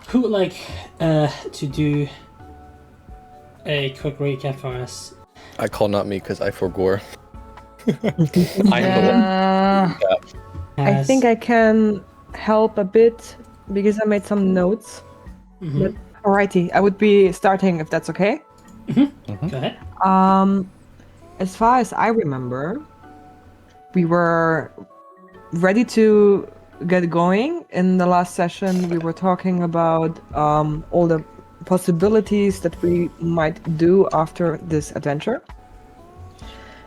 Who would like to do a quick recap for us? I call not me because I forgore. I am the one. I think I can help a bit because I made some notes. But, alrighty, I would be starting if that's okay. Go ahead. As far as I remember, we were ready to get going. In the last session, we were talking about all the possibilities that we might do after this adventure.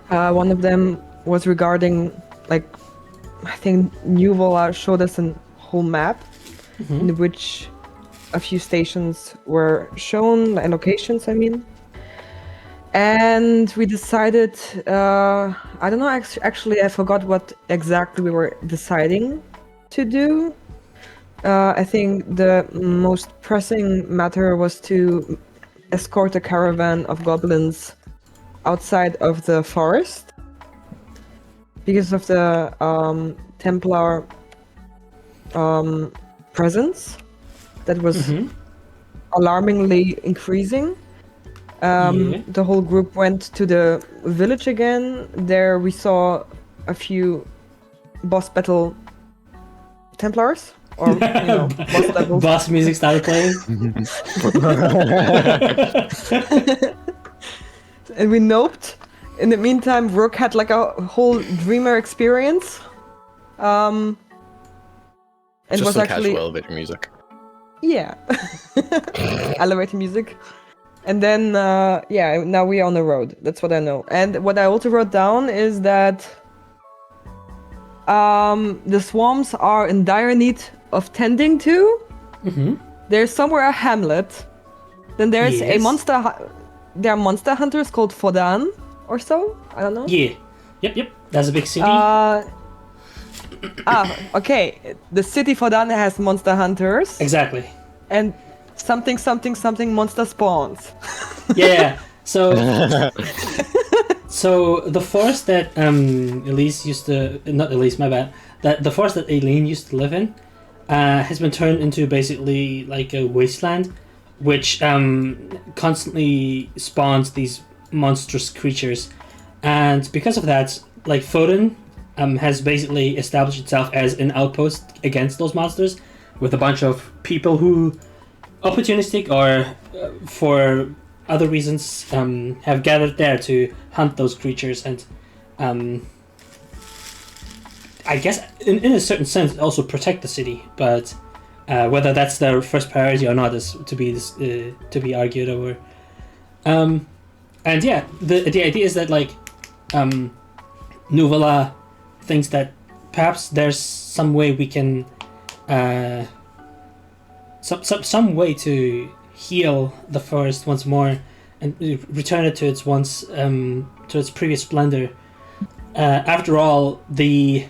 One of them was regarding, like, I think Nuvola showed us a whole map in which a few stations were shown, and locations, I mean. And we decided, I don't know, actually I forgot what exactly we were deciding to do. I think the most pressing matter was to escort a caravan of goblins outside of the forest because of the Templar presence that was alarmingly increasing. The whole group went to the village again. There we saw a few boss battle Templars, or boss levels. Boss music started playing. And we noped. In the meantime, Rook had like a whole dreamer experience. And Just was some actually casual elevator music. yeah, elevator music. And then now we are on the road. That's what I know. And what I also wrote down is that the swarms are in dire need of tending to. There's somewhere a hamlet. Then there's a monster. There are monster hunters called Fodan or so. I don't know. Yeah. Yep. That's a big city. Okay. The city Fodan has monster hunters. Exactly. And something monster spawns. Yeah. So the forest that Elise used to, not Elise, my bad. That the forest that Aileen used to live in has been turned into basically like a wasteland, which constantly spawns these monstrous creatures, and because of that, like Foden has basically established itself as an outpost against those monsters, with a bunch of people who, opportunistic or for other reasons, have gathered there to hunt those creatures and, I guess, in a certain sense, also protect the city. But whether that's their first priority or not is to be argued over. And yeah, the idea is that like Nuvola thinks that perhaps there's some way we can some way to heal the forest once more and return it to its previous splendor. After all, the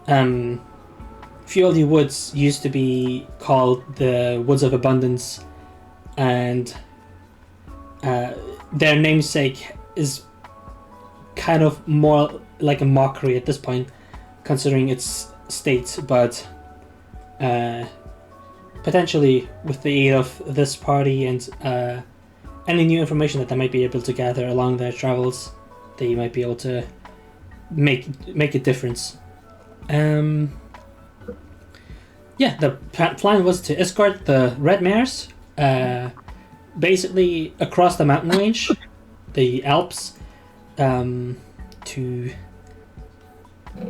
Fieldy Woods used to be called the Woods of Abundance, and their namesake is kind of more like a mockery at this point, considering its state, but potentially with the aid of this party and any new information that they might be able to gather along their travels, they might be able to make a difference. Yeah, the plan was to escort the red mares basically across the mountain range, the Alps, to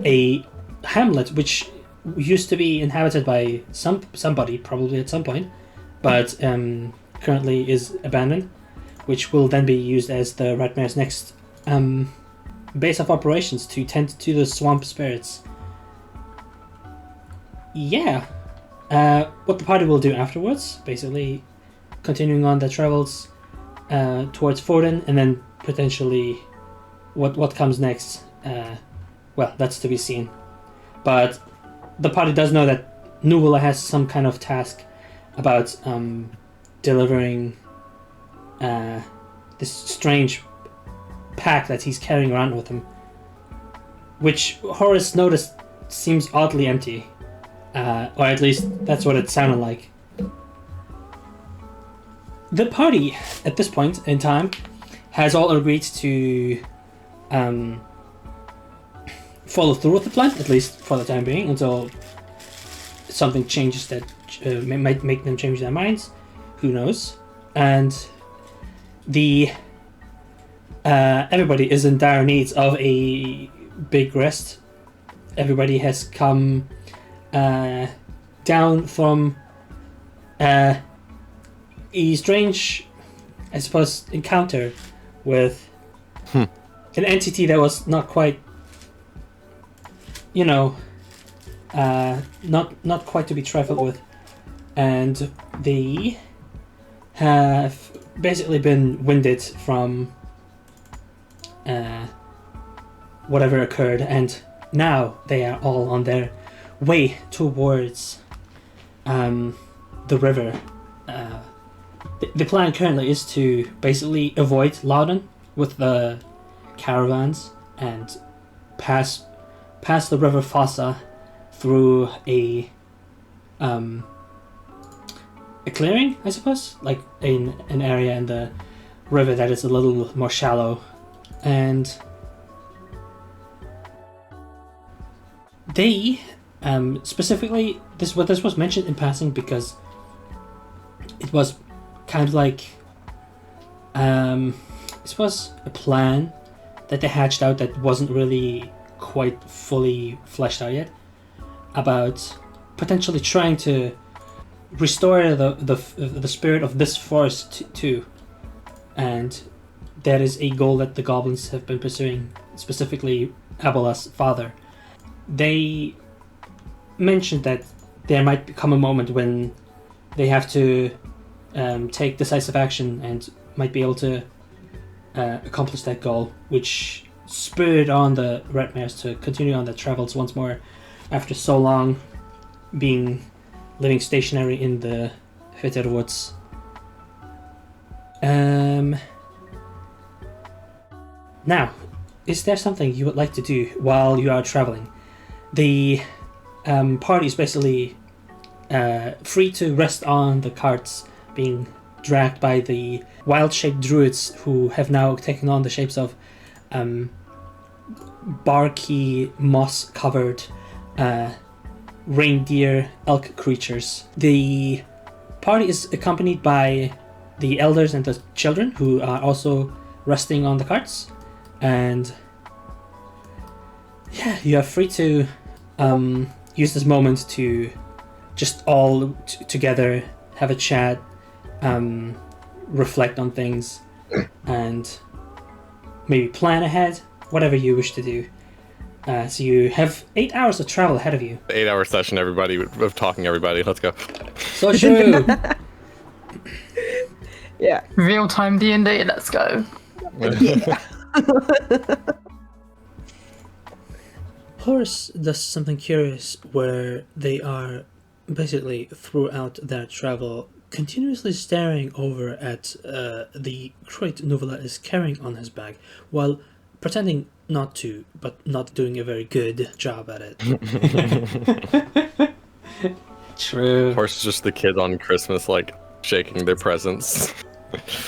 a hamlet which used to be inhabited by somebody probably at some point, but currently is abandoned, which will then be used as the red mare's next base of operations to tend to the swamp spirits. Yeah. What the party will do afterwards, basically continuing on their travels towards Forden, and then potentially what comes next, well, that's to be seen. But the party does know that Nuvola has some kind of task about delivering this strange pack that he's carrying around with him, which Horace noticed seems oddly empty, or at least that's what it sounded like. the party at this point in time has all agreed to follow through with the plan, at least for the time being, until something changes that might make them change their minds. Who knows? And everybody is in dire need of a big rest. Everybody has come down from a strange, I suppose, encounter with an entity that was not quite, not quite to be trifled with, and they have basically been winded from whatever occurred, and now they are all on their way towards the river. The plan currently is to basically avoid Loudon with the caravans and pass the river Fossa through a clearing, I suppose, like in an area in the river that is a little more shallow, and they specifically this was mentioned in passing because it was kind of like I suppose a plan that they hatched out that wasn't really quite fully fleshed out yet, about potentially trying to restore the spirit of this forest too, and that is a goal that the goblins have been pursuing, specifically Abel's father. They mentioned that there might come a moment when they have to take decisive action and might be able to accomplish that goal, which spurred on the red mares to continue on their travels once more after so long living stationary in the Fitter Woods. Now, is there something you would like to do while you are traveling? The party is basically free to rest on the carts being dragged by the wild-shaped druids who have now taken on the shapes of barky, moss-covered reindeer elk creatures. The party is accompanied by the elders and the children who are also resting on the carts, and yeah, you are free to use this moment to just all together have a chat, reflect on things, and maybe plan ahead, whatever you wish to do. So you have 8 hours of travel ahead of you. 8-hour session, everybody, of talking everybody. Let's go. So true. Yeah. Real-time D&D, let's go. Yeah. Horace does something curious where they are basically throughout their travel continuously staring over at the crate Nuvula is carrying on his back while pretending not to, but not doing a very good job at it. True. Horse is just the kid on Christmas, like, shaking their presents.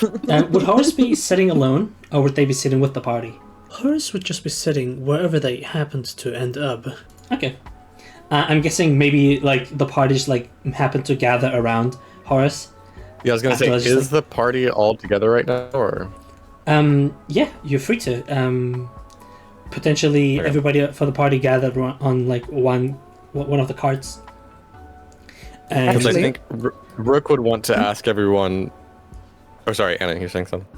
Would Horace be sitting alone, or would they be sitting with the party? Horace would just be sitting wherever they happened to end up. Okay. I'm guessing maybe, like, the party just, like, happened to gather around Horace. Yeah, I was gonna say, is the party all together right now, or? Yeah, you're free to. Potentially, Okay. everybody for the party gathered on, like, one of the carts. And Because I Actually- think Rook would want to ask everyone... Oh, sorry, Anna, you're saying something?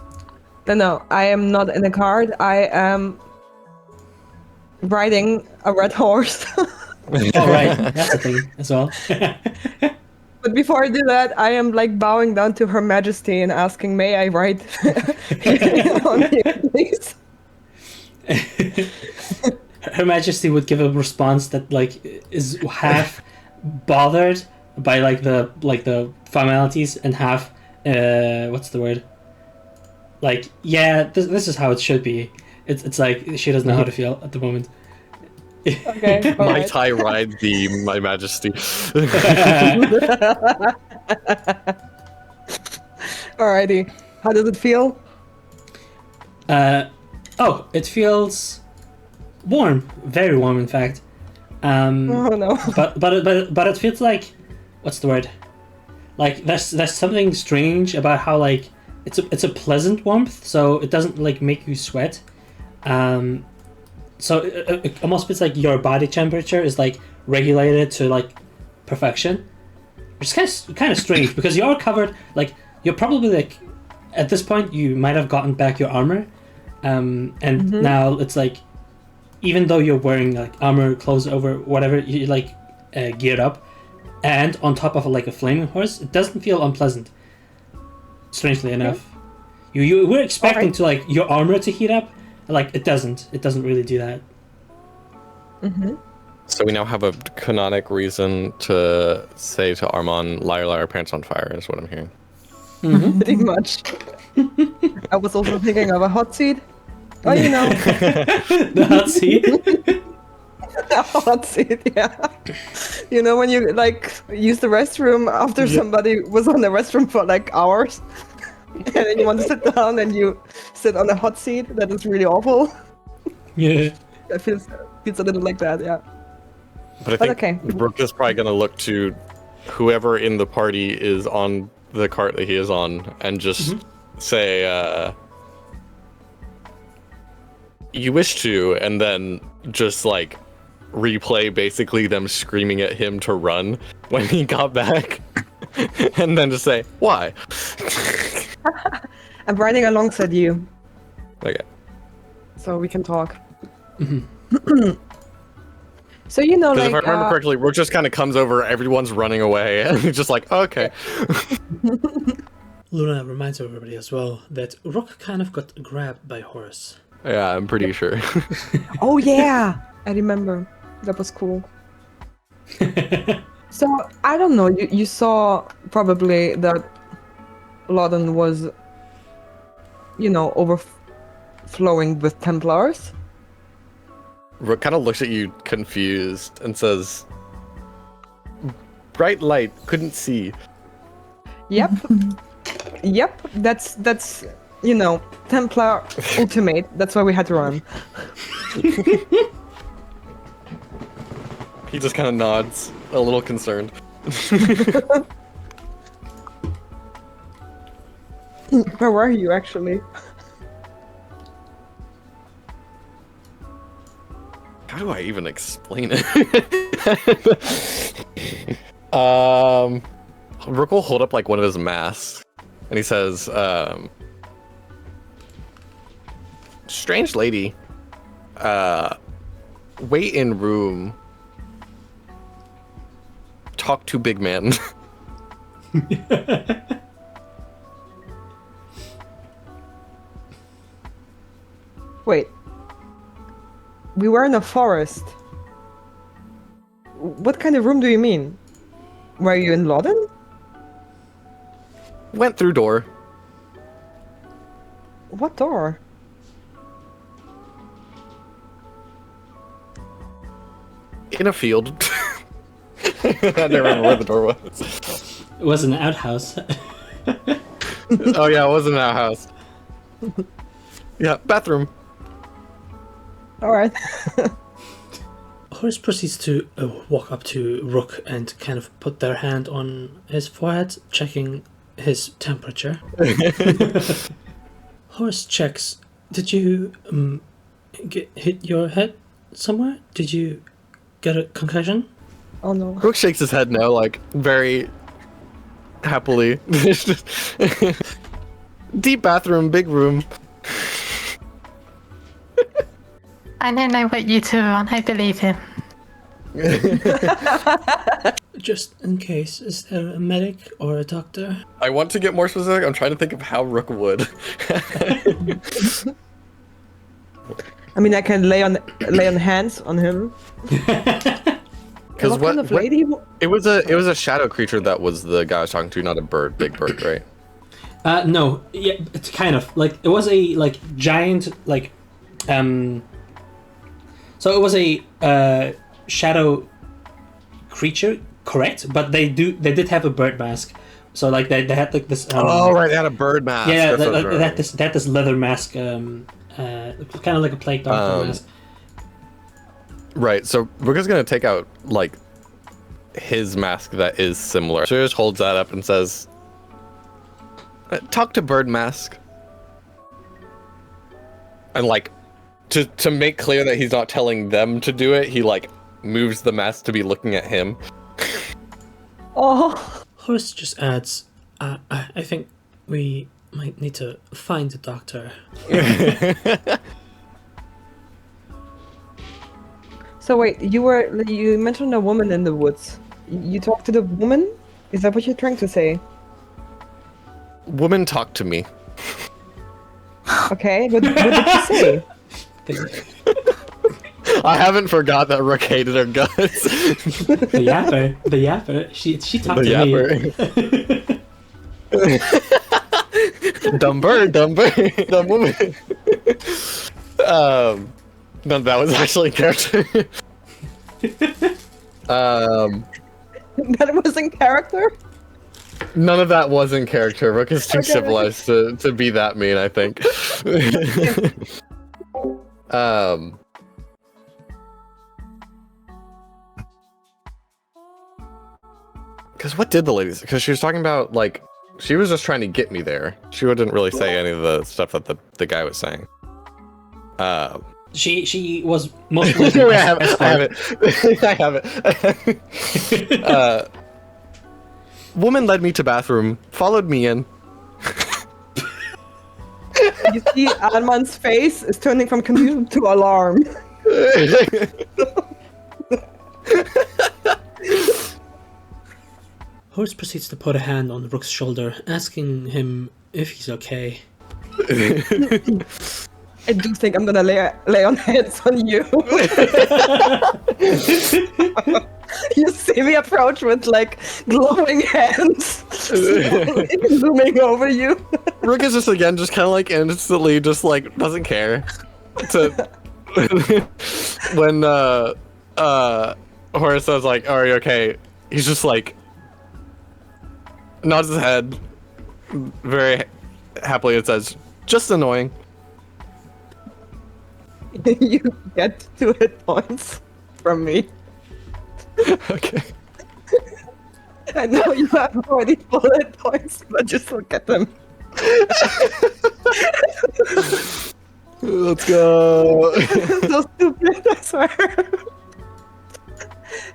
No, I am not in a cart. I am riding a red horse. Oh, right, that's a thing as well. But before I do that, I am like bowing down to Her Majesty and asking, may I ride on here, please? Her Majesty would give a response that, like, is half bothered by like the formalities and half what's the word? Like, yeah, this is how it should be. It's like she doesn't know how to feel at the moment. Okay. Might I ride thee, my majesty? All Alrighty. How does it feel? It feels warm, very warm, in fact. Oh no. But it feels like, what's the word? Like there's something strange about how like it's a pleasant warmth, so it doesn't like make you sweat. So it almost feels like your body temperature is like regulated to like perfection, which is kind of strange because you are covered. Like you're probably like at this point you might have gotten back your armor, and now it's like even though you're wearing like armor, clothes over whatever, you like geared up, and on top of like a flaming horse, it doesn't feel unpleasant. Strangely enough, you were expecting to like your armor to heat up. Like it doesn't really do that. So we now have a canonic reason to say to Arman, liar, liar, pants on fire, is what I'm hearing. Pretty much. I was also thinking of a hot seat. Oh, you know. The hot seat? A hot seat, yeah. You know when you like use the restroom after somebody was on the restroom for like hours? And then you want to sit down and you sit on a hot seat? That is really awful. Yeah. It feels a little like that, yeah. But I think Rook is probably going to look to whoever in the party is on the cart that he is on and just say, you wish to, and then just like replay basically them screaming at him to run when he got back. And then just say, why? I'm riding alongside you. Okay. So we can talk. So you know, like, if I remember correctly, Rook just kind of comes over, everyone's running away, and he's just like, oh, okay. Luna reminds everybody as well that Rook kind of got grabbed by Horus. Yeah, I'm pretty sure. Oh yeah, I remember. That was cool. So I don't know. You saw probably that Loden was, you know, overflowing with Templars. Rook kind of looks at you confused and says, bright light, couldn't see. Yep. Yep, that's you know, Templar ultimate. That's why we had to run. He just kind of nods, a little concerned. Where were you actually? How do I even explain it? Rook will hold up like one of his masks, and he says, strange lady, wait in room, talk to big man. Wait. We were in a forest. What kind of room do you mean? Were you in Loden? Went through door. What door? In a field. I don't remember where the door was. It was an outhouse. Oh yeah, it was in our house. Yeah, bathroom. Alright. Horus proceeds to walk up to Rook and kind of put their hand on his forehead, checking his temperature. Horus checks. Did you hit your head somewhere? Did you get a concussion? Oh no. Rook shakes his head no, like very happily. Deep bathroom, big room. I don't know what you two are on. I believe him. Just in case, is there a medic or a doctor? I want to get more specific. I'm trying to think of how Rook would. I mean, I can lay on hands on him. Because what kind of lady? It was a shadow creature that was the guy I was talking to, not a bird, big bird, right? No, yeah, it's kind of like it was a like giant like So it was a shadow creature, correct? But they did have a bird mask. So like they had like this. Oh right, they had a bird mask. Yeah, That's they right. had this leather mask. Kind of like a plague doctor mask. Right. So we're just gonna take out like his mask that is similar. So he just holds that up and says, "Talk to Bird Mask." And like, to make clear that he's not telling them to do it, he like moves the mask to be looking at him. Oh. Horace just adds, I think we might need to find the doctor. So wait, you mentioned a woman in the woods. You talked to the woman? Is that what you're trying to say? Woman, talk to me. Okay, what did you say? I haven't forgot that Rook hated her guts. The yapper. She talked The to yapper. Dumb bird, dumb woman. None of that was actually character. That was in character? None of that was in character. Rook is too civilized to be that mean, I think. Because what did the lady say? Because she was talking about, like, she was just trying to get me there. She didn't really say any of the stuff that the guy was saying. She was mostly. I have it. Woman led me to bathroom, followed me in. You see Arman's face is turning from confusion to alarm. Horace proceeds to put a hand on Rook's shoulder, asking him if he's okay. I do think I'm gonna lay on hands on you. You see me approach with like glowing hands, zooming over you. Rook is just again, just kind of like instantly, just like doesn't care. When Horace says like, "Are you okay?" He's just like nods his head very happily and says, "Just annoying." You get 2 hit points from me. Okay. I know you have already full hit points, but just look at them. Let's go. So stupid, I swear.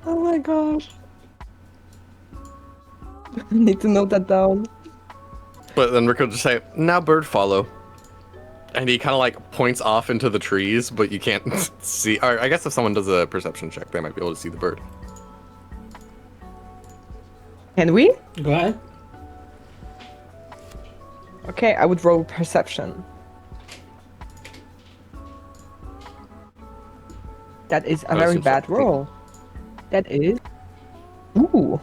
Oh my gosh. I need to note that down. But then Rick will just say, "Now bird follow." And he kind of like points off into the trees, but you can't see. Or I guess if someone does a perception check, they might be able to see the bird. Can we? Go ahead. Okay, I would roll perception. That is a very seems bad like- roll. That is... Ooh.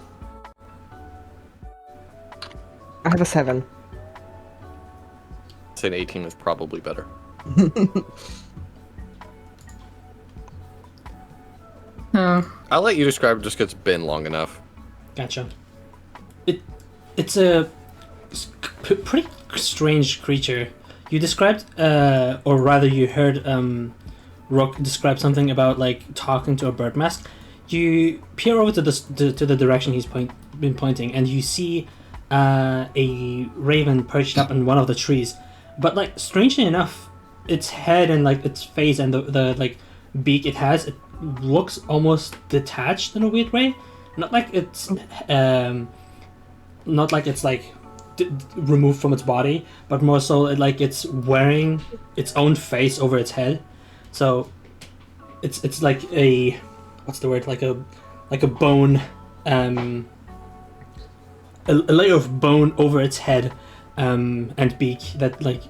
I have a 7. I'd say an 18 is probably better. I'll let you describe it just 'cause it's been long enough. Gotcha. It's a pretty strange creature. You described, or rather, you heard Rook describe something about like talking to a bird mask. You peer over to the direction he's been pointing, and you see a raven perched up in one of the trees. But like strangely enough, its head and like its face and the like beak it has, it looks almost detached in a weird way. Not like it's removed from its body, but more so like it's wearing its own face over its head. So it's like a, what's the word, like a bone, a layer of bone over its head and beak that like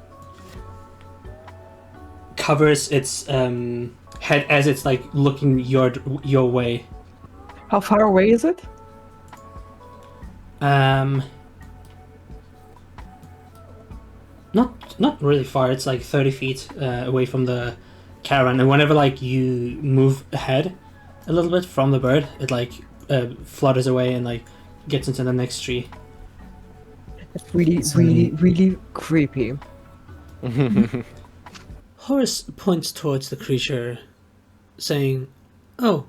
covers its head as it's like looking your way. How far away is it? Not really far. It's like 30 feet away from the caravan, and whenever like you move ahead a little bit from the bird, it like flutters away and like gets into the next tree. It's really, Sorry. really, really creepy. Horace points towards the creature, saying, "Oh,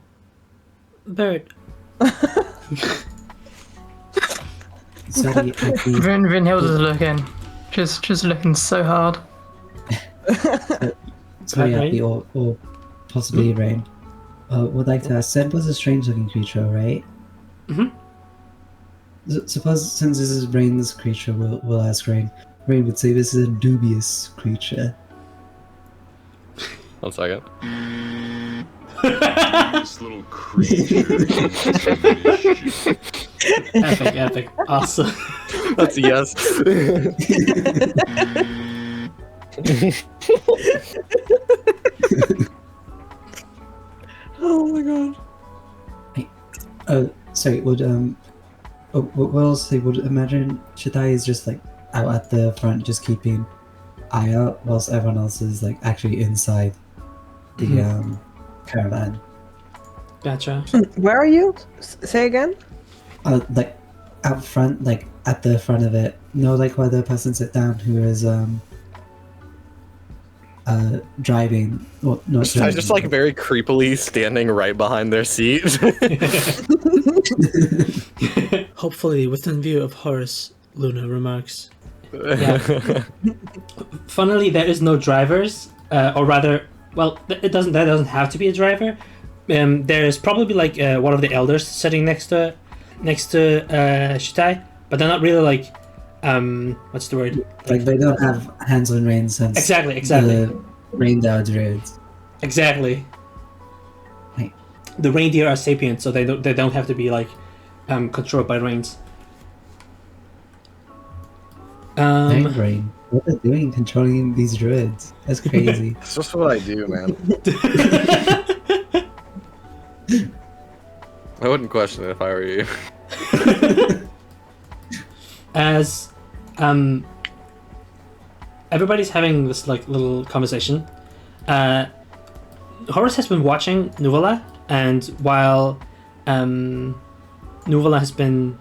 bird." Sorry, Abby. Vinhilda's looking. Just looking so hard. Sorry, Right? Abby, or possibly Rain. Would like to ask, Seb was a strange-looking creature, right? Mhm. Suppose, since this is Rain's creature, we'll ask Rain. Rain would say this is a dubious creature. 1 second. This little creature. Epic, awesome. That's a yes. Oh my god. Sorry, would what else say? Would imagine Shaddai is just like out at the front, just keeping eye out, whilst everyone else is like actually inside the caravan. Gotcha. Where are you? Say again? Like out front, like at the front of it. No, like where the person sit down who is driving. Well, not I driving, just like but- very creepily standing right behind their seat. Hopefully within view of Horace, Luna remarks. Funnily, there is no drivers, or rather, well, that doesn't have to be a driver. There's probably like one of the elders sitting next to Shitai, but they're not really like what's the word? Like they don't have hands on reins since Exactly. the reindeer druids. Exactly. Right. The reindeer are sapient, so they don't have to be like controlled by reins. Mind brain. What are they doing controlling these druids? That's crazy. It's just what I do, man. I wouldn't question it if I were you. As everybody's having this like little conversation, Horace has been watching Nuvala, and while Nuvala has been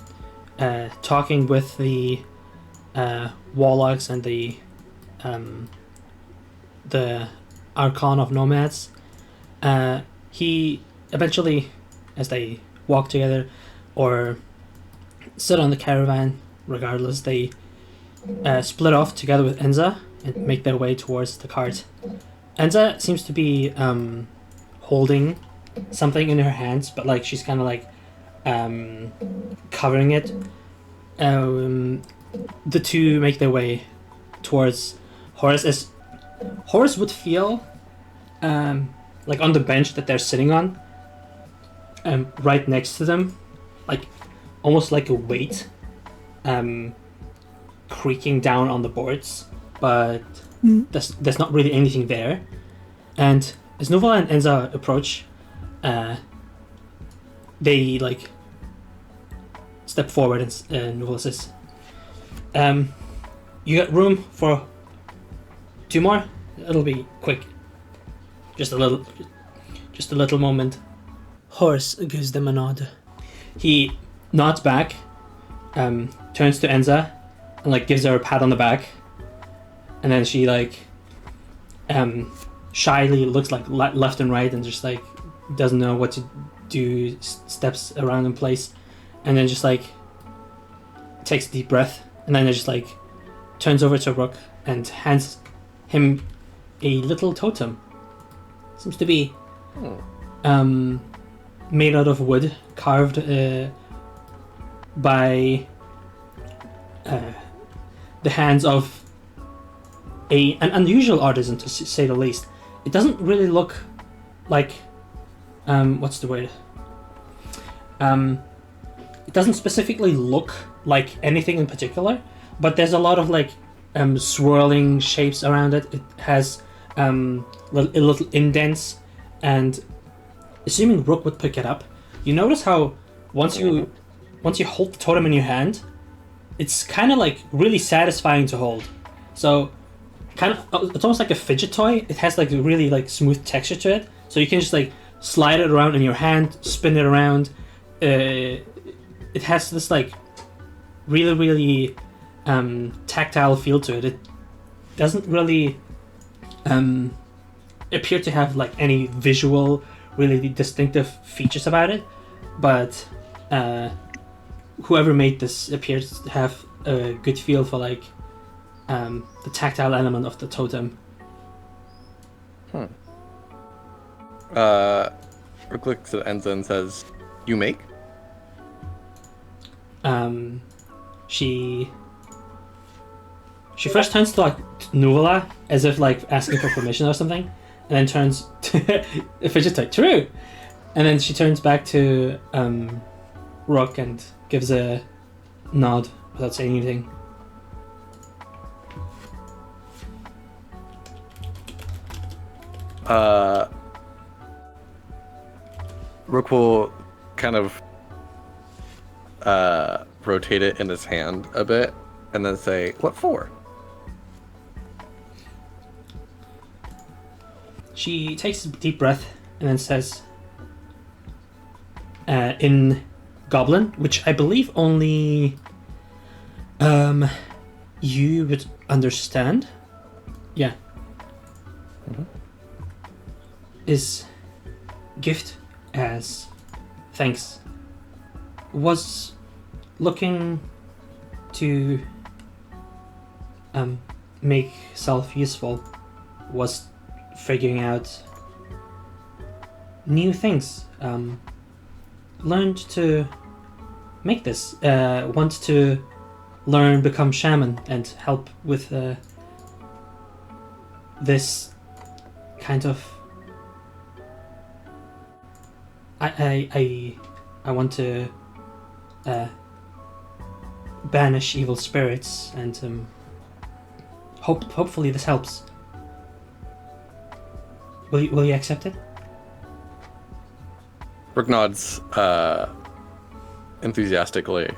talking with the warlocks and the Archon of Nomads, he eventually, as they walk together or sit on the caravan, regardless, they split off together with Enza and make their way towards the cart. Enza seems to be holding something in her hands, but like she's kind of like covering it. The two make their way towards Horace, as Horace would feel like on the bench that they're sitting on, right next to them, like almost like a weight creaking down on the boards, but there's not really anything there. And as Nuvala and Enza approach, they like step forward, and Nuvala says, "You got room for 2 more? It'll be quick. Just a little moment." Horace gives them a nod. He nods back, turns to Enza, and like gives her a pat on the back, and then she like shyly looks like left and right and just like doesn't know what to do, steps around in place, and then just like takes a deep breath, and then just like turns over to Rook and hands him a little totem. Seems to be made out of wood, carved by the hands of an unusual artisan, to say the least. It doesn't really look like what's the word? It doesn't specifically look like anything in particular, but there's a lot of like swirling shapes around it. It has little indents, and assuming Rook would pick it up, you notice how once you hold the totem in your hand, it's kind of like really satisfying to hold. So it's almost like a fidget toy. It has like a really like smooth texture to it, so you can just like slide it around in your hand, spin it around. It has this like really tactile feel to it. It doesn't really appear to have like any visual, really distinctive features about it, but whoever made this appears to have a good feel for like the tactile element of the totem. Rook looks at Enza and says, "You make?" She first turns to like Nuala as if like asking for permission or something, and then turns to if it's just like true, and then she turns back to Rook and gives a nod without saying anything. Rook will kind of rotate it in his hand a bit and then say, "What for?" She takes a deep breath and then says, in Goblin, which I believe only you would understand. Yeah. Is gift as thanks. Was looking to make self useful. Was figuring out new things. Learned to make this. Want to learn, become shaman, and help with this kind of. I want to banish evil spirits, and hopefully this helps. Will you accept it? Rook nods enthusiastically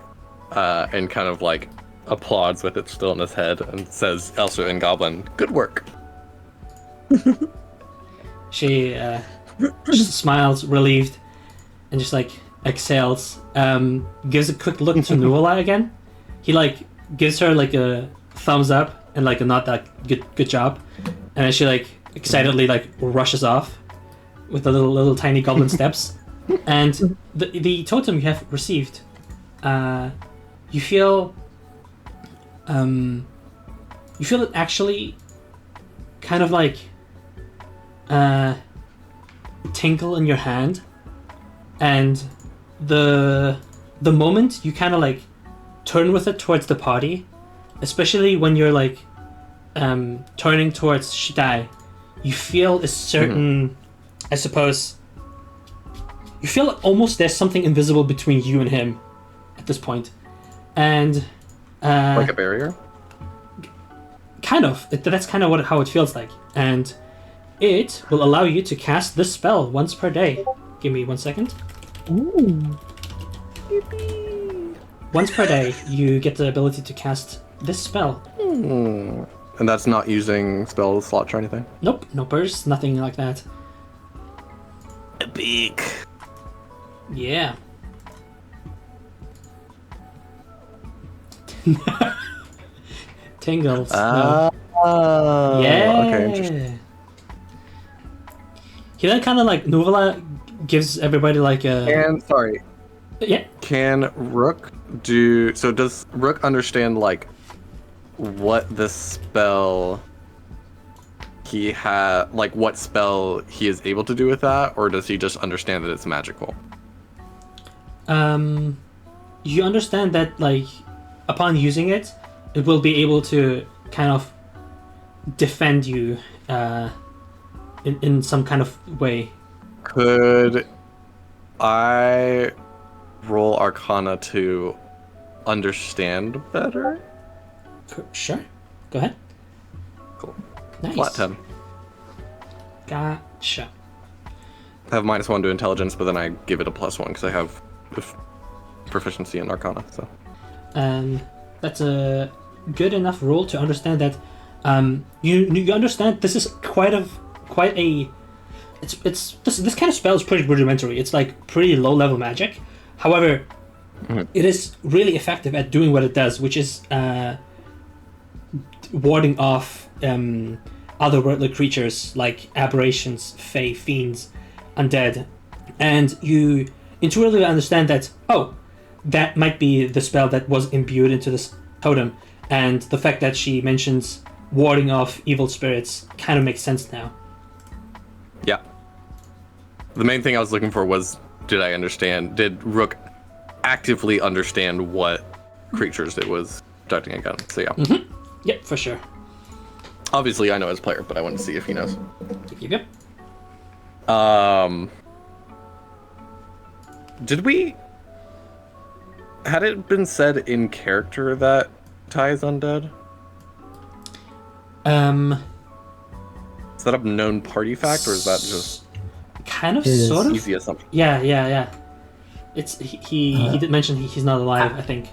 and kind of like applauds with it still in his head and says, also in Goblin, "Good work." She just smiles, relieved, and just like exhales. Gives a quick look into Nuala again. He like gives her like a thumbs up and like a not that good job, and then she like excitedly like rushes off with the little tiny goblin steps. And the totem you have received, you feel it actually kind of like tingle in your hand, and the moment you kind of like turn with it towards the party, especially when you're like turning towards Shidai, you feel a certain, I suppose, you feel almost there's something invisible between you and him at this point. And like a barrier? Kind of. That's kind of how it feels like. And it will allow you to cast this spell once per day. Give me 1 second. Ooh. Once per day, you get the ability to cast this spell. And that's not using spell slots or anything? Nope, no burst, nothing like that. Epic. Yeah. Tingles. No. Yeah. Okay, interesting. He then kind of like Nuvala gives everybody like a. Yeah. Can Rook do? So does Rook understand like what the spell he had, like what spell he is able to do with that, or does he just understand that it's magical? You understand that like upon using it, it will be able to kind of defend you in some kind of way. Could I roll Arcana to understand better? Sure. Go ahead. Cool. Nice. Flat 10. Gotcha. I have -1 to intelligence, but then I give it a +1 because I have proficiency in Arcana. So. That's a good enough roll to understand that. You understand this is quite a. This kind of spell is pretty rudimentary. It's like pretty low level magic. However, it is really effective at doing what it does, which is warding off otherworldly creatures like aberrations, fae, fiends, undead, and you intuitively understand that that might be the spell that was imbued into this totem, and the fact that she mentions warding off evil spirits kind of makes sense now. Yeah. The main thing I was looking for was, did Rook actively understand what creatures it was protecting against? So yeah. Mm-hmm. Yep, for sure. Obviously I know as a player, but I want to see if he knows. Yep. Had it been said in character that Ty is undead? Is that a known party fact, or is that just kind of, Is sort of? easy assumption? Yeah. It's he did mention he's not alive, I think.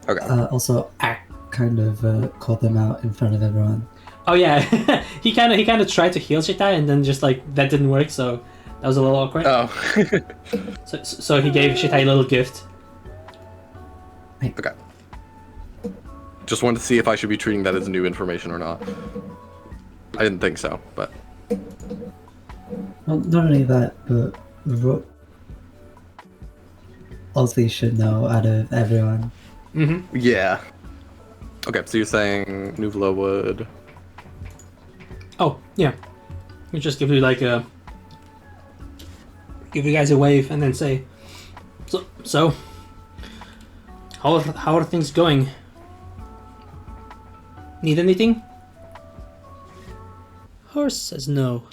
Okay. Also, kind of called them out in front of everyone. Oh yeah, he kind of tried to heal Shitai, and then just like that didn't work, so that was a little awkward. Oh. So he gave Shitai a little gift. Okay. Just wanted to see if I should be treating that as new information or not. I didn't think so, but... Well, not only that, but Rook obviously should know out of everyone. Mm-hmm. Yeah. Okay, so you're saying Nuvla would... Oh yeah, we just give you give you guys a wave and then say, so how are things going? Need anything? Horse says no.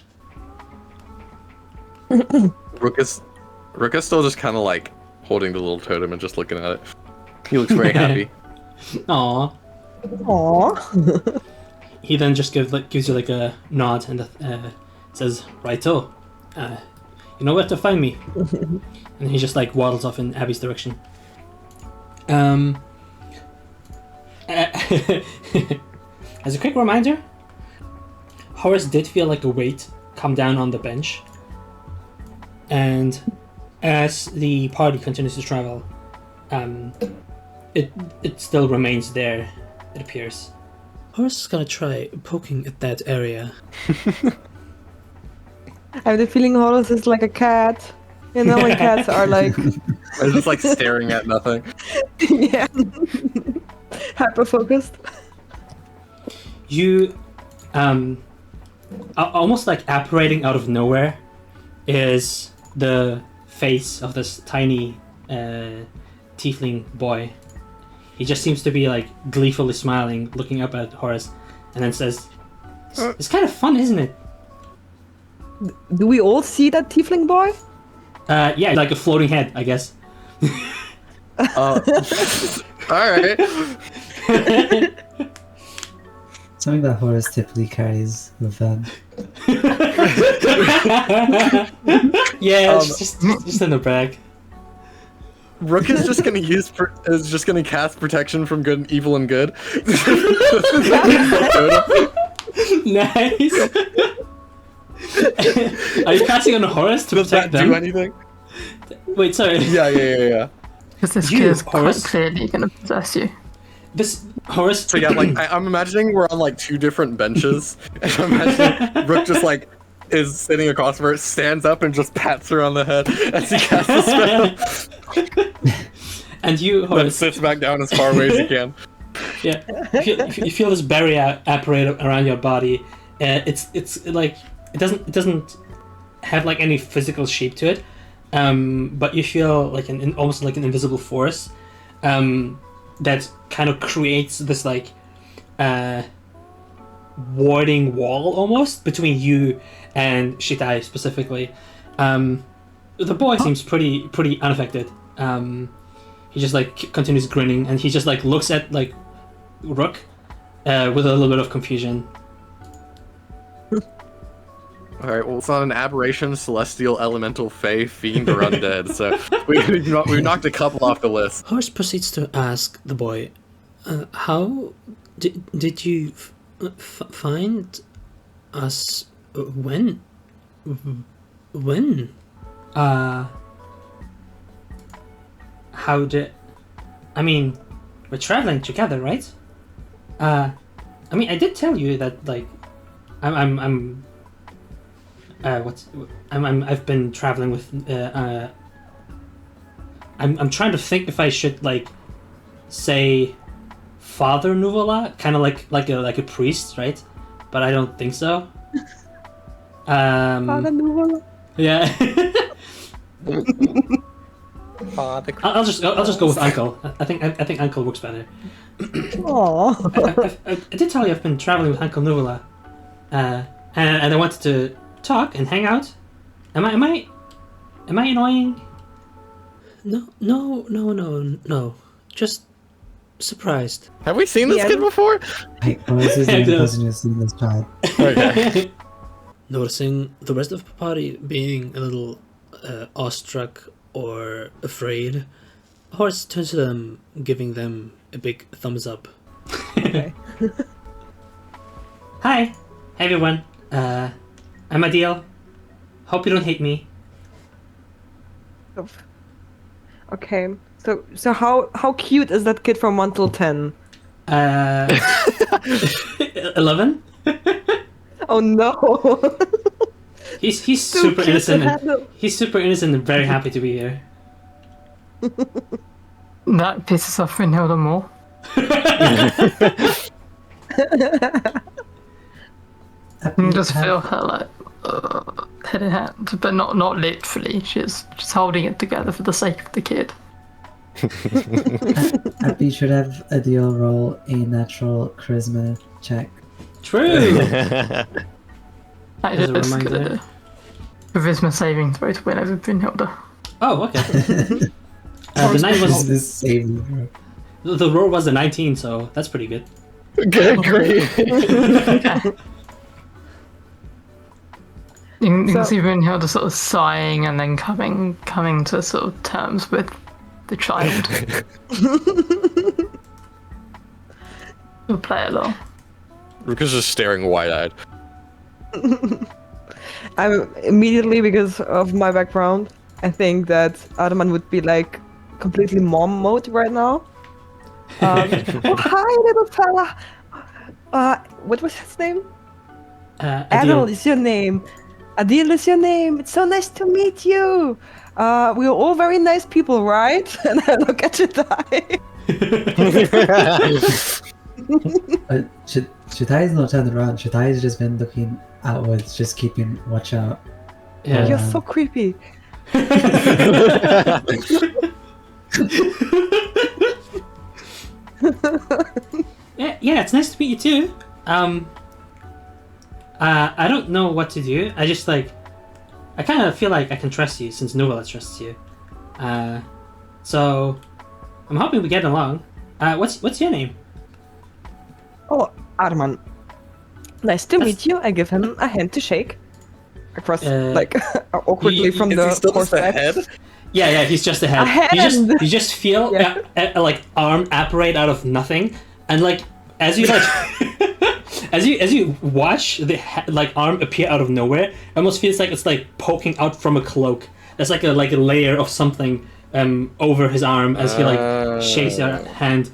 Rook is still just kind of like holding the little totem and just looking at it. He looks very happy. Aww. Aww. He then just gives you like a nod and says, "Righto, you know where to find me." And he just like waddles off in Abby's direction. As a quick reminder, Horace did feel like a weight come down on the bench, and as the party continues to travel, it still remains there. It appears. Horace is gonna try poking at that area. I have the feeling Horus is like a cat. You know, when cats are like, I was just like staring at nothing. yeah, hyper focused. You, almost like apparating out of nowhere, is the face of this tiny tiefling boy. He just seems to be like gleefully smiling, looking up at Horace, and then says, "It's kind of fun, isn't it?" Do we all see that tiefling boy? Yeah, like a floating head, I guess. Alright. Something that Horace typically carries with them. Yeah, it's just in the bag. Rook is just gonna cast protection from good and evil and good. Nice. Are you casting on Horace to Does protect that them? do anything? Wait, sorry. Yeah. Because this You, kid is quite Horace? clearly going to possess you. This Horace. So yeah, like I'm imagining we're on like two different benches, and I'm imagining Rook just like is sitting across from her, stands up and just pats her on the head as he casts the spell. And you, Then Horace. sits back down as far away as he can. Yeah, you feel this barrier apparate around your body. It's like it doesn't have like any physical shape to it, but you feel like almost like an invisible force that kind of creates this like warding wall almost between you and Shitai specifically. The boy seems pretty unaffected. He just like continues grinning, and he just like looks at like Rook with a little bit of confusion. Alright, well, it's not an aberration, celestial, elemental, fae, fiend, or undead, so we've knocked a couple off the list. Horace proceeds to ask the boy, "How did you find us? When? When? How did? I mean, we're traveling together, right? I mean, I did tell you that like, I've been traveling with. I'm trying to think if I should like, say, Father Nuvola, kind of like a priest, right? But I don't think so. Father Nuvola. Yeah. Father. I'll just go with Uncle. I think Uncle works better. Aww. I did tell you I've been traveling with Uncle Nuvola, and I wanted to talk and hang out. Am I annoying? No. Just surprised. Have we seen this Yeah. kid before? Like, what is his name? Person who's seen this child? Okay. Noticing the rest of the party being a little awestruck or afraid, Horse turns to them, giving them a big thumbs up. Okay. Hi everyone. I'm Adil. Hope you don't hate me. Okay. So how cute is that kid from 1 till 10? 11. Oh no. He's Too super cute to innocent. handle. He's super innocent and very happy to be here. That pisses off Brynhilda more. You just feel her like head in hand, but not literally. She's just holding it together for the sake of the kid. Happy should have Adil roll a natural charisma check. True. I As a just reminder. gonna do charisma saving throw to win over Brynhilda. Oh, okay. The 9 This was is saving. the roll was a 19, so that's pretty good. Good grief. You can So- see Brynhilda sort of sighing and then coming to sort of terms with the child. We'll play along. Rook is just staring wide-eyed. I'm immediately, because of my background, I think that Arman would be like completely mom mode right now. Oh, hi, little fella. What was his name? Adil is your name. Adil is your name. It's so nice to meet you. We're all very nice people, right? And I look at Jedi. Shatai's not turned around. Shatai's just been looking outwards, just keeping watch out. Yeah. You're so creepy. Yeah, it's nice to meet you too. I don't know what to do. I just like, I kind of feel like I can trust you since Nuvola trusts you. So I'm hoping we get along. What's your name? Oh, Arman. Nice to meet you. I give him a hand to shake. Across, like, awkwardly you- from Is the he still just a horseback. head? Yeah, he's just a head. A hand! You just feel Yeah. like arm apparate out of nothing, and like as you like as you watch the like arm appear out of nowhere, it almost feels like it's like poking out from a cloak. There's like a layer of something over his arm as he like shakes your hand.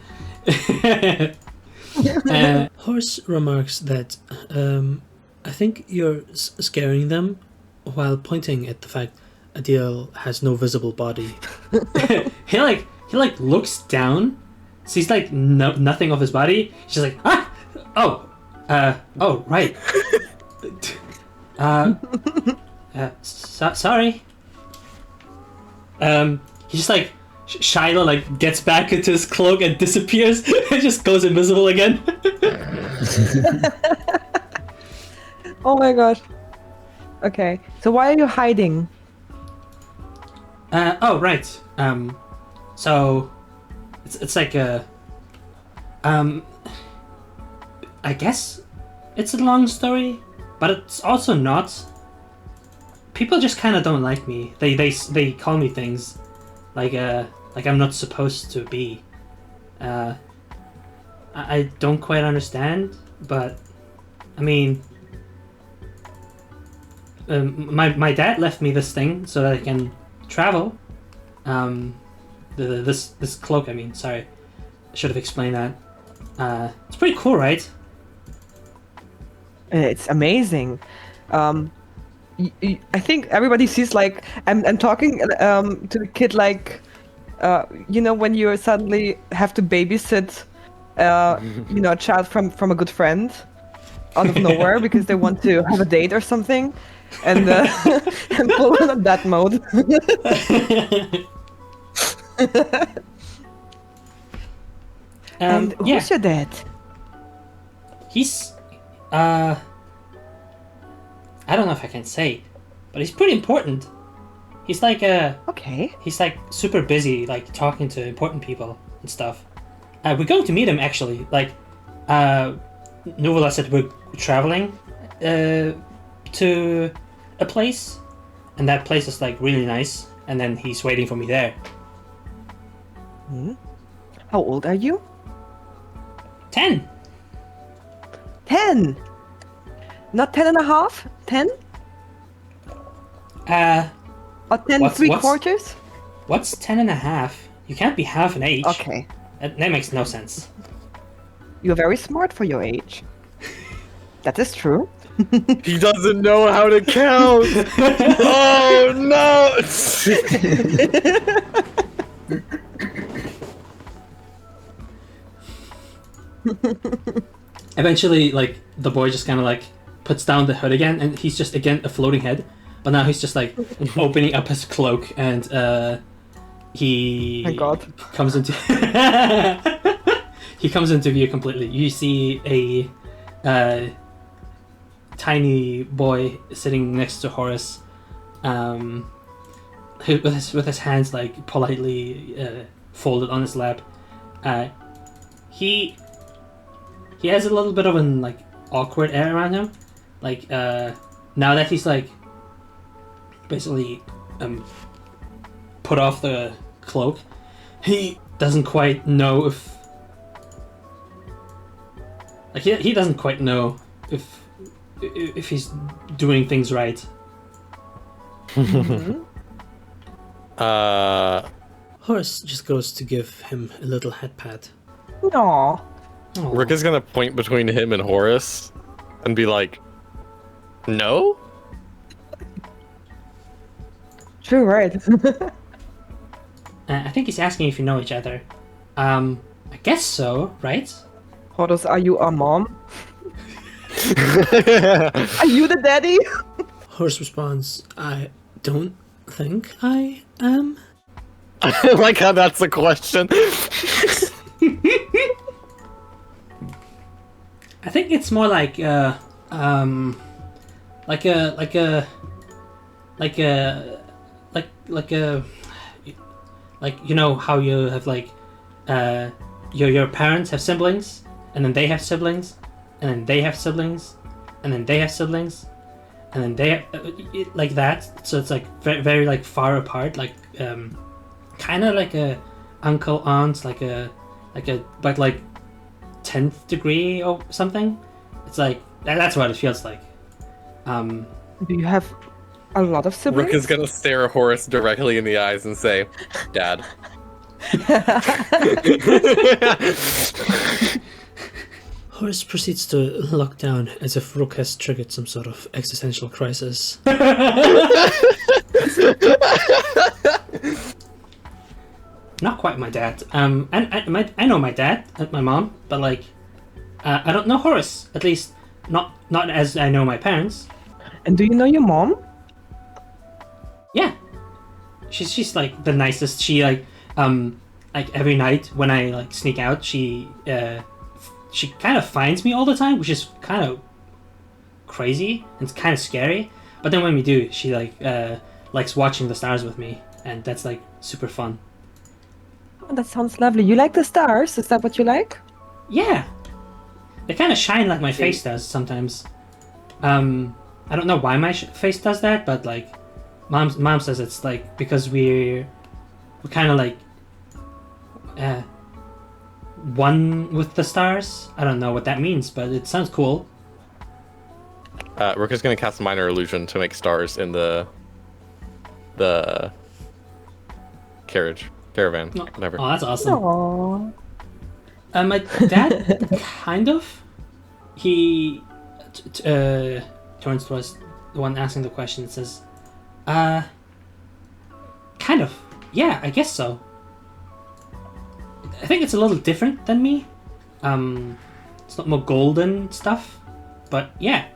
Horse remarks that I think you're scaring them while pointing at the fact Adil has no visible body. he looks down, sees like nothing of his body. She's like, right. Sorry. He just like Shiloh like gets back into his cloak and disappears and just goes invisible again. Oh my gosh. Okay, so why are you hiding? Right. So it's like a I guess it's a long story, but it's also not. People just kind of don't like me. They call me things like I'm not supposed to be. I don't quite understand, but I mean, my dad left me this thing so that I can travel. This cloak. I mean, sorry, I should have explained that. It's pretty cool, right? It's amazing. I think everybody sees like I'm talking to the kid like when you suddenly have to babysit a child from a good friend out of nowhere because they want to have a date or something, and and full on that mode. And yeah. who's your dad? He's I don't know if I can say, but he's pretty important. He's like Okay. he's like super busy, like talking to important people and stuff. We're going to meet him actually. Like, Nuvola said we're traveling to a place, and that place is like really nice. And then he's waiting for me there. How old are you? 10. 10. Not 10 and a half? 10? Or 10 What's- 3/4? What's 10 and a half? You can't be half an age. Okay. That makes no sense. You're very smart for your age. That is true. He doesn't know how to count. Oh no! Eventually, like, the boy just kind of like puts down the hood again, and he's just again a floating head. But now he's just like opening up his cloak, and he Thank God. comes into he comes into view completely. You see a tiny boy sitting next to Horace, who, with his hands like politely folded on his lap. He has a little bit of an like awkward air around him. Like now that he's like basically put off the cloak, he doesn't quite know if like he doesn't quite know if he's doing things right. Horace just goes to give him a little head pat. No. Aw. Rook is gonna point between him and Horace and be like, no? True, right. I think he's asking if you know each other. I guess so, right? Horace, are you a mom? Are you the daddy? Horace responds, I don't think I am. I like how that's a question. I think it's more like you know how you have like your parents have siblings, and then they have siblings, and then they have siblings, and then they have siblings, and then they have, like that. So it's like very, very like far apart, like kind of like a uncle aunt, like a but like 10th degree or something. It's like that's what it feels like. Do you have a lot of siblings? Rook is gonna stare Horace directly in the eyes and say, Dad. Horace proceeds to look down as if Rook has triggered some sort of existential crisis. Not quite my dad. And I know my dad and my mom, but like, I don't know Horace. At least, not as I know my parents. And do you know your mom? Yeah, she's like the nicest. She like every night when I like sneak out, she kind of finds me all the time, which is kind of crazy and kind of scary. But then when we do, she like likes watching the stars with me, and that's like super fun. Oh, that sounds lovely. You like the stars? Is that what you like? Yeah, they kind of shine like my face does sometimes. I don't know why my face does that, but like mom says it's like because we're kind of like one with the stars. I don't know what that means, but it sounds cool. Rook is gonna cast Minor Illusion to make stars in the caravan, whatever. Oh, that's awesome. Aww. My dad kind of. He turns towards the one asking the question and says, kind of. Yeah, I guess so. I think it's a little different than me. It's not more golden stuff, but yeah.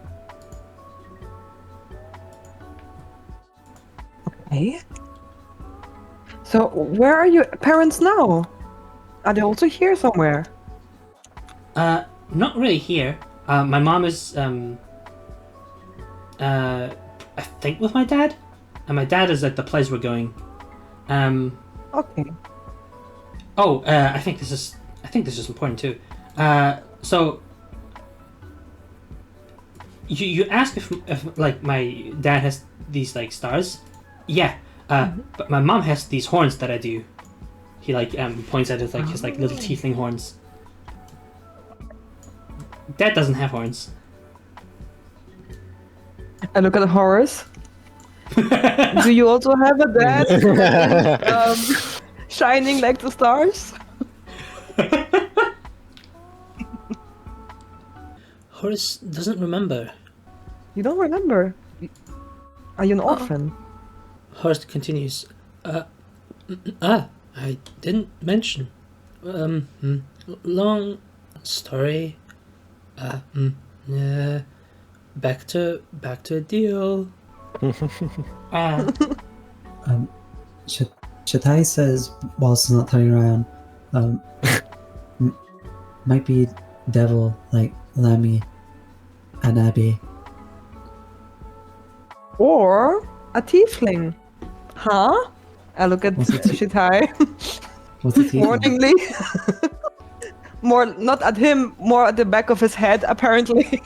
Okay. So, where are your parents now? Are they also here somewhere? Not really here. My mom is, I think with my dad, and my dad is at the place we're going. Okay. Oh, I think this is important too. So you ask if like my dad has these like stars. Yeah. But my mom has these horns that I do. He like points at his like little tiefling horns. Dad doesn't have horns. I look at Horace. Do you also have a dad shining like the stars? Horace doesn't remember. You don't remember? Are you an orphan? Horace continues. I didn't mention. Long story. Back to a deal. Shatai says, whilst not turning around, might be devil like Lammy and Abby. Or a tiefling? Huh? I look at What's a Shitai What's the teeth? warningly. More not at him, more at the back of his head, apparently.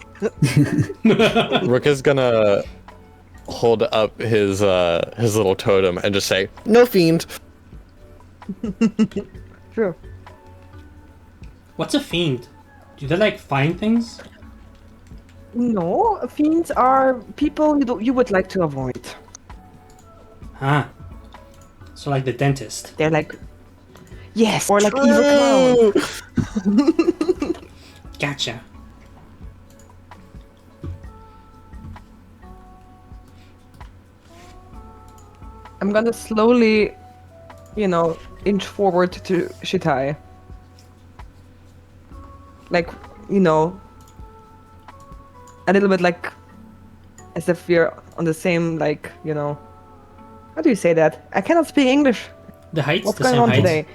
Rook is gonna hold up his little totem and just say, "No fiend." True. What's a fiend? Do they like find things? No, fiends are people you would like to avoid. Huh. So like the dentist. They're like, yes, or like evil clowns. Gotcha. I'm gonna slowly, inch forward to Shitai. Like, a little bit like as if we're on the same, how do you say that? I cannot speak English. The height's What's the going same on height. today?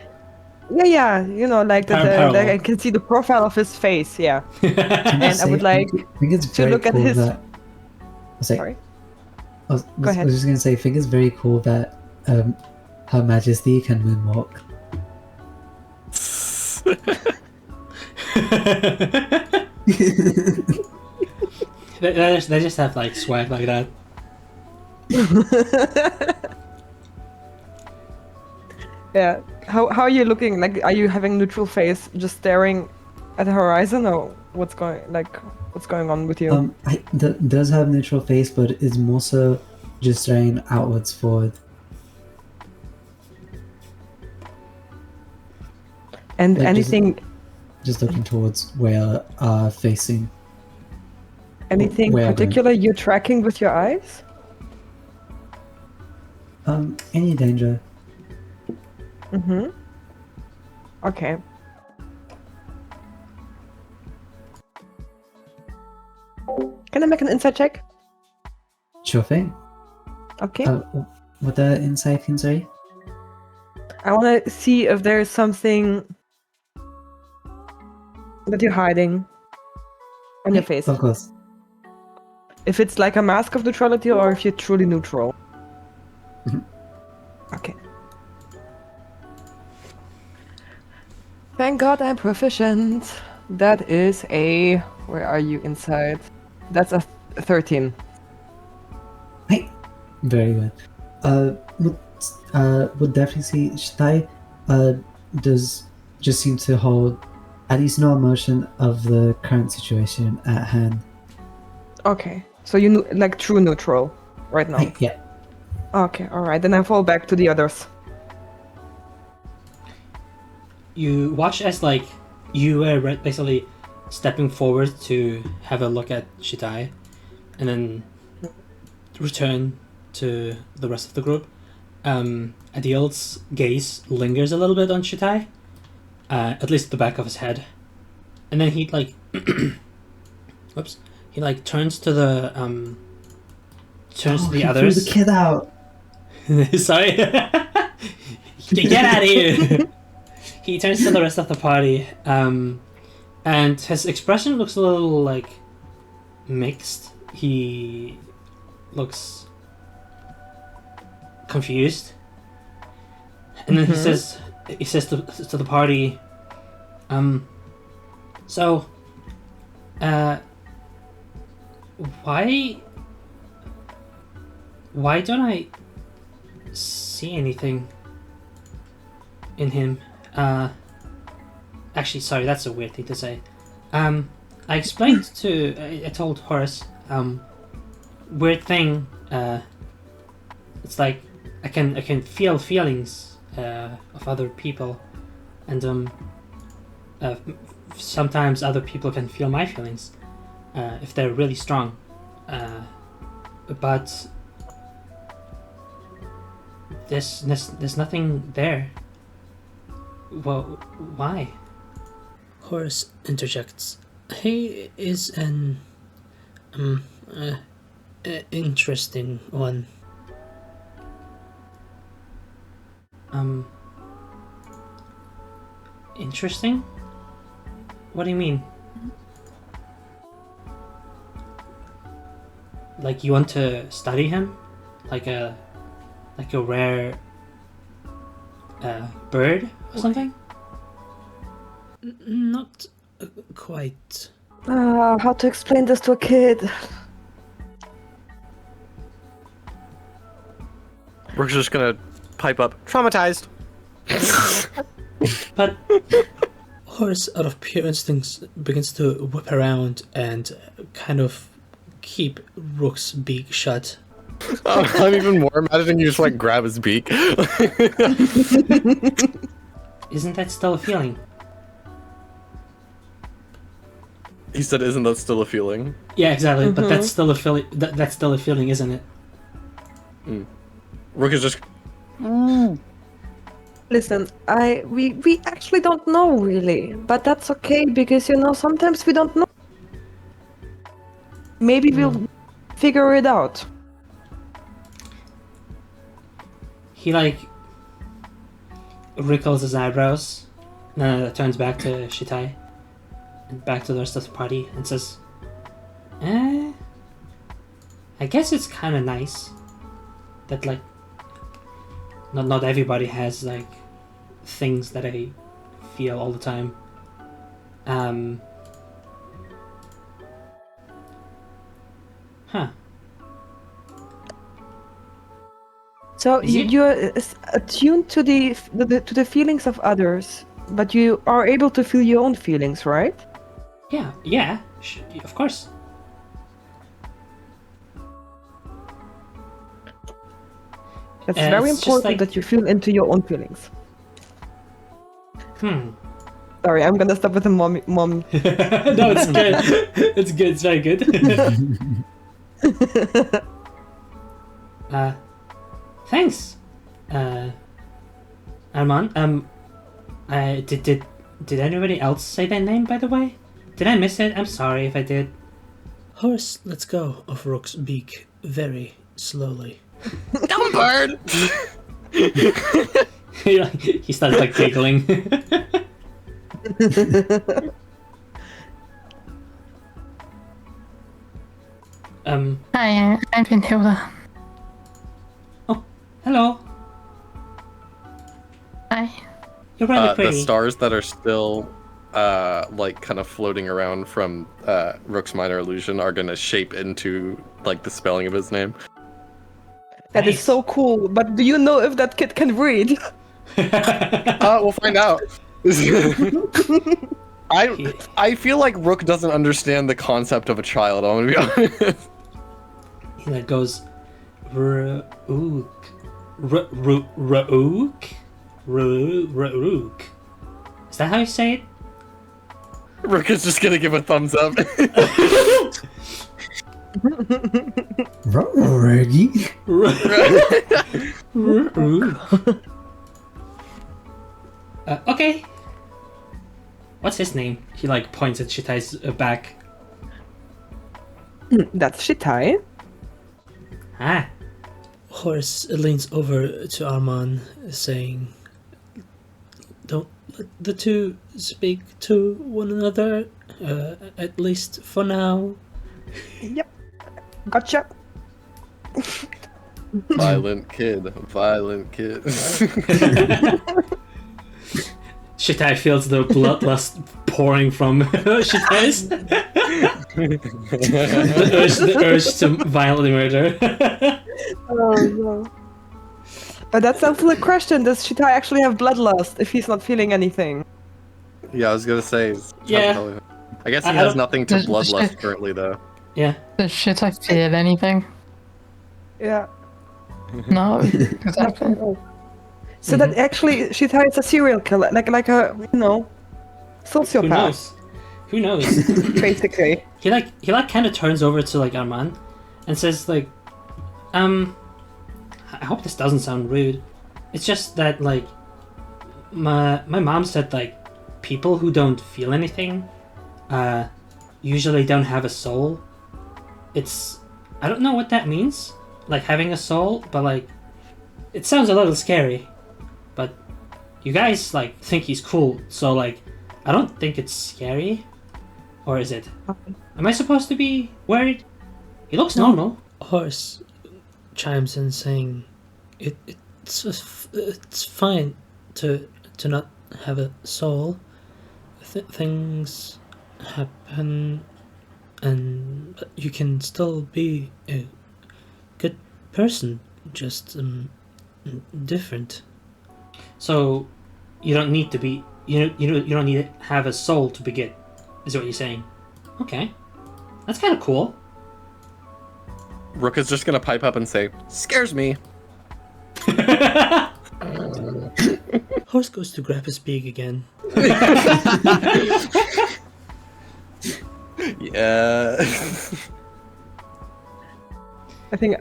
Yeah, like Parallel. I can see the profile of his face, yeah. And I would like I think it's to very look at cool his... that. Sorry? I ahead. was just gonna say, I think it's very cool that Her Majesty can moonwalk. They just have like swag like that. Yeah. How are you looking? Like, are you having neutral face, just staring at the horizon, or what's going on with you? Does have neutral face, but is more so just staring outwards forward. And like, anything Just looking towards where facing. anything where I went. particular you're tracking with your eyes? Any danger? Mm-hmm. Okay. Can I make an insight check? Sure thing. Okay. What the insight can say? I want to see if there's something that you're hiding on your face. Of course. If it's like a mask of neutrality or if you're truly neutral. Mhm. Okay. Thank God I'm proficient. That is a... Where are you inside? That's a 13. Hey, very good. Would definitely see Shitai does just seem to hold at least no emotion of the current situation at hand. Okay. So you like true neutral right now. Hey, yeah. Okay, alright. Then I fall back to the others. You watch as like you were basically stepping forward to have a look at Shitai, and then return to the rest of the group. Adil's gaze lingers a little bit on Shitai, at least the back of his head, and then he like, whoops, he like turns to the He others. threw the kid out. Sorry, get out of here. He turns to the rest of the party, and his expression looks a little like mixed. He looks confused, and then he says to the party, so, why don't I see anything in him? Actually, sorry, that's a weird thing to say. I told Horace, weird thing, it's like I can feel feelings of other people, and sometimes other people can feel my feelings if they're really strong, but there's nothing there. Well, why? Horace interjects. He is an interesting one. Interesting? What do you mean? Like you want to study him? Like a rare bird or something? Not quite. How to explain this to a kid? We're just gonna pipe up. Traumatized. But Horace, out of pure instincts, begins to whip around and kind of keep Rook's beak shut. I'm even more imagining you just like grab his beak. Isn't that still a feeling? He said, "Isn't that still a feeling?" Yeah, exactly. But that's still a feeling. That's still a feeling, isn't it? Rook is just. Listen, we actually don't know really, but that's okay because sometimes we don't know. Maybe we'll figure it out. He like wrinkles his eyebrows, turns back to Shitai and back to the rest of the party and says, I guess it's kind of nice that like not everybody has like things that I feel all the time. So you're attuned to the feelings of others, but you are able to feel your own feelings, right? Yeah, of course. It's very it's just important like- that you feel into your own feelings. Sorry, I'm gonna stop with the mom. No, it's good. It's good. It's very good. Thanks, Arman. Did anybody else say their name, by the way? Did I miss it? I'm sorry if I did. Horace lets go of Rook's beak very slowly. Dumb bird. he starts like giggling. Hi, I'm Hilda. Oh, hello. Hi. You're rather The pretty. stars that are still, like kind of floating around from Rook's minor illusion are gonna shape into like the spelling of his name. That is Nice. so cool, but do you know if that kid can read? We'll find out. I feel like Rook doesn't understand the concept of a child. I'm gonna be honest. He like goes, Rook. Rook? Rook? Is that how you say it? Rook is just gonna give a thumbs up. Reggie. Okay. What's his name? He like points at Shitai's back. That's Shitai. Ah. Horse leans over to Arman, saying, "Don't let the two speak to one another, at least for now." Yep. Gotcha. Violent kid. Shitai feels the bloodlust pouring from Shitai's. the urge to violently murder. Oh no. But that sounds like a question. Does Shitai actually have bloodlust if he's not feeling anything? Yeah, I was gonna say. Yeah. I guess he I has don't- nothing to Does- bloodlust currently, though. Yeah. Does shit I feel anything? Yeah. No, exactly. So that actually Shitai is a serial killer, like a Who sociopath, knows? Who knows? basically. he kind of turns over to like Arman and says like, I hope this doesn't sound rude. It's just that like my mom said like people who don't feel anything usually don't have a soul. I don't know what that means, like having a soul, but like it sounds a little scary. But you guys like think he's cool, so like I don't think it's scary. Or is it? Am I supposed to be worried? He looks normal. Horse chimes in, saying, "It's fine to not have a soul. Things happen, and you can still be a good person, just different." So you don't need to be you don't need to have a soul to be good. Is what you're saying? Okay, that's kind of cool. Rook is just gonna pipe up and say, "Scares me." Horse goes to grab his beak again. Yeah. I think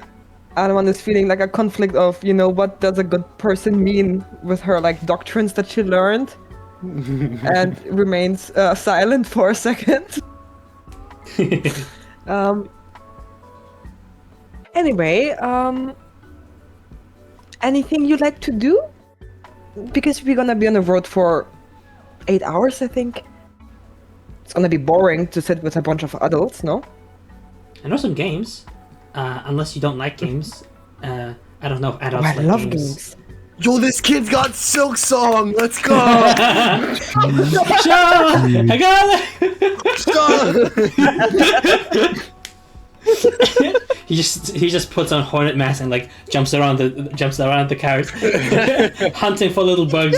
Arman is feeling like a conflict of, what does a good person mean with her like doctrines that she learned, and remains silent for a second. Anyway, anything you like to do? Because we're gonna be on the road for 8 hours, I think. It's gonna be boring to sit with a bunch of adults, no? I know some games, unless you don't like games. I don't know if adults I like love games. games. Yo, this kid's got Silk Song. Let's go. Sure, I got it. he just puts on hornet mask and like jumps around the carrot, hunting for little bugs.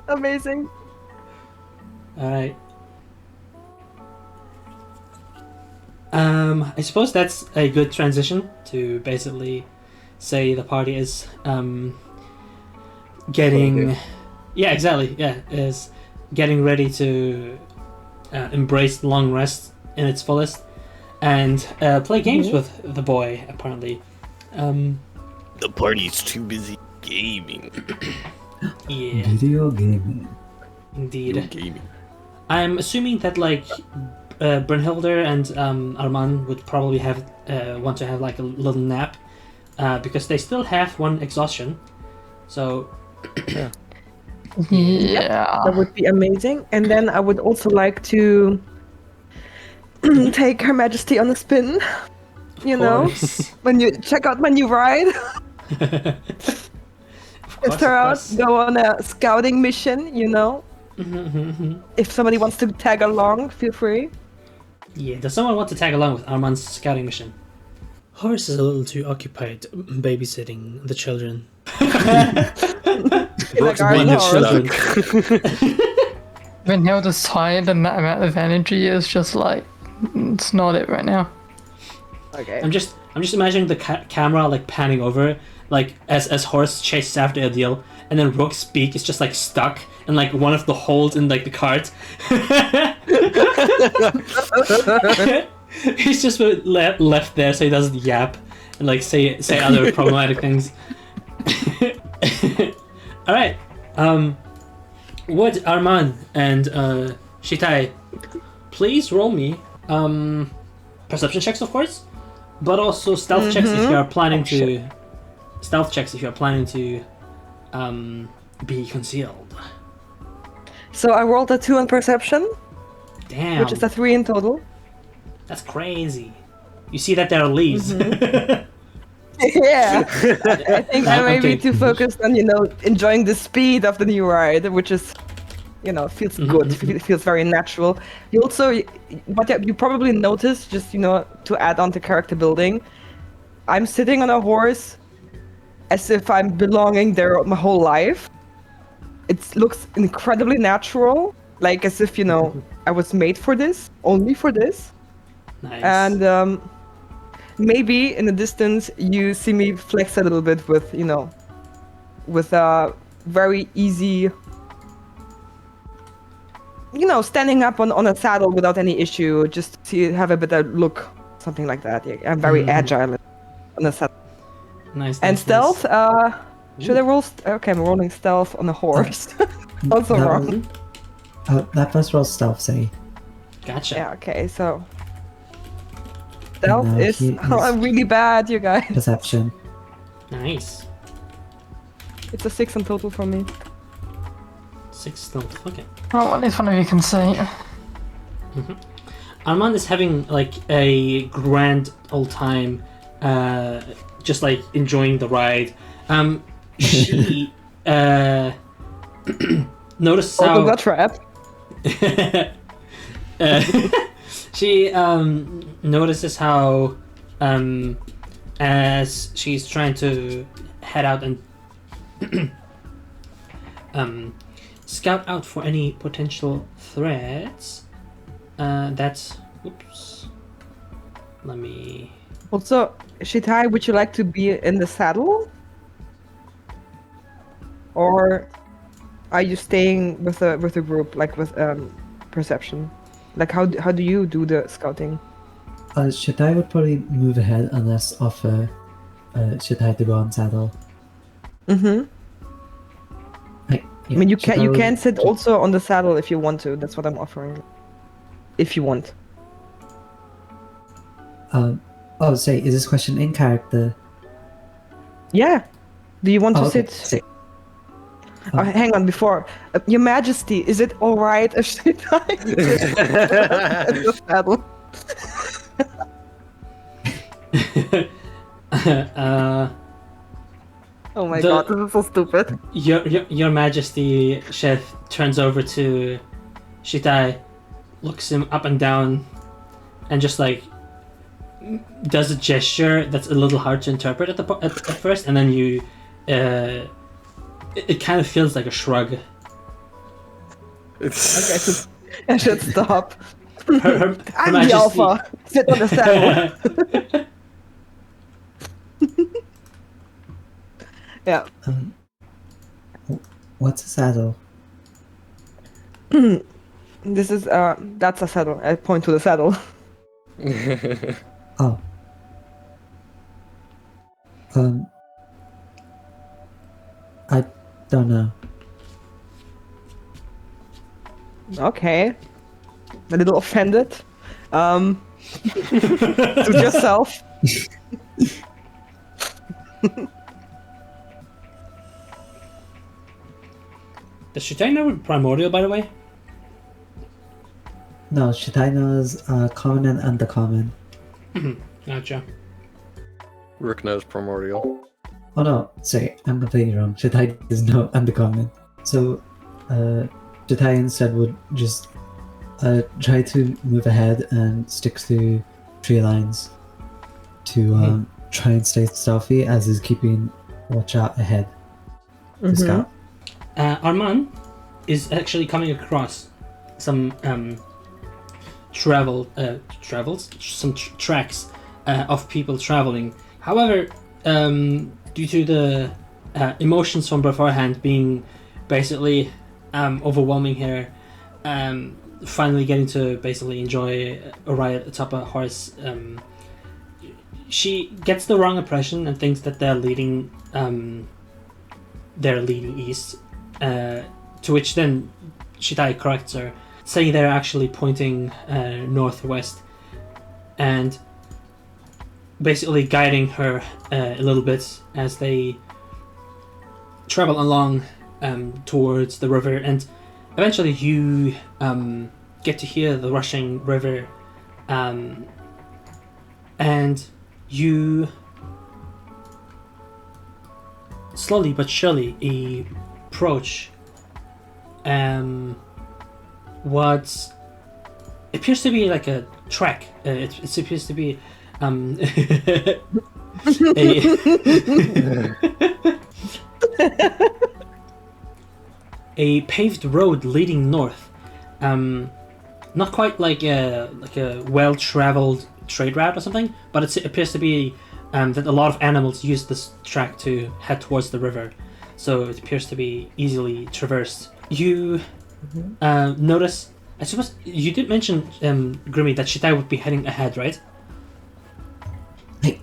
Amazing. All right. I suppose that's a good transition to basically say the party is getting, yeah, exactly, yeah, is getting ready to embrace the long rest in its fullest and play games with the boy. Apparently, The party's too busy gaming. yeah, Video gaming. indeed. Gaming. I'm assuming that like Brynhilder and Arman would probably have want to have like a little nap because they still have one exhaustion. So Yeah. That would be amazing. And then I would also like to take Her Majesty on a spin. You know, when you check out my new ride, test her out, go on a scouting mission, If somebody wants to tag along, feel free. Yeah, does someone want to tag along with Arman's scouting mission? Horse is a little too occupied babysitting the children. Like our being a horse. children. When Hilda's tired and that amount of energy is just like, it's not it right now. Okay. I'm just imagining the camera like panning over, like as Horse chases after Adil, and then Rook's beak is just like stuck, in like one of the holes in like the cart. He's just left there so he doesn't yap and like say other problematic things. All right. Would Arman and Shitai please roll me perception checks, of course, but also stealth checks if you are planning to. Stealth checks if you are planning to be concealed. So I rolled a 2 on perception, Damn. which is a 3 in total. That's crazy. You see that there are leaves. Yeah, I think I may Okay. be too focused on enjoying the speed of the new ride, which is feels good. It feels very natural. You also what you probably noticed, just to add on to character building, I'm sitting on a horse as if I'm belonging there my whole life. It looks incredibly natural, like as if I was made for this, only for this. Nice. And maybe in the distance you see me flex a little bit with with a very easy standing up on a saddle without any issue, just to have a better look, something like that. Yeah, I'm very agile on a saddle. Nice. And nice, stealth, nice. should I roll? Okay, I'm rolling stealth on a horse. Also that wrong. That first roll stealth, say. Gotcha. Yeah, okay, so stealth now is he is- really bad, you guys. Perception. Nice. It's a 6 in total for me. 6 stealth. Okay. Well, at least one of you can see. Armand is having like a grand old time, just like enjoying the ride. She noticed how Open the trap. she notices how as she's trying to head out and scout out for any potential threats. That's oops. Let me. Also, Shitai, would you like to be in the saddle? Or are you staying with the group, like with perception? Like how do you do the scouting? Shitai would probably move ahead unless offer Shitai to go on saddle. Mm-hmm. I mean, you Shitai would- can sit also on the saddle if you want to. That's what I'm offering. If you want. Say, is this question in character? Yeah. Do you want to Okay, sit? say. Hang on, before. Your Majesty, is it alright if Shitai in the saddle? Oh my god, this is so stupid. Your Majesty, Chef turns over to Shitai, looks him up and down, and just like does a gesture that's a little hard to interpret at first, and then you, it kind of feels like a shrug. Okay, so I should stop. Her I'm Majesty- the alpha. Sit on the saddle. Yeah. What's a saddle? This is that's a saddle. I point to the saddle. Oh. I don't know. Okay. A little offended. To yourself. Does Shitai know Primordial, by the way? No, Shitai knows common and undercommon. Gotcha. Rook knows primordial. Oh no, sorry, I'm completely wrong. Shitai does no undercommon. So, Shitai instead would just try to move ahead and stick to tree lines to try and stay stealthy, as is keeping watch out ahead to scout. Arman is actually coming across some tracks of people traveling. However, due to the emotions from beforehand being basically overwhelming her. Finally getting to basically enjoy a ride atop a horse. She gets the wrong impression and thinks that they're leading east. To which then Shitai corrects her, saying they're actually pointing northwest, and basically guiding her a little bit as they travel along towards the river. And eventually you get to hear the rushing river, and you slowly but surely approach what appears to be like a track. It appears to be a paved road leading north. Not quite like a well-traveled trade route or something, but it appears to be that a lot of animals use this track to head towards the river, so it appears to be easily traversed. You notice, I suppose you did mention, Grimmy, that Shitai would be heading ahead, right?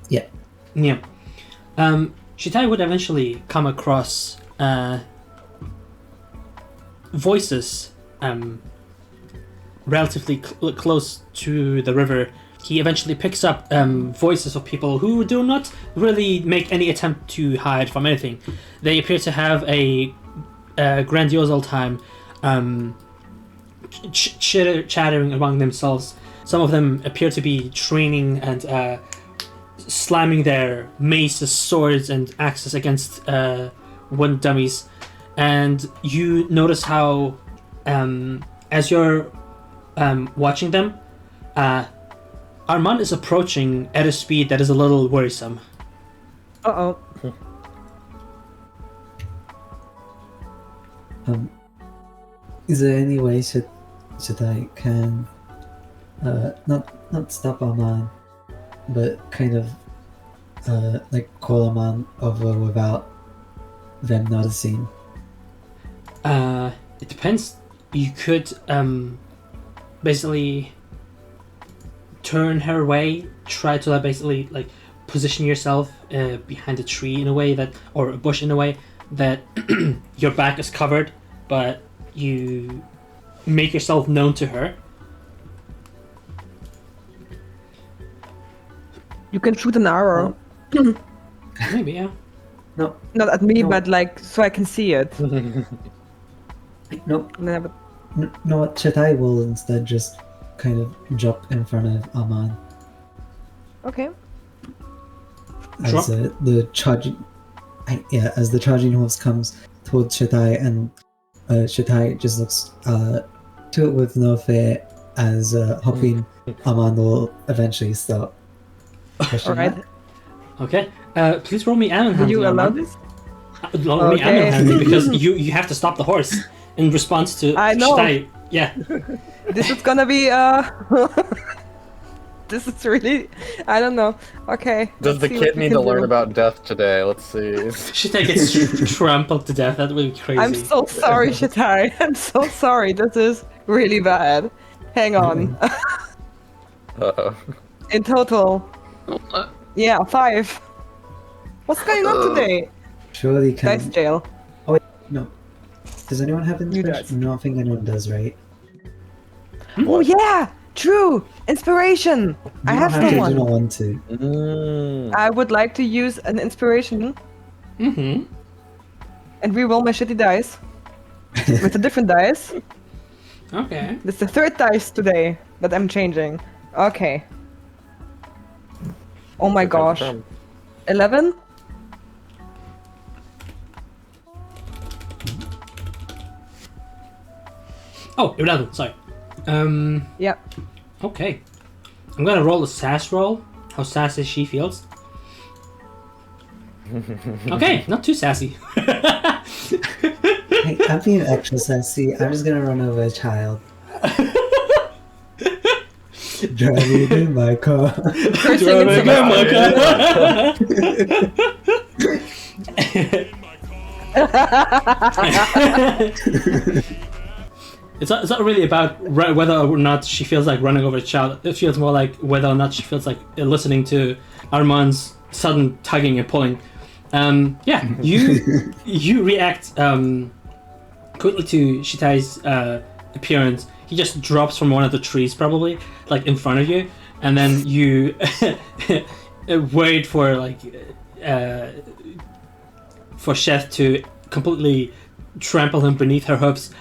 Yeah. Yeah. Shitai would eventually come across voices relatively close to the river. He eventually picks up voices of people who do not really make any attempt to hide from anything. They appear to have a grandiose old time chattering among themselves. Some of them appear to be training and slamming their maces, swords, and axes against wooden dummies. And you notice how, as you're watching them, Arman is approaching at a speed that is a little worrisome. Uh-oh. Is there any way that I can not stop Arman, but kind of like call Arman over without them noticing? It depends. You could basically turn her way, try to basically like position yourself behind a tree in a way that, or a bush in a way that your back is covered, but you make yourself known to her. You can shoot an arrow. Maybe, yeah. No. Not at me, No. but like so I can see it. No. Never. No, what Chetai will instead just kind of drop in front of Arman Okay. as the charging, as the charging horse comes towards Chetai, and Chetai just looks to it with no fear as hoping Arman will eventually stop. All right. Okay. Please roll me animal Will handling. you allow Arman. this? Roll me Okay. animal handling because you have to stop the horse in response to I know. Shitai. Yeah. This is gonna be This is really. I don't know. Okay. Does the let's see what kid we need can to learn do. about death today? Let's see. Shitai gets trampled to death. That would be crazy. I'm so sorry, Shitai. I'm so sorry. This is really bad. Hang on. Uh-oh. In total, yeah, 5. What's going on today? Surely can. Dice jail. No. Does anyone have You inspiration? guys. No, I think anyone does, right? Oh yeah, true. Inspiration. I You have don't to, someone. do not want to. I would like to use an inspiration Mm-hmm. and re-roll my shitty dice with a different dice. Okay. This is the 3rd dice today that I'm changing. Okay. Oh my gosh. 11? Oh, 11. Sorry. Yeah. Okay. I'm gonna roll a sass roll. How sassy she feels. Okay, not too sassy. Hey, I'm being extra sassy. I'm just gonna run over a child. Driving in my car. Cursing in Sebastian. It's not really about whether or not she feels like running over a child. It feels more like whether or not she feels like listening to Arman's sudden tugging and pulling. You react quickly to Shitai's appearance. He just drops from one of the trees, probably like in front of you, and then you wait for for Chef to completely trample him beneath her hoofs.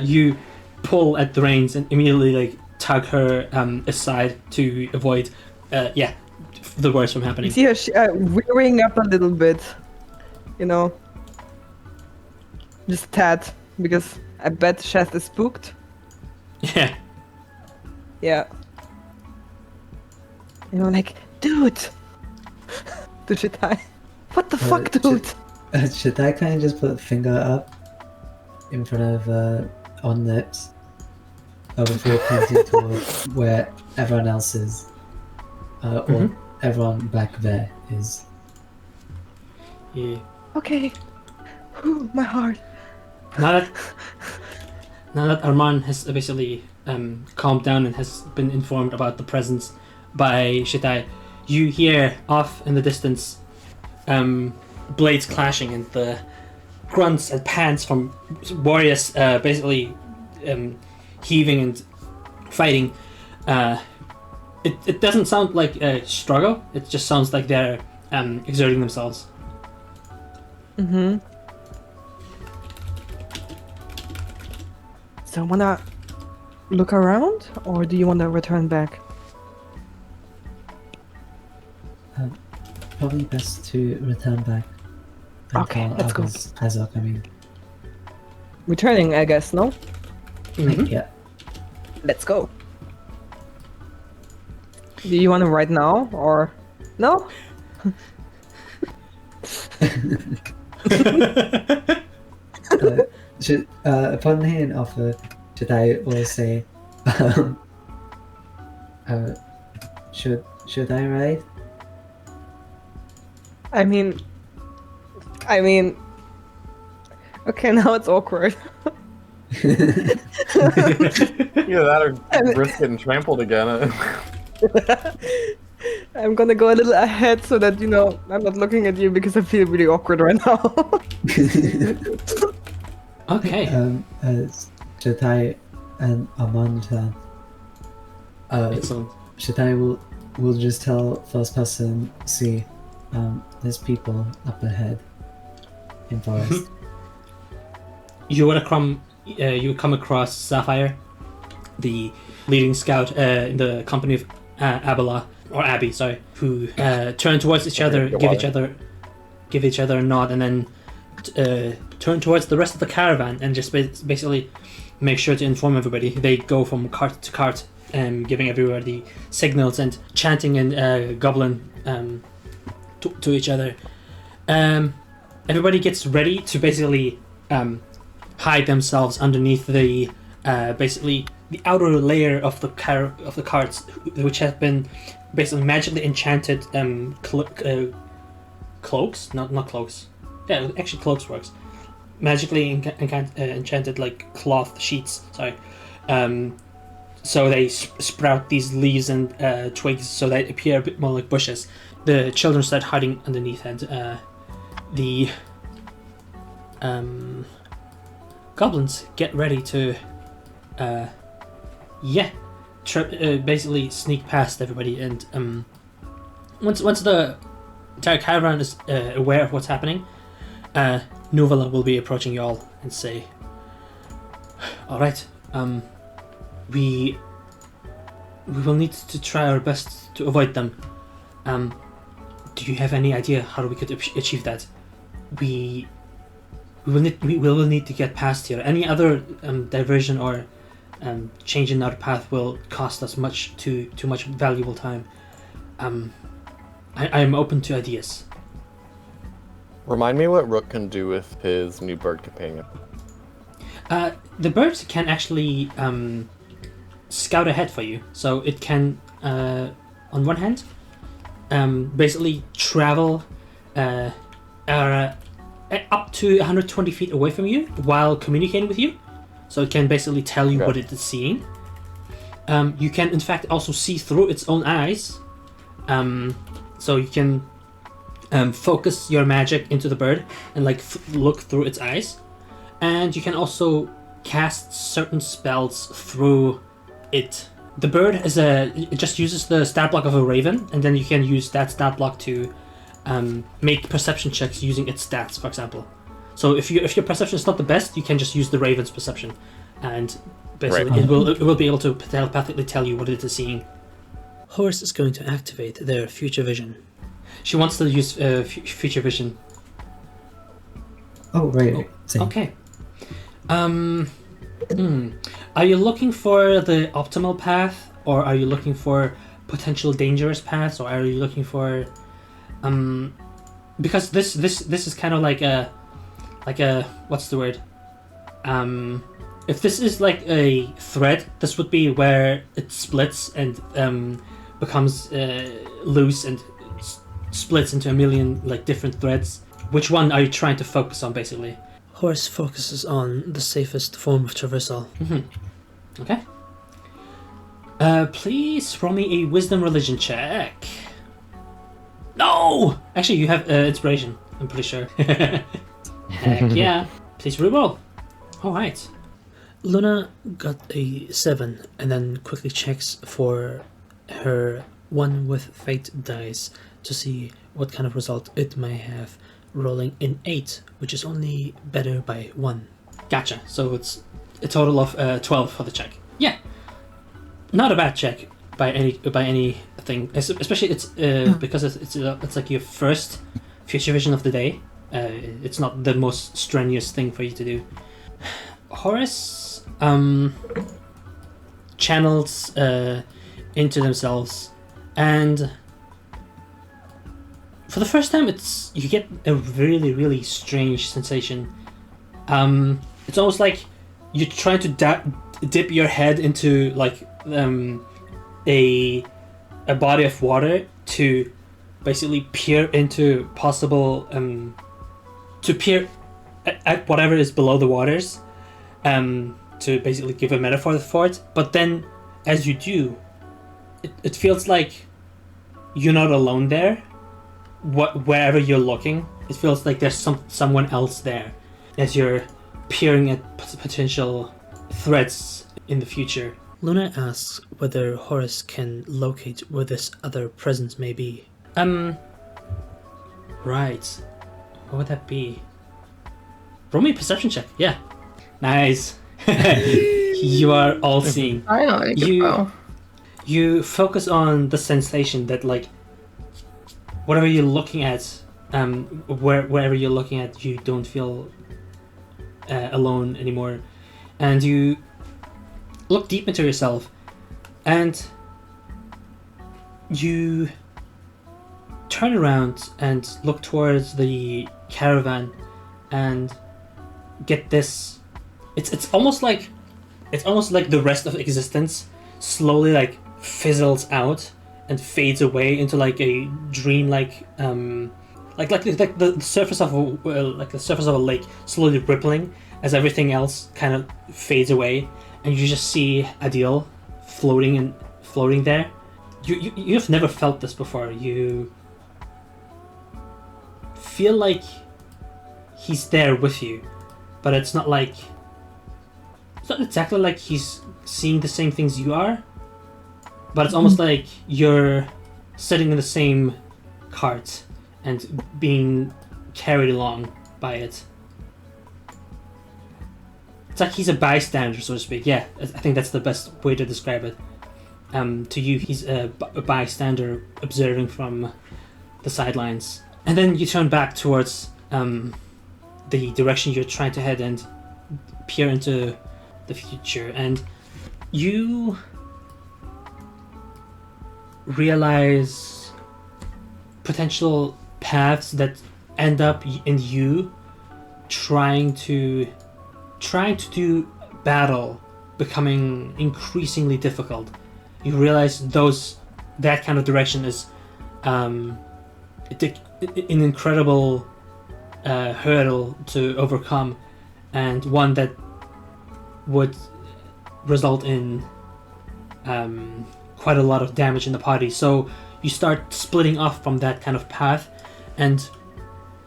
You pull at the reins and immediately tug her aside to avoid the worst from happening. See her rearing up a little bit, just a tad, because I bet Chef is spooked. Yeah. Yeah. Like, dude! To Chitai. What the fuck, dude? Should I kind of just put a finger up in front of on lips before pointing towards where everyone else is, or everyone back there is? Yeah. Okay. Whew, my heart. Now that Arman has basically calmed down and has been informed about the presence by Shitai, you hear off in the distance blades clashing and the grunts and pants from warriors basically heaving and fighting. It doesn't sound like a struggle, it just sounds like they're exerting themselves. So wanna look around, or do you wanna return back? Probably best to return back. Okay, let's go. As well, I mean. Returning, I guess, no? Yeah. Let's go. Do you want to ride now, or no? Upon hearing offer, should I will say, should I ride? I mean, okay, now it's awkward. Either that or risk getting trampled again. I'm gonna go a little ahead so that I'm not looking at you because I feel really awkward right now. Okay. Shatai and Arman Excellent. Shatai will just tell first person, see, there's people up ahead in forest. You would come across Sapphire, the leading scout in the company of Abby, who turn towards each other, give each other a nod, and then turn towards the rest of the caravan and just basically make sure to inform everybody. They go from cart to cart, giving everybody signals and chanting in Goblin to each other. Everybody gets ready to basically hide themselves underneath the basically the outer layer of the carts, which have been basically magically enchanted cloaks, not cloaks. Yeah, actually cloaks works. Magically enchanted cloth sheets. Sorry. So they sprout these leaves and twigs so they appear a bit more like bushes. The children start hiding underneath, and the goblins get ready to basically sneak past everybody. And once the entire caravan is aware of what's happening, Nuvala will be approaching y'all and say, alright, we will need to try our best to avoid them. Do you have any idea how we could achieve that? We will need to get past here. Any other diversion or change in our path will cost us too much valuable time. I am open to ideas. Remind me what Rook can do with his new bird companion. The bird can actually scout ahead for you, so it can, on one hand, basically travel up to 120 feet away from you while communicating with you. So it can basically tell you what it is seeing. You can, in fact, also see through its own eyes. So you can focus your magic into the bird and like look through its eyes. And you can also cast certain spells through it. The bird it just uses the stat block of a raven, and then you can use that stat block to make perception checks using its stats, for example. So if your perception is not the best, you can just use the raven's perception, and basically it will be able to telepathically tell you what it is seeing. Horus is going to activate their future vision. She wants to use future vision. Oh, right. Same. Okay. Are you looking for the optimal path, or are you looking for potential dangerous paths, or are you looking for because this is kind of like a what's the word? If this is like a thread, this would be where it splits and becomes loose and splits into a million like different threads. Which one are you trying to focus on, basically? Horus focuses on the safest form of traversal. Okay. Please roll me a wisdom religion check. No! Actually, you have inspiration, I'm pretty sure. Heck yeah. Please reroll. Alright. Luna got a 7 and then quickly checks for her 1 with fate dice to see what kind of result it may have, rolling an 8, which is only better by 1. Gotcha. So it's a total of 12 for the check. Yeah. Not a bad check by anything. Especially it's because it's like your first future vision of the day. It's not the most strenuous thing for you to do. Horus channels into themselves, and for the first time you get a really, really strange sensation. It's almost like you're trying to dip your head into like a body of water to basically peer into possible to peer at whatever is below the waters, to basically give a metaphor for it. But then as you do, it feels like you're not alone there. Wherever you're looking, it feels like there's someone else there as you're peering at potential threats in the future. Luna asks whether Horus can locate where this other presence may be. Right. What would that be? Roll me a perception check. Yeah. Nice. You are all seeing. I know. You focus on the sensation that like whatever you're looking at, wherever you're looking at, you don't feel alone anymore, and you look deep into yourself, and you turn around and look towards the caravan, and get this. It's almost like the rest of existence slowly like fizzles out and fades away into like a dream-like, like the surface of a lake slowly rippling as everything else kind of fades away, and you just see Adil floating there. You've never felt this before. You feel like he's there with you, but it's not exactly like he's seeing the same things you are. But it's almost like you're sitting in the same cart and being carried along by it. It's like he's a bystander, so to speak. Yeah, I think that's the best way to describe it. To you, he's a bystander observing from the sidelines. And then you turn back towards the direction you're trying to head and peer into the future. And you realize potential paths that end up in you trying to do battle becoming increasingly difficult. You realize that kind of direction is an incredible hurdle to overcome, and one that would result in quite a lot of damage in the party. So you start splitting off from that kind of path and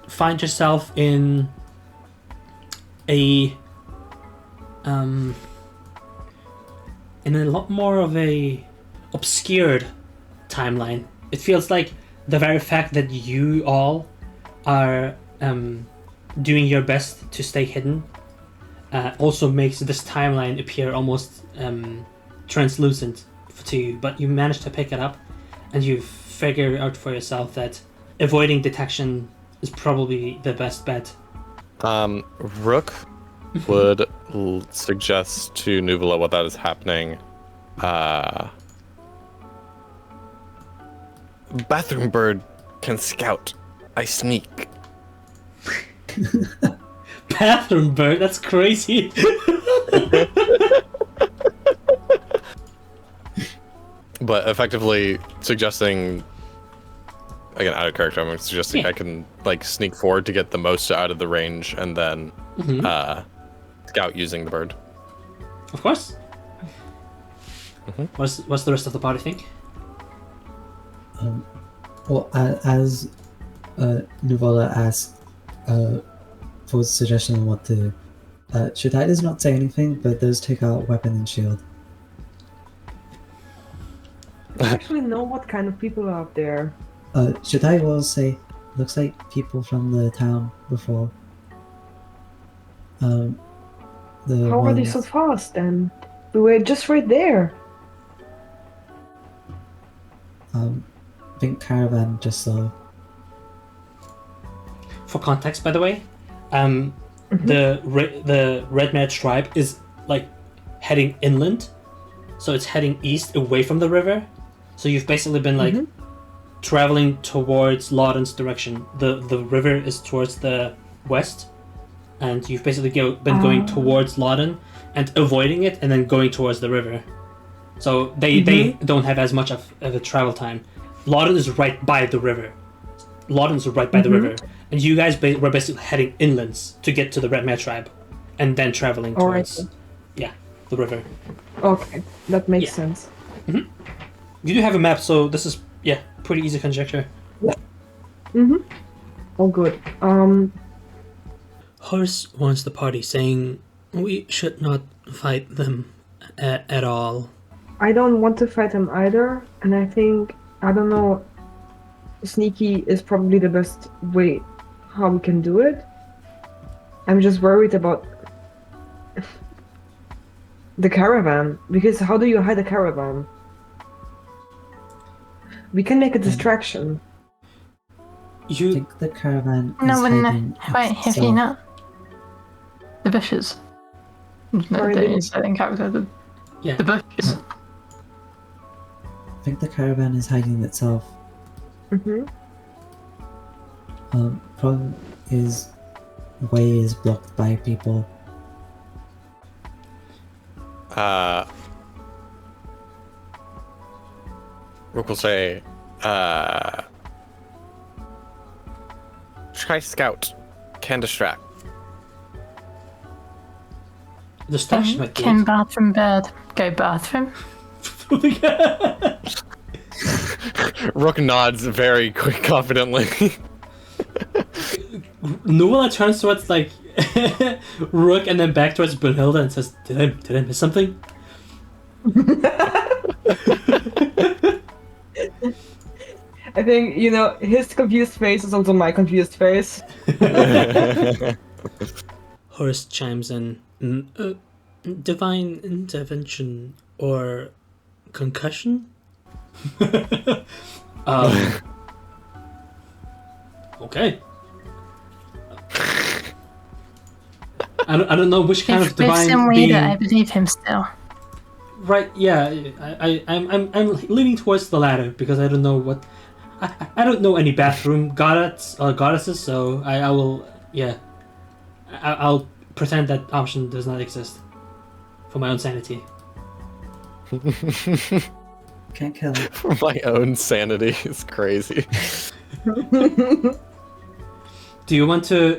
find yourself in a lot more of a obscured timeline. It feels like the very fact that you all are doing your best to stay hidden also makes this timeline appear almost translucent to you, but you manage to pick it up and you figure out for yourself that avoiding detection is probably the best bet. Rook would suggest to Nuvula what that is happening. Bathroom bird can scout. I sneak. Bathroom bird? That's crazy. But effectively suggesting, again, out of character, I'm suggesting I can like sneak forward to get the most out of the range and then scout using the bird. Of course. What's the rest of the party think? Well, as Nuvola asked for suggestion on what to... Shaddai does not say anything, but does take out weapon and shield. I actually know what kind of people are out there. Shaddai will say, looks like people from the town before. How are they so fast then? We were just right there. Think caravan just saw. For context, by the way, the Red Mare tribe is like heading inland, so it's heading east away from the river. So you've basically been like traveling towards Lauden's direction. The river is towards the west, and you've basically been going towards Lauden and avoiding it, and then going towards the river. So they don't have as much of a travel time. Lauden is right by the river. Lauden's right by the river, and you guys were basically heading inlands to get to the Red Mare tribe, and then traveling towards the river. Okay, that makes sense. You do have a map, so this is pretty easy conjecture. Oh, good. Horse warns the party, saying we should not fight them at all. I don't want to fight them either, and I think, I don't know, sneaky is probably the best way how we can do it. I'm just worried about the caravan, because how do you hide a caravan? We can make a distraction. I think the caravan is hiding Wait, have you not? The bushes. Sorry, The bushes. I think the caravan is hiding itself. Problem is, way is blocked by people. Rook will say, try scout. Can distract. Distraction might do Can it. bathroom bird go bathroom? Rook nods very quick, confidently. Nuala turns towards like Rook and then back towards Brunhilde and says, "Did I miss something?" I think, his confused face is also my confused face. Horse chimes in. Divine intervention or concussion? Okay. I don't know which kind of divine Some being. reader, I believe him still. Right? Yeah. I'm leaning towards the latter because I don't know what. I don't know any bathroom goddess or goddesses, so I will. Yeah. I'll pretend that option does not exist for my own sanity. Can't kill it. For my own sanity is crazy. Do Do you want to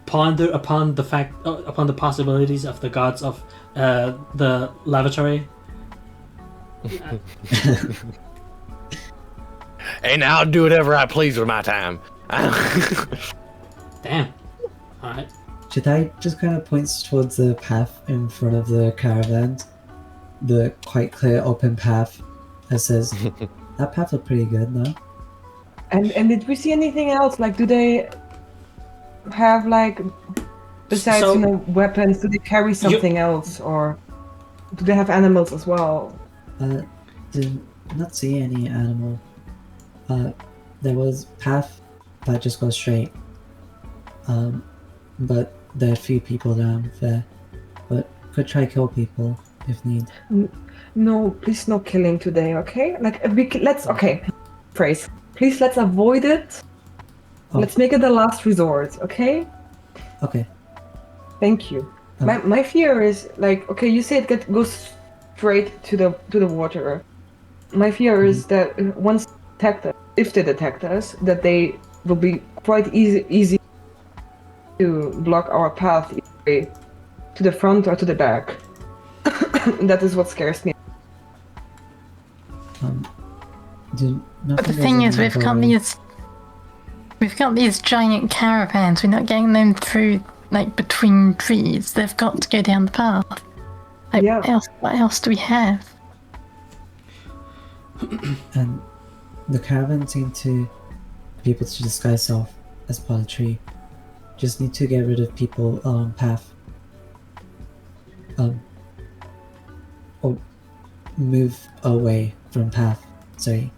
ponder upon upon the possibilities of the gods of the lavatory? And I'll do whatever I please with my time. Damn. All right. Chidai just kind of points towards the path in front of the caravan, the quite clear open path, and says, "That path looked pretty good, no?" And did we see anything else? Like, do they have like, besides So- weapons? Do they carry something else, or do they have animals as well? Did not see any animal. There was path that just goes straight. But there are a few people down there. But could try kill people if need. No, please no killing today, okay? Like let's phrase. Please let's avoid it. Oh. Let's make it the last resort, okay? Okay. Thank you. My fear is like, okay, you say it goes straight to the water. My fear is that once if they detect us, that they will be quite easy to block our path either way, to the front or to the back. That is what scares me. But the thing is, we've got these giant caravans. We're not getting them through like between trees. They've got to go down the path. Like, Yeah. what else do we have? And the caravan seemed to be able to disguise itself as part of the tree. Just need to get rid of people along path. Or move away from path. Sorry.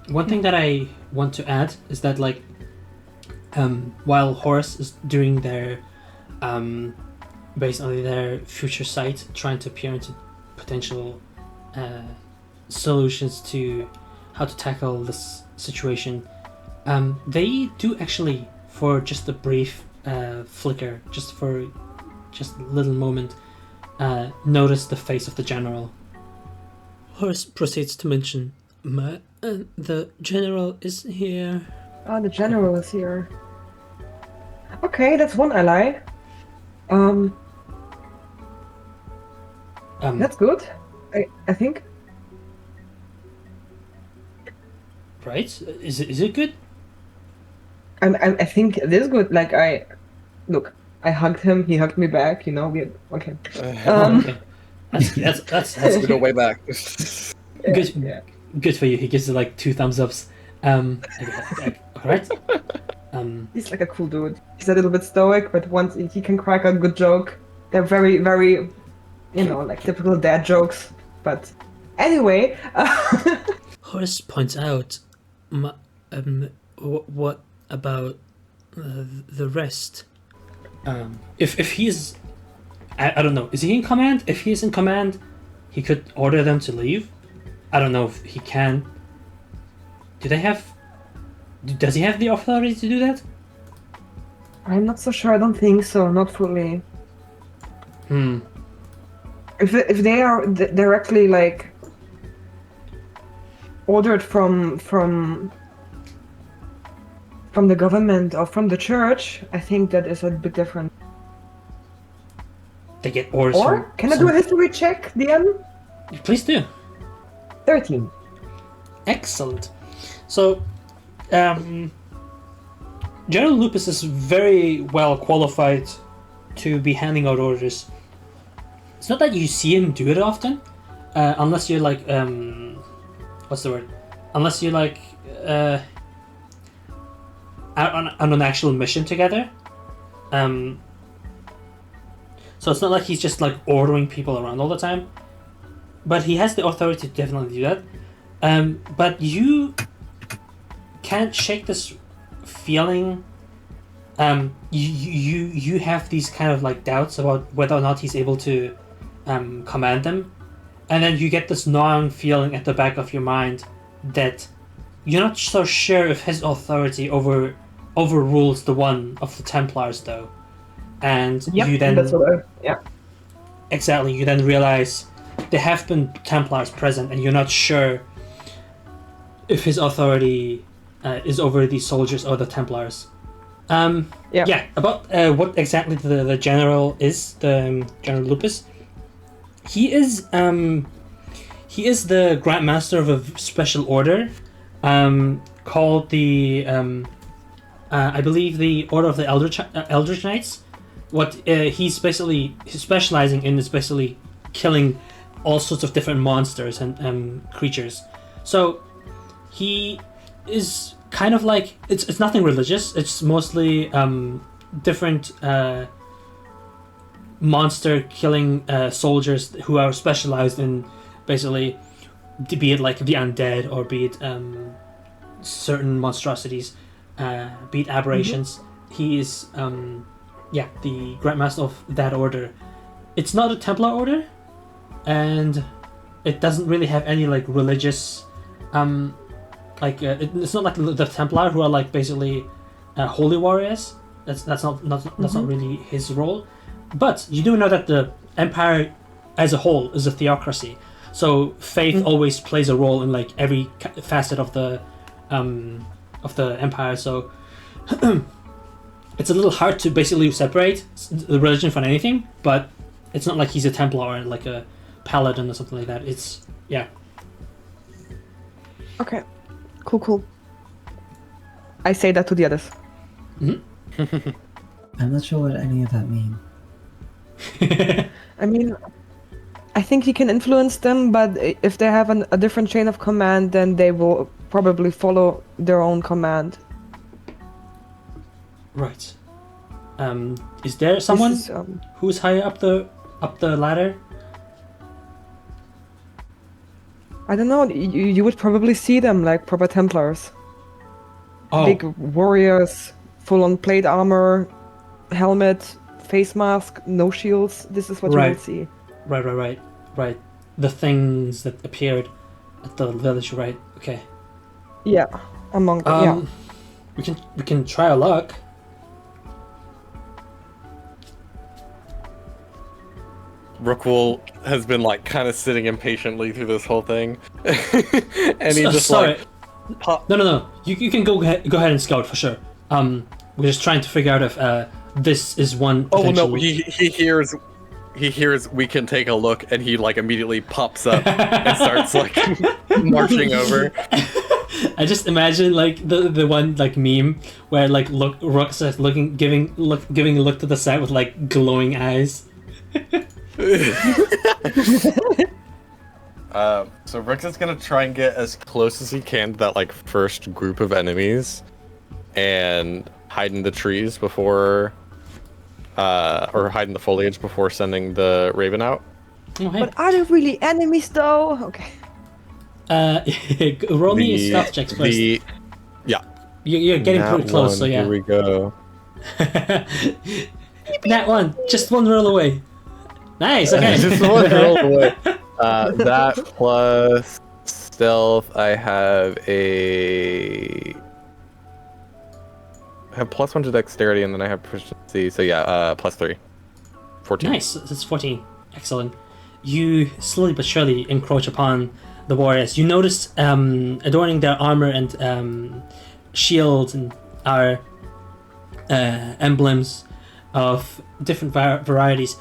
One thing that I want to add is that, like, while Horus is doing their, based on their future sight, trying to peer into potential solutions to how to tackle this situation, they do actually, for just a brief flicker, just a little moment, notice the face of the general. Horus proceeds to mention, the general is here. Oh, the general is here. Okay, that's one ally. That's good. I think. Right? Is it good? I think it is good. Like I hugged him. He hugged me back. You know, okay. Okay. That's We go way back. good. Yeah. Good for you. He gives it like 2 thumbs ups. Alright. He's like a cool dude. He's a little bit stoic, but once he can crack a good joke, they're very, very, like typical dad jokes. But anyway, Horus points out, what about the rest? If he's, I don't know. Is he in command? If he's in command, he could order them to leave. I don't know if he can. Does he have the authority to do that? I'm not so sure. I don't think so. Not fully. If they are directly like ordered from the government or from the church, I think that is a bit different. They get orders. Or from can I do a history check, DM? Please do. 13. Excellent. So, General Lupus is very well qualified to be handing out orders. It's not that you see him do it often, unless you're like, what's the word? Unless you're like, out on an actual mission together. So it's not like he's just like ordering people around all the time. But he has the authority to definitely do that. But you can't shake this feeling. You have these kind of like doubts about whether or not he's able to command them, and then you get this gnawing feeling at the back of your mind that you're not so sure if his authority overrules the one of the Templars, though. And Yep, you then that's what exactly you then realize there have been Templars present, and you're not sure if his authority is over these soldiers or the Templars. Yeah. About what exactly the general is, the General Lupus. He is the Grand Master of a special order, called the I believe the Order of the Eldritch Knights. What he's basically specializing in is basically killing all sorts of different monsters and creatures. So he is kind of like it's nothing religious. It's mostly different monster killing soldiers who are specialized in basically, be it like the undead or be it certain monstrosities, be it aberrations. He is the Grandmaster of that order. It's not a Templar order, and it doesn't really have any like religious it's not like the Templar who are like basically holy warriors. That's not really his role. But you do know that the Empire as a whole is a theocracy, so faith always plays a role in like every facet of the Empire. So it's a little hard to basically separate the religion from anything. But it's not like he's a Templar or like a paladin or something like that. It's Okay. Cool. I say that to the others. I'm not sure what any of that mean. I mean, I think he can influence them, but if they have a different chain of command, then they will probably follow their own command. Right. Is there someone who's higher up the ladder? I don't know. You would probably see them like proper Templars. Oh. Big warriors, full-on plate armor, helmet, face mask, no shields. This is what you will see. Right. The things that appeared at the village, right? Okay. Yeah, among them. We can try our luck. Rook has been like kind of sitting impatiently through this whole thing, and he just sorry. like pop. No. You can go ahead and scout for sure. We're just trying to figure out if this is one. Oh potential... no! He hears we can take a look, and he like immediately pops up and starts like marching over. I just imagine like the one like meme where like Rook starts giving a look to the side with like glowing eyes. So Rook is gonna try and get as close as he can to that like first group of enemies, and hide in the trees before, or hide in the foliage before sending the raven out. Oh, hey. But are they really enemies though? Okay. Roll me a stealth checks first. You're getting pretty close, so yeah. Here we go. That one, just one roll away. Nice. Okay. Just one roll away. That plus stealth, I have +1 to dexterity, and then I have proficiency. So yeah, +3. 14. Nice. That's 14. Excellent. You slowly but surely encroach upon the warriors. You notice adorning their armor and shields and are emblems of different varieties.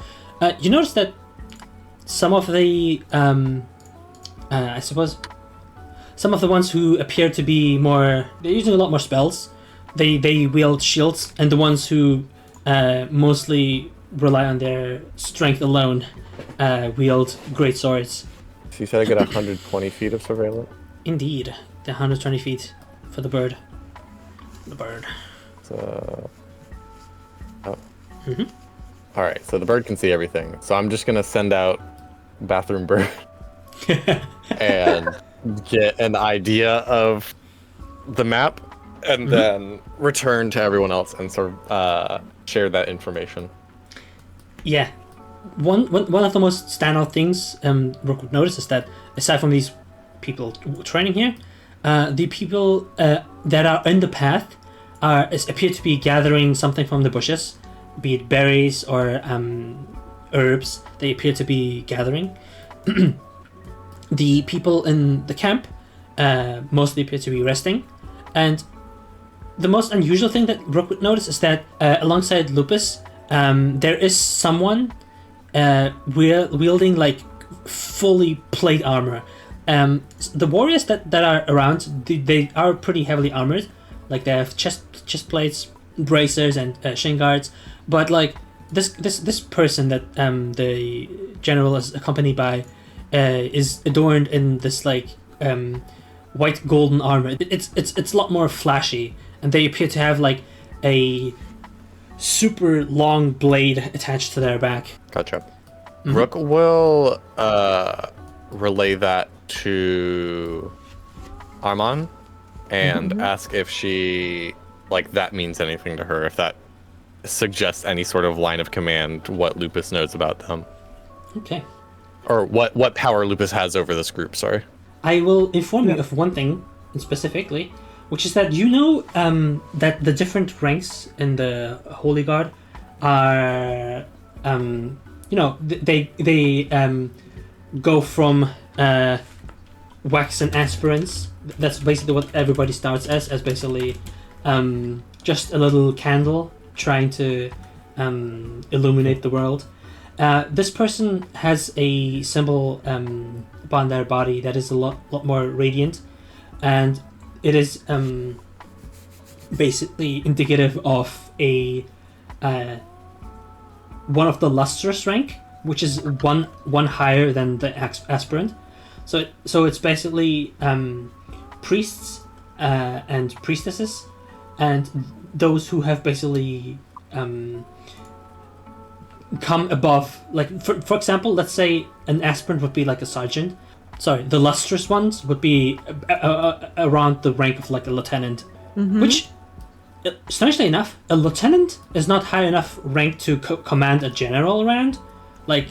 You notice that some of the, I suppose, some of the ones who appear to be they're using a lot more spells. They wield shields, and the ones who mostly rely on their strength alone wield great swords. So you said I get 120 feet of surveillance? Indeed, the 120 feet for the bird. The bird. So... Oh. Alright, so the bird can see everything. So I'm just gonna send out Bathroom Bird and get an idea of the map, and then return to everyone else and sort of share that information. Yeah. One of the most standout things Rook would notice is that aside from these people training here, the people that are in the path appear to be gathering something from the bushes, be it berries or herbs. They appear to be gathering. The people in the camp mostly appear to be resting, and the most unusual thing that Rook would notice is that alongside Lupus, there is someone wielding like fully plate armor. The warriors that are around, they are pretty heavily armored. Like they have chest plates, bracers, and shin guards. But like this person that the general is accompanied by is adorned in this like white golden armor. It's a lot more flashy, and they appear to have like a super long blade attached to their back. Gotcha. Rook will relay that to Arman and ask if she, like, that means anything to her, if that suggests any sort of line of command, what Lupus knows about them. Okay. Or what power Lupus has over this group, sorry. I will inform you of one thing specifically, which is that you know that the different ranks in the Holy Guard are, they go from waxen aspirants. That's basically what everybody starts as basically just a little candle trying to illuminate the world. This person has a symbol upon their body that is a lot more radiant, and it is basically indicative of a one of the lustrous rank, which is one higher than the aspirant. So it's basically priests and priestesses, and those who have basically come above, like for example, let's say an aspirant would be like a sergeant. Sorry, the lustrous ones would be around the rank of like a lieutenant, which, strangely enough, a lieutenant is not high enough rank to command a general around. Like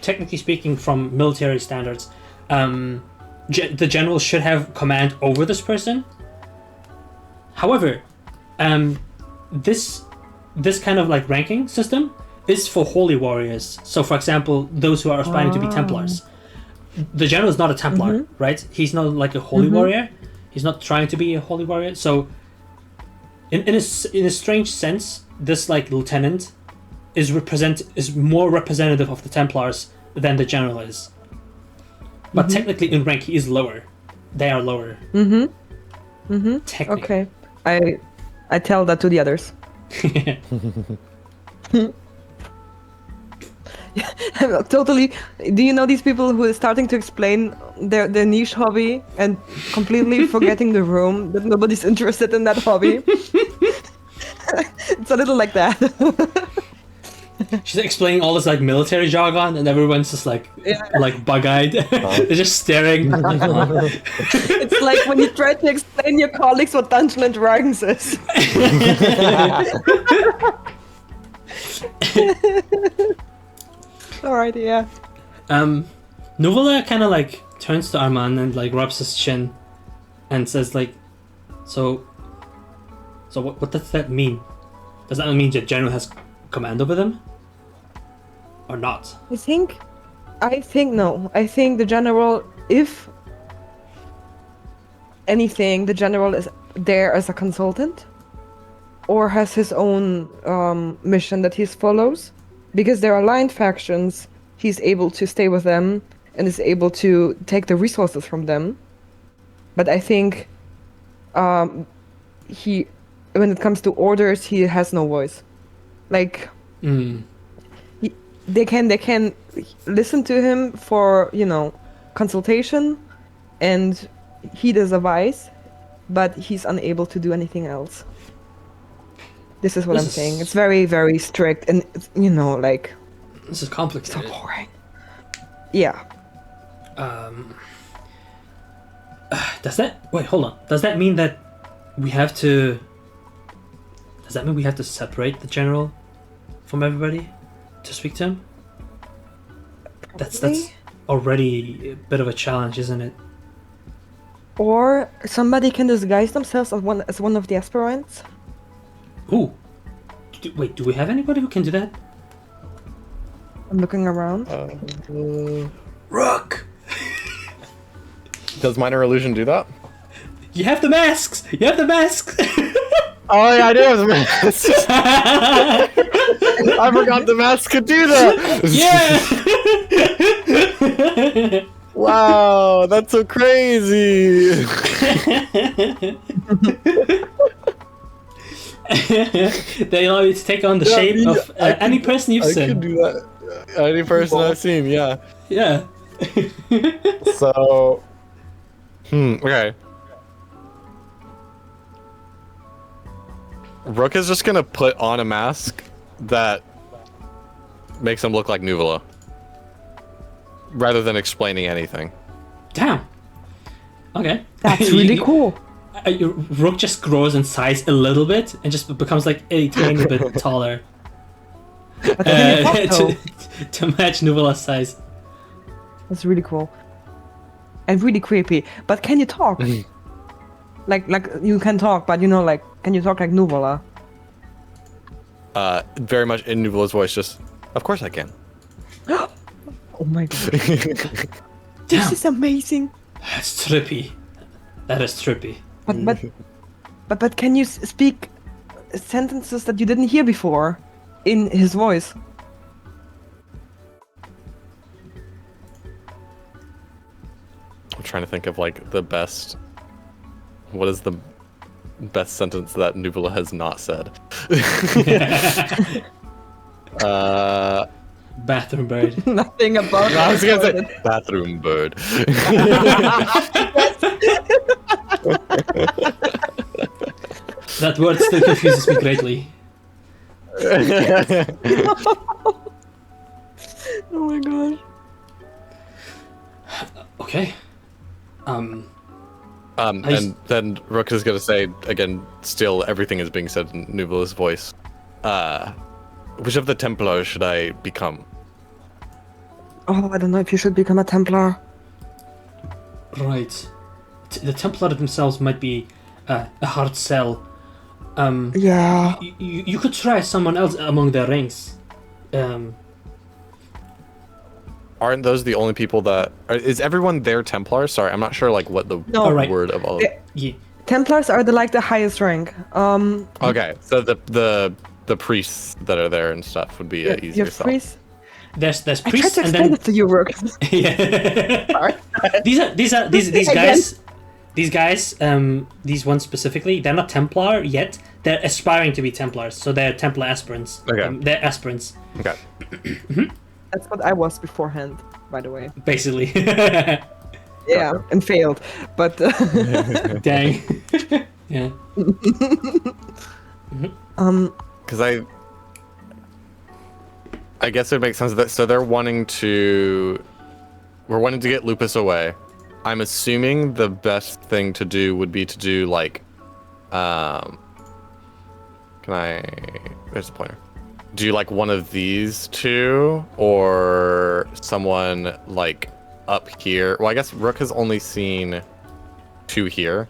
technically speaking, from military standards, the general should have command over this person. However, this kind of like ranking system is for holy warriors. So, for example, those who are aspiring to be Templars. The general is not a Templar, right? He's not like a holy warrior. He's not trying to be a holy warrior. So, in a strange sense, this like lieutenant is more representative of the Templars than the general is. But technically, in rank, he is lower. They are lower. Technically. Okay. I tell that to the others. Totally. Do you know these people who are starting to explain their niche hobby and completely forgetting the room that nobody's interested in that hobby? It's a little like that. She's explaining all this like military jargon, and everyone's just like bug-eyed. They're just staring. It's like when you try to explain your colleagues what Dungeons and Dragons is. Alright, yeah. Nuvola kind of like turns to Arman and like rubs his chin and says like, so what does that mean? Does that mean the general has command over them? Or not? I think no. I think the general, if anything, the general is there as a consultant or has his own mission that he follows. Because they're aligned factions, he's able to stay with them and is able to take the resources from them. But I think when it comes to orders, he has no voice. Like, they can listen to him for, consultation and heed his advice, but he's unable to do anything else. This is what I'm saying. It's very, very strict, and like. This is complicated. So boring. Yeah. Hold on. Does that mean that we have to? Does that mean we have to separate the general from everybody to speak to him? That's already a bit of a challenge, isn't it? Or somebody can disguise themselves as one of the aspirants. Ooh. Do we have anybody who can do that? I'm looking around. Rook! Does Minor Illusion do that? You have the masks! Oh yeah, I do have the mask. I forgot the mask could do that. Yeah. Wow, that's so crazy. They allow you to take on the shape of any person you've I seen. could do that. Any person I've seen, yeah. Yeah. So, okay. Rook is just gonna put on a mask that makes him look like Nuvola, rather than explaining anything. Damn. Okay. That's really cool. Rook just grows in size a little bit and just becomes like a tiny bit taller. But can you talk, though? To match Nuvola's size. That's really cool. And really creepy. But can you talk? like you can talk, but like, can you talk like Nuvola? Very much in Nuvola's voice, just, of course I can. Oh my god. Damn. This is amazing. That's trippy. That is trippy. But can you speak sentences that you didn't hear before in his voice? I'm trying to think of like the best. What is the best sentence that Nuvola has not said? Bathroom bird. Nothing about I was gonna say bathroom bird. That word still confuses me greatly. Oh my gosh. Okay. And then Rook is gonna say again. Still, everything is being said in Nuvola's voice. Which of the Templars should I become? Oh, I don't know if you should become a Templar. Right. The Templar themselves might be a hard sell. Yeah. You could try someone else among the ranks. Aren't those the only people that... Is everyone there Templar? Sorry, I'm not sure like what the No. Right. word of all... Yeah. Templars are the highest rank. Okay, so the priests that are there and stuff would be your easier sell. priests. There's I tried priests to and explain then it to you, Rook. yeah. these guys. These guys, these ones specifically, they're not Templar yet. They're aspiring to be Templars, so they're Templar aspirants. Okay. They're aspirants, Okay. That's what I was beforehand, by the way. basically. Yeah, and failed. But Dang. Yeah. Because I guess it makes sense that so they're wanting to... We're wanting to get Lupus away. I'm assuming the best thing to do would be to do like, can I? There's the pointer. Do like one of these two, or someone like up here? Well, I guess Rook has only seen two here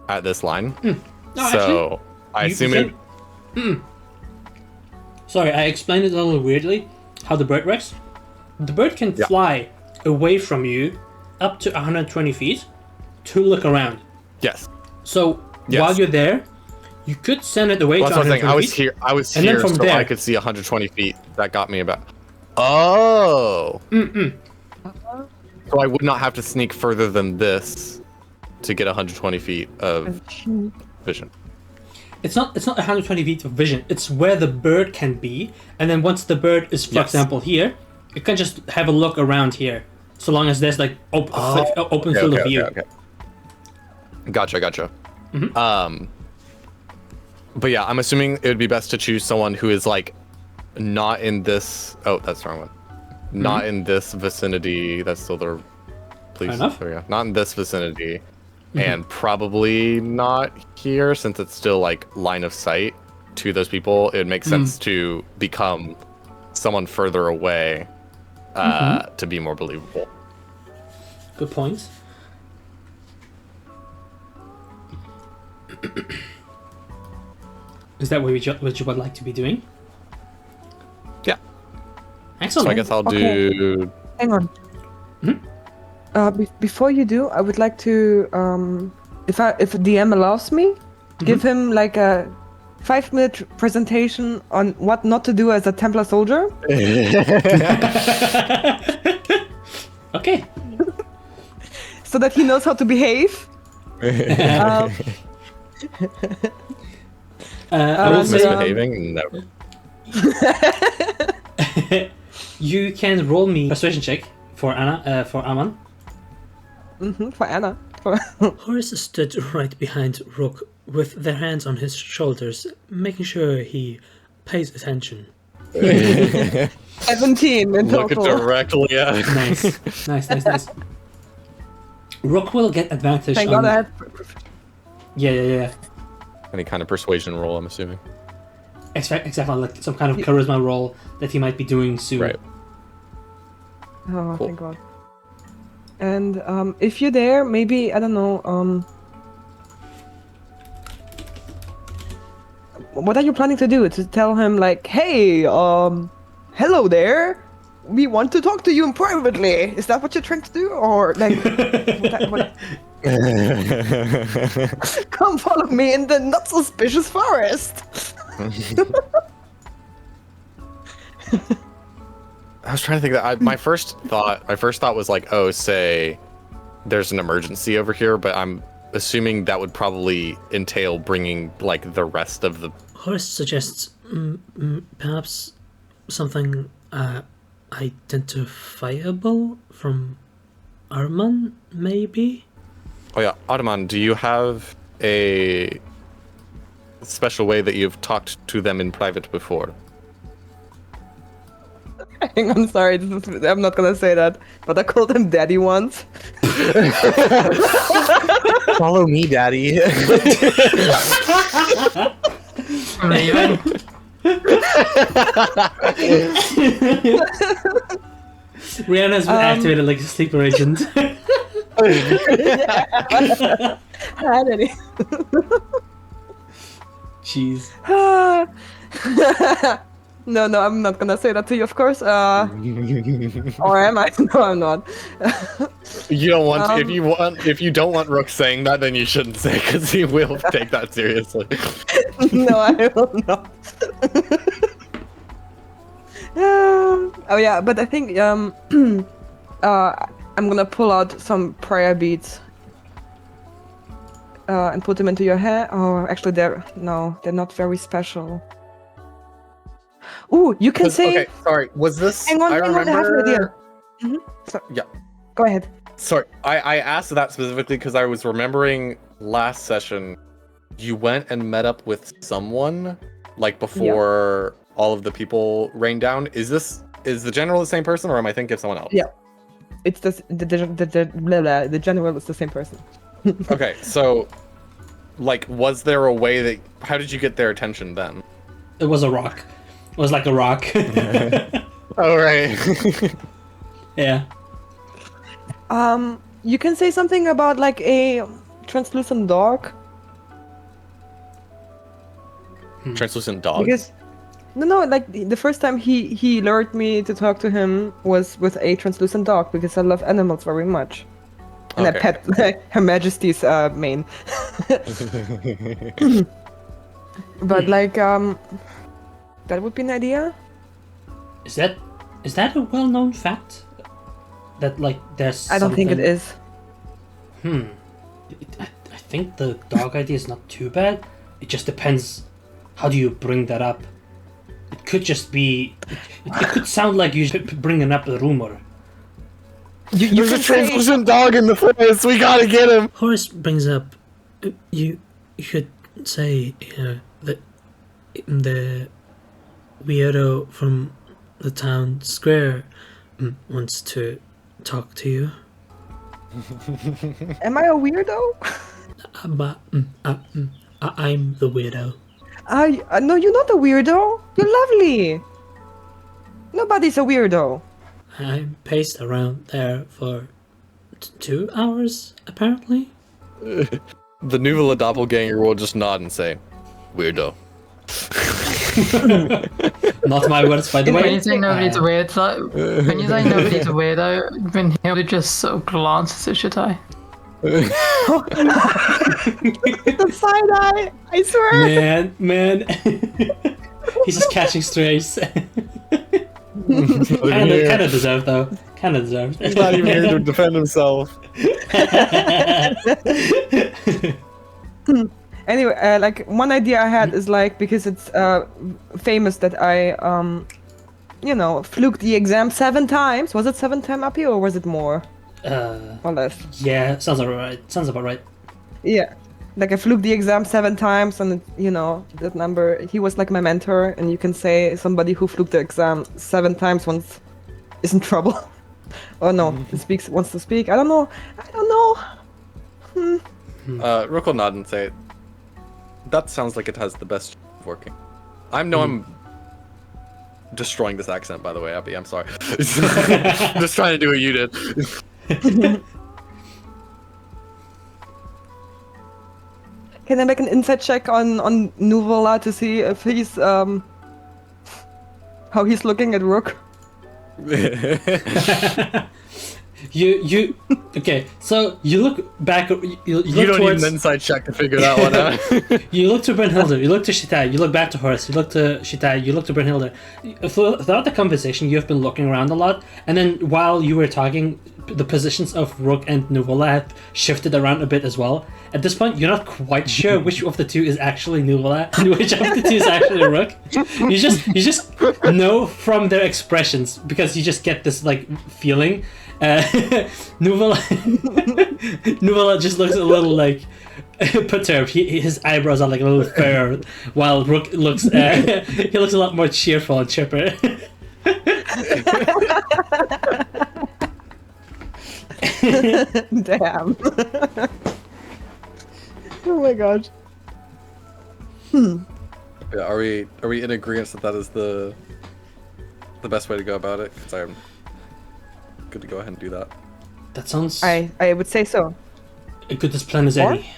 at this line, No, so I assume it. Sorry, I explained it a little weirdly. How the bird works? The bird can fly away from you up to 120 feet to look around. Yes. So Yes. while you're there, you could send it away Well, to that's what I'm saying. 120 feet. I was And then here, from so there- I could see 120 feet. That got me about. Oh. So I would not have to sneak further than this to get 120 feet of vision. It's not 120 feet of vision. It's where the bird can be, and then once the bird is, for Yes. example, here, you can just have a look around here, so long as there's like open field of view. Okay. Gotcha. But yeah, I'm assuming it would be best to choose someone who is like not in this. Oh, that's the wrong one. Not in this vicinity. That's still the. Please. Fair enough. There we go. Not in this vicinity, and probably not here since it's still like line of sight to those people. It would make sense to become someone further away to be more believable. Good point. Is that what you would like to be doing? Yeah. Excellent. So I guess I'll do. hang on. Before you do, I would like to, if DM allows me, give him like a 5-minute presentation on what not to do as a Templar soldier. Okay. So that he knows how to behave. I will say Misbehaving? Never. you can roll me a persuasion check for Arman. For Anna. Horace stood right behind Rook with their hands on his shoulders, making sure he pays attention. 17 in Look total. directly at it. Nice. Rook will get advantage Thank on... God I had... Yeah. Any kind of persuasion roll, I'm assuming. Exactly, like some kind of charisma roll that he might be doing soon. Right. Oh, Cool. thank God. And if you're there, maybe, I don't know, what are you planning to do? To tell him like, hey, hello there, we want to talk to you privately. Is that what you're trying to do? Or like, come follow me in the not suspicious forest. I was trying to think that my first thought was like, oh, say there's an emergency over here, but I'm assuming that would probably entail bringing like the rest of the. Horace suggests perhaps something identifiable from Arman, maybe? Oh yeah, Arman, do you have a special way that you've talked to them in private before? Hang on, sorry, I'm not gonna say that, but I called him daddy once. Follow me, daddy. Raven. Rihanna's been activated like a sleeper agent. Daddy. Jeez. No, I'm not gonna say that to you, of course. Or am I? No, I'm not. You don't want if you don't want Rook saying that, then you shouldn't say, because he will take that seriously. No, I will not. Oh yeah, but I think I'm gonna pull out some prayer beads and put them into your hair. Oh, actually, they're not very special. Ooh, you can say. Okay, sorry. Was this? Hang on, I have an idea. So, Yeah. go ahead. Sorry, I asked that specifically because I was remembering last session, you went and met up with someone, like before all of the people rained down. Is the general the same person, or am I thinking of someone else? Yeah. It's the general is the same person. Okay, so, like, was there a way that? How did you get their attention then? It was a rock. It was like a rock. Oh right. Yeah. You can say something about like a translucent dog. Translucent dog. Because no, like the first time he lured me to talk to him was with a translucent dog because I love animals very much. And I Okay. pet Her Majesty's mane. But like that would be an idea. Is that a well-known fact? That like there's. I don't think it something- is. I think the dog idea is not too bad. It just depends. How do you bring that up? It could just be. It could sound like you're bringing up a rumor. You There's a can say, translucent dog in the forest. We gotta get him. Horace brings up, you could say that the weirdo from the town square wants to talk to you. am I a weirdo? I'm the weirdo. No, you're not a weirdo. You're lovely. Nobody's a weirdo. I paced around there for 2 hours, apparently. The Nuvula doppelganger will just nod and say, "Weirdo." Not my words, by the way. When you say nobody's a weirdo, when you say nobody's a weirdo, then he'll just sort of glances at Shitai. The side eye! I swear! Man. He's just catching strays. He's not even here. Kind of deserved, though. Kind of deserved. He's not even here to defend himself. Anyway, like one idea I had is like because it's famous that I fluked the exam 7 times. Was it 7 times up here or was it more or less? Yeah, sounds about right. Yeah, like I fluked the exam 7 times, and that number. He was like my mentor, and you can say somebody who fluked the exam 7 times once is in trouble. Oh no, wants to speak. I don't know. Rook will nod and say, "That sounds like it has the best of working." I'm destroying this accent, by the way, Abby. I'm sorry. Just trying to do what you did. Can I make an insight check on Nuvola to see if he's how he's looking at Rook? You okay? So you look back. You look You don't towards, need an inside check to figure that one out. You look to Brynhilde. You look to Shitai. You look back to Horus. You look to Shitai. You look to Brynhilde. Throughout the conversation, you have been looking around a lot, and then while you were talking, the positions of Rook and Nuvola have shifted around a bit as well. At this point, you're not quite sure which of the two is actually Nuvola and which of the two is actually Rook. You just know from their expressions because you just get this like feeling. Nuvola just looks a little like perturbed. His eyebrows are like a little furrowed, while Rook looks he looks a lot more cheerful and chipper. Damn. Oh my gosh. Yeah, are we in agreement that is the best way to go about it? Because I'm good to go ahead and do that. That sounds I would say so. a good as plan as Or? any.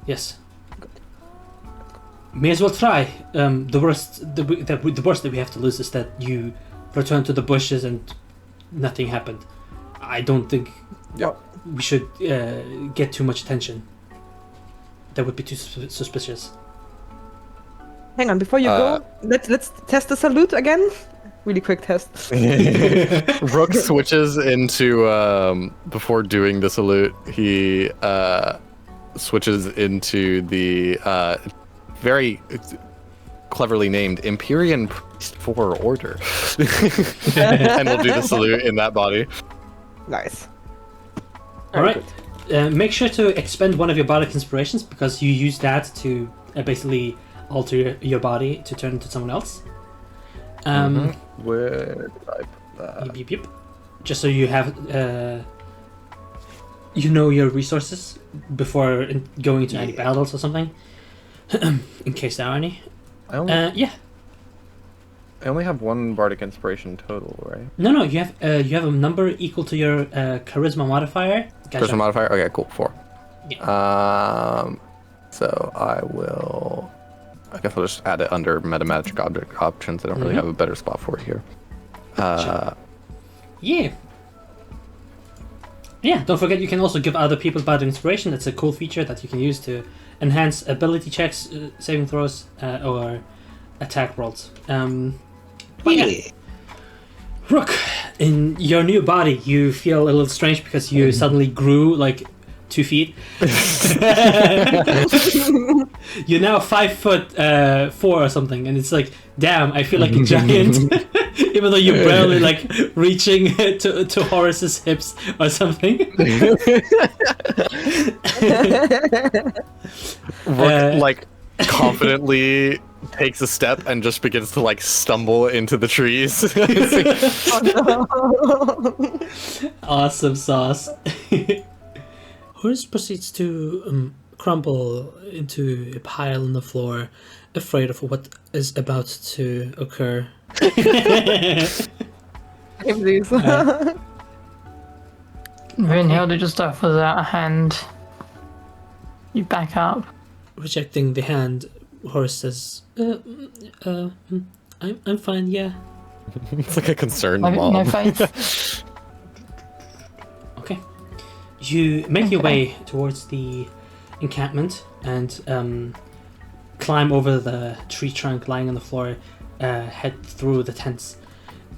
Yes. May as well try. The worst that we have to lose is that you return to the bushes and nothing happened. I don't think we should get too much attention. That would be too suspicious. Hang on, before you go, let's test the salute again. Really quick test. Rook switches into before doing the salute. He switches into the very cleverly named Empyrean Priest for Order, and we'll do the salute in that body. Nice. All right. Make sure to expend one of your bardic inspirations because you use that to basically alter your body to turn into someone else. Where did I put that? Yep. Just so you have, your resources before going into any battles or something, in case there are any. I only I only have one bardic inspiration total, right? No. You have a number equal to your charisma modifier. Gotcha. Charisma modifier. Okay, cool. 4. Yeah. So I will. I guess I'll just add it under metamagic object options. I don't really have a better spot for it here. Yeah. Yeah, don't forget you can also give other people bardic inspiration. That's a cool feature that you can use to enhance ability checks, saving throws, or attack rolls. Rook, in your new body, you feel a little strange because you suddenly grew like 2 feet. You're now 5'4" or something, and it's like, damn, I feel like a giant. Even though you're barely like reaching to Horus's hips or something. Rook, like confidently takes a step and just begins to like stumble into the trees. Awesome sauce. Horus proceeds to crumble into a pile on the floor, afraid of what is about to occur. Brynhilde just offers out a hand. You back up. Rejecting the hand, Horus says, I'm fine, yeah. It's like a concerned No mom. faith. Okay. You make your way towards the encampment and climb over the tree trunk lying on the floor, head through the tents,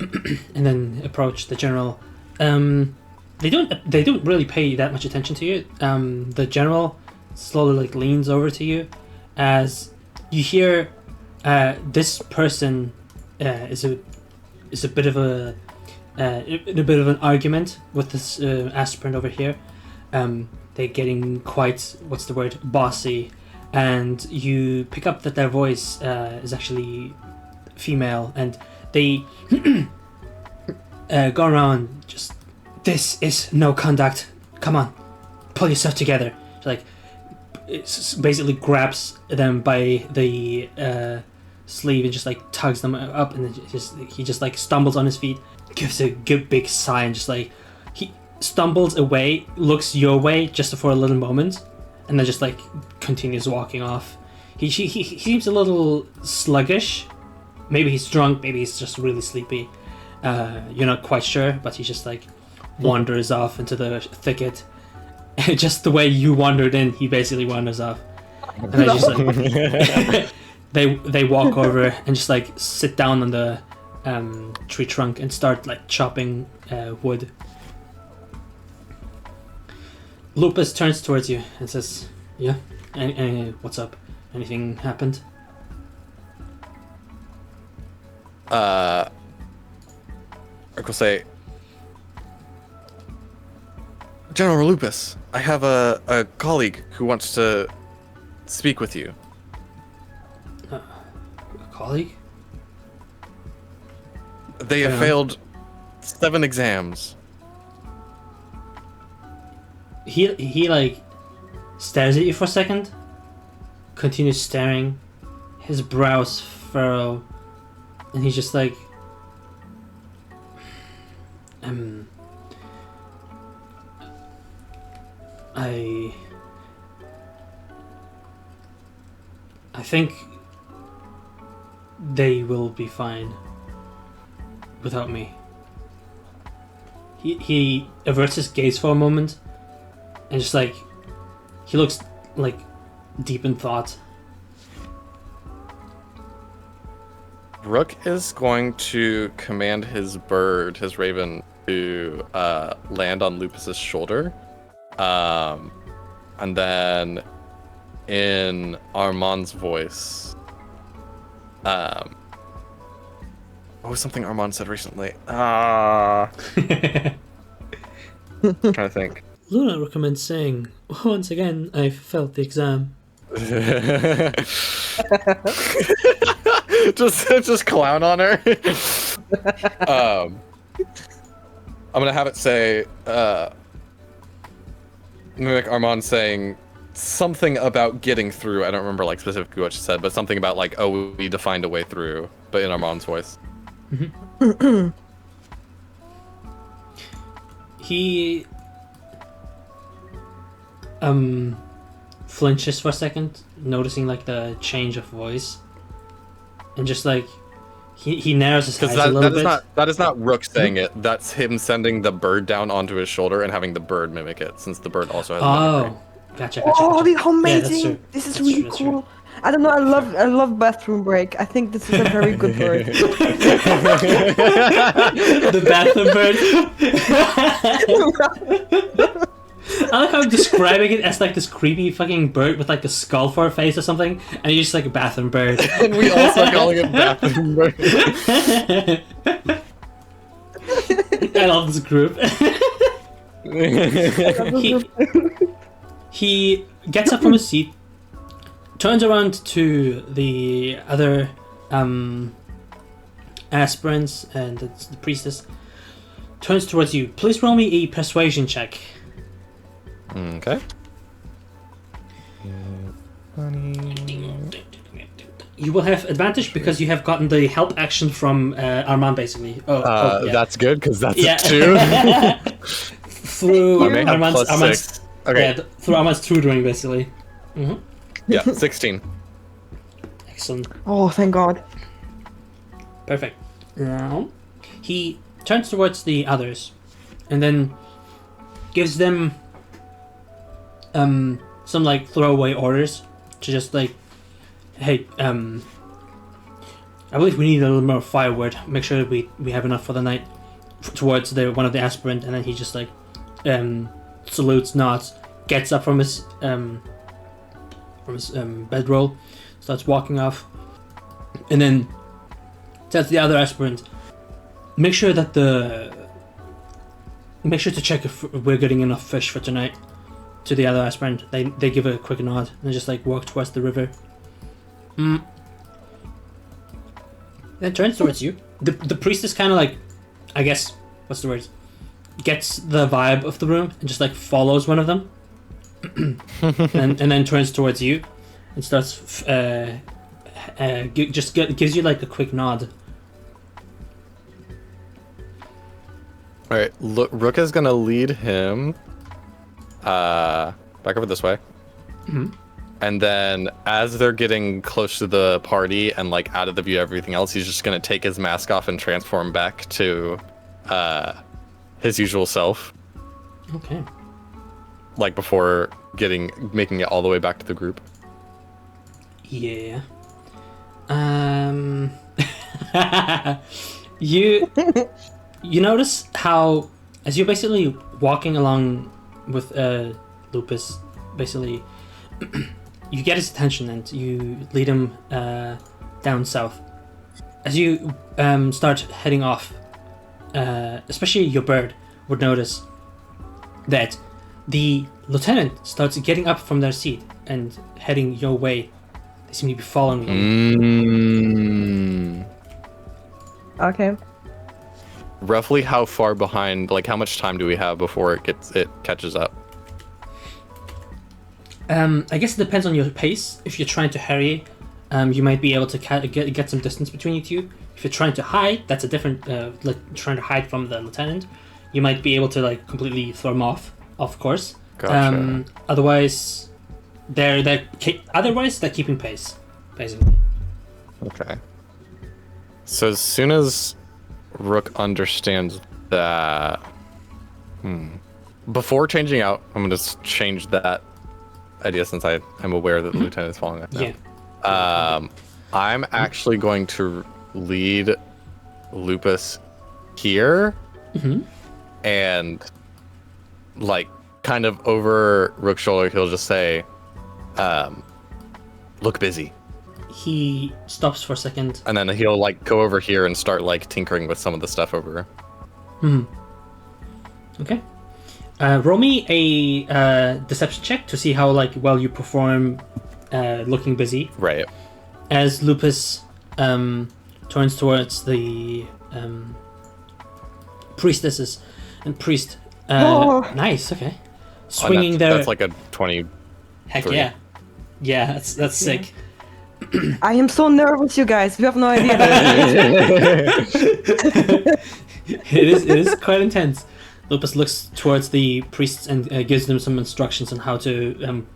and then approach the general. They don't really pay that much attention to you. The general slowly leans over to you as you hear this person is a bit of in a bit of an argument with this aspirant over here. They're getting quite, what's the word, bossy, and you pick up that their voice is actually female, and they go around just, this is no conduct, come on, pull yourself together. Like, it basically grabs them by the sleeve and just like tugs them up, and then he just like stumbles on his feet, gives a good big sigh, and just like he stumbles away, looks your way just for a little moment, and then just like continues walking off. He seems a little sluggish. Maybe he's drunk, maybe he's just really sleepy. You're not quite sure, but he just like wanders off into the thicket. Just the way you wandered in, he basically wanders off. And I just like they walk over and just like sit down on the tree trunk and start like chopping wood. Lupus turns towards you and says, "Yeah, what's up? Anything happened?" I will say, General Lupus, I have a colleague who wants to speak with you. A colleague? They have failed 7 exams. He like stares at you for a second, continues staring, his brows furrow, and he's just like, I think they will be fine without me. He averts his gaze for a moment, and just like, he looks like deep in thought. Rook is going to command his bird, his raven, to land on Lupus's shoulder. And then in Arman's voice, what was something Arman said recently? I'm trying to think. Luna recommends saying, once again, I failed the exam. just clown on her. I'm gonna have it say, mimic Arman saying something about getting through. I don't remember like specifically what she said, but something about like, oh, we defined a way through, but in Arman's voice. He flinches for a second, noticing like the change of voice, and just like he narrows his eyes a little bit. That is not Rook saying it. That's him sending the bird down onto his shoulder and having the bird mimic it, since the bird also has. Gotcha. Oh, how Yeah, amazing! This is really cool. I don't know. I love bathroom break. I think this is a very good bird. The bathroom bird. I like how I'm describing it as like this creepy fucking bird with like a skull for a face or something, and you're just like a bathroom bird. And we also are calling it bathroom bird. I love this group. He gets up from his seat, turns around to the other aspirants and the priestess, turns towards you. Please roll me a persuasion check. Okay. You will have advantage because you have gotten the help action from Arman, basically. Yeah. That's good, because that's a 2. Through I may have plus Arman's 6. Okay. Yeah, through Arman's tutoring, basically. Yeah, 16. Excellent. Oh, thank God. Perfect. Now, he turns towards the others, and then gives them some like throwaway orders to just like, hey, I believe we need a little more firewood. Make sure we have enough for the night. Towards one of the aspirant, and then he just like salutes, nods, gets up from his bedroll, starts walking off, and then tells the other aspirant, make sure to check if we're getting enough fish for tonight. To the other aspirant, they give a quick nod and just like walk towards the river. Then turns towards you. The priest is kind of like, I guess, what's the word? Gets the vibe of the room and just like follows one of them, and then turns towards you and starts gives you like a quick nod. All right, Rook is gonna lead him back over this way. Mm-hmm. And then as they're getting close to the party and like out of the view of everything else, he's just gonna take his mask off and transform back to his usual self. Okay. Like before making it all the way back to the group. Yeah. You notice how as you're basically walking along with Lupus, basically you get his attention and you lead him down south. As you start heading off, especially your bird would notice that the lieutenant starts getting up from their seat and heading your way. They seem to be following you. Okay. Roughly how far behind, like how much time do we have before it catches up? I guess it depends on your pace. If you're trying to hurry, you might be able to get some distance between you two. If you're trying to hide, that's a different, like trying to hide from the lieutenant. You might be able to like completely throw him off course. Gotcha. Otherwise, they're keeping pace, basically. Okay. So as soon as Rook understands that, before changing out, I'm gonna just change that idea since I'm aware that the lieutenant is following us now. Yeah. I'm actually going to lead Lupus here, and like kind of over Rook's shoulder, he'll just say, "Look busy." He stops for a second. And then he'll like go over here and start like tinkering with some of the stuff over. Okay. Roll me a deception check to see how like well you perform looking busy. Right. As Lupus turns towards the priestesses and priest. Nice, okay. Swinging their... That's like a 20. Heck yeah. Yeah, that's sick. I am so nervous, you guys. You have no idea. It is quite intense. Lupus looks towards the priests and gives them some instructions on how to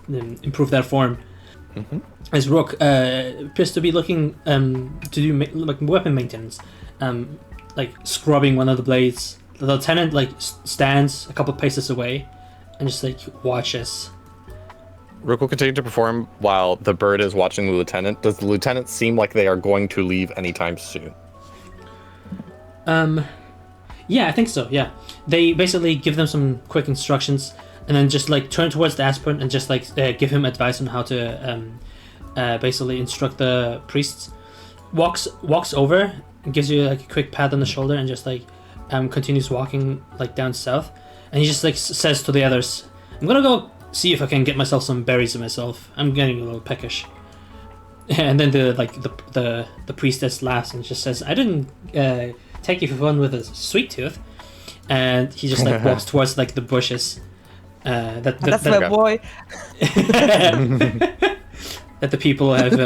improve their form. As Rook appears to be looking to do like weapon maintenance, like scrubbing one of the blades. The lieutenant like stands a couple paces away and just like watches. Rook will continue to perform while the bird is watching the lieutenant. Does the lieutenant seem like they are going to leave anytime soon? Yeah, I think so, yeah. They basically give them some quick instructions and then just like turn towards the aspirant and just like give him advice on how to basically instruct the priests. Walks over and gives you like a quick pat on the shoulder and just like continues walking like down south. And he just like says to the others, I'm gonna go see if I can get myself some berries myself. I'm getting a little peckish. And then the priestess laughs and just says, I didn't take you for fun with a sweet tooth. And he just like walks towards like the bushes. That's my boy. That the people have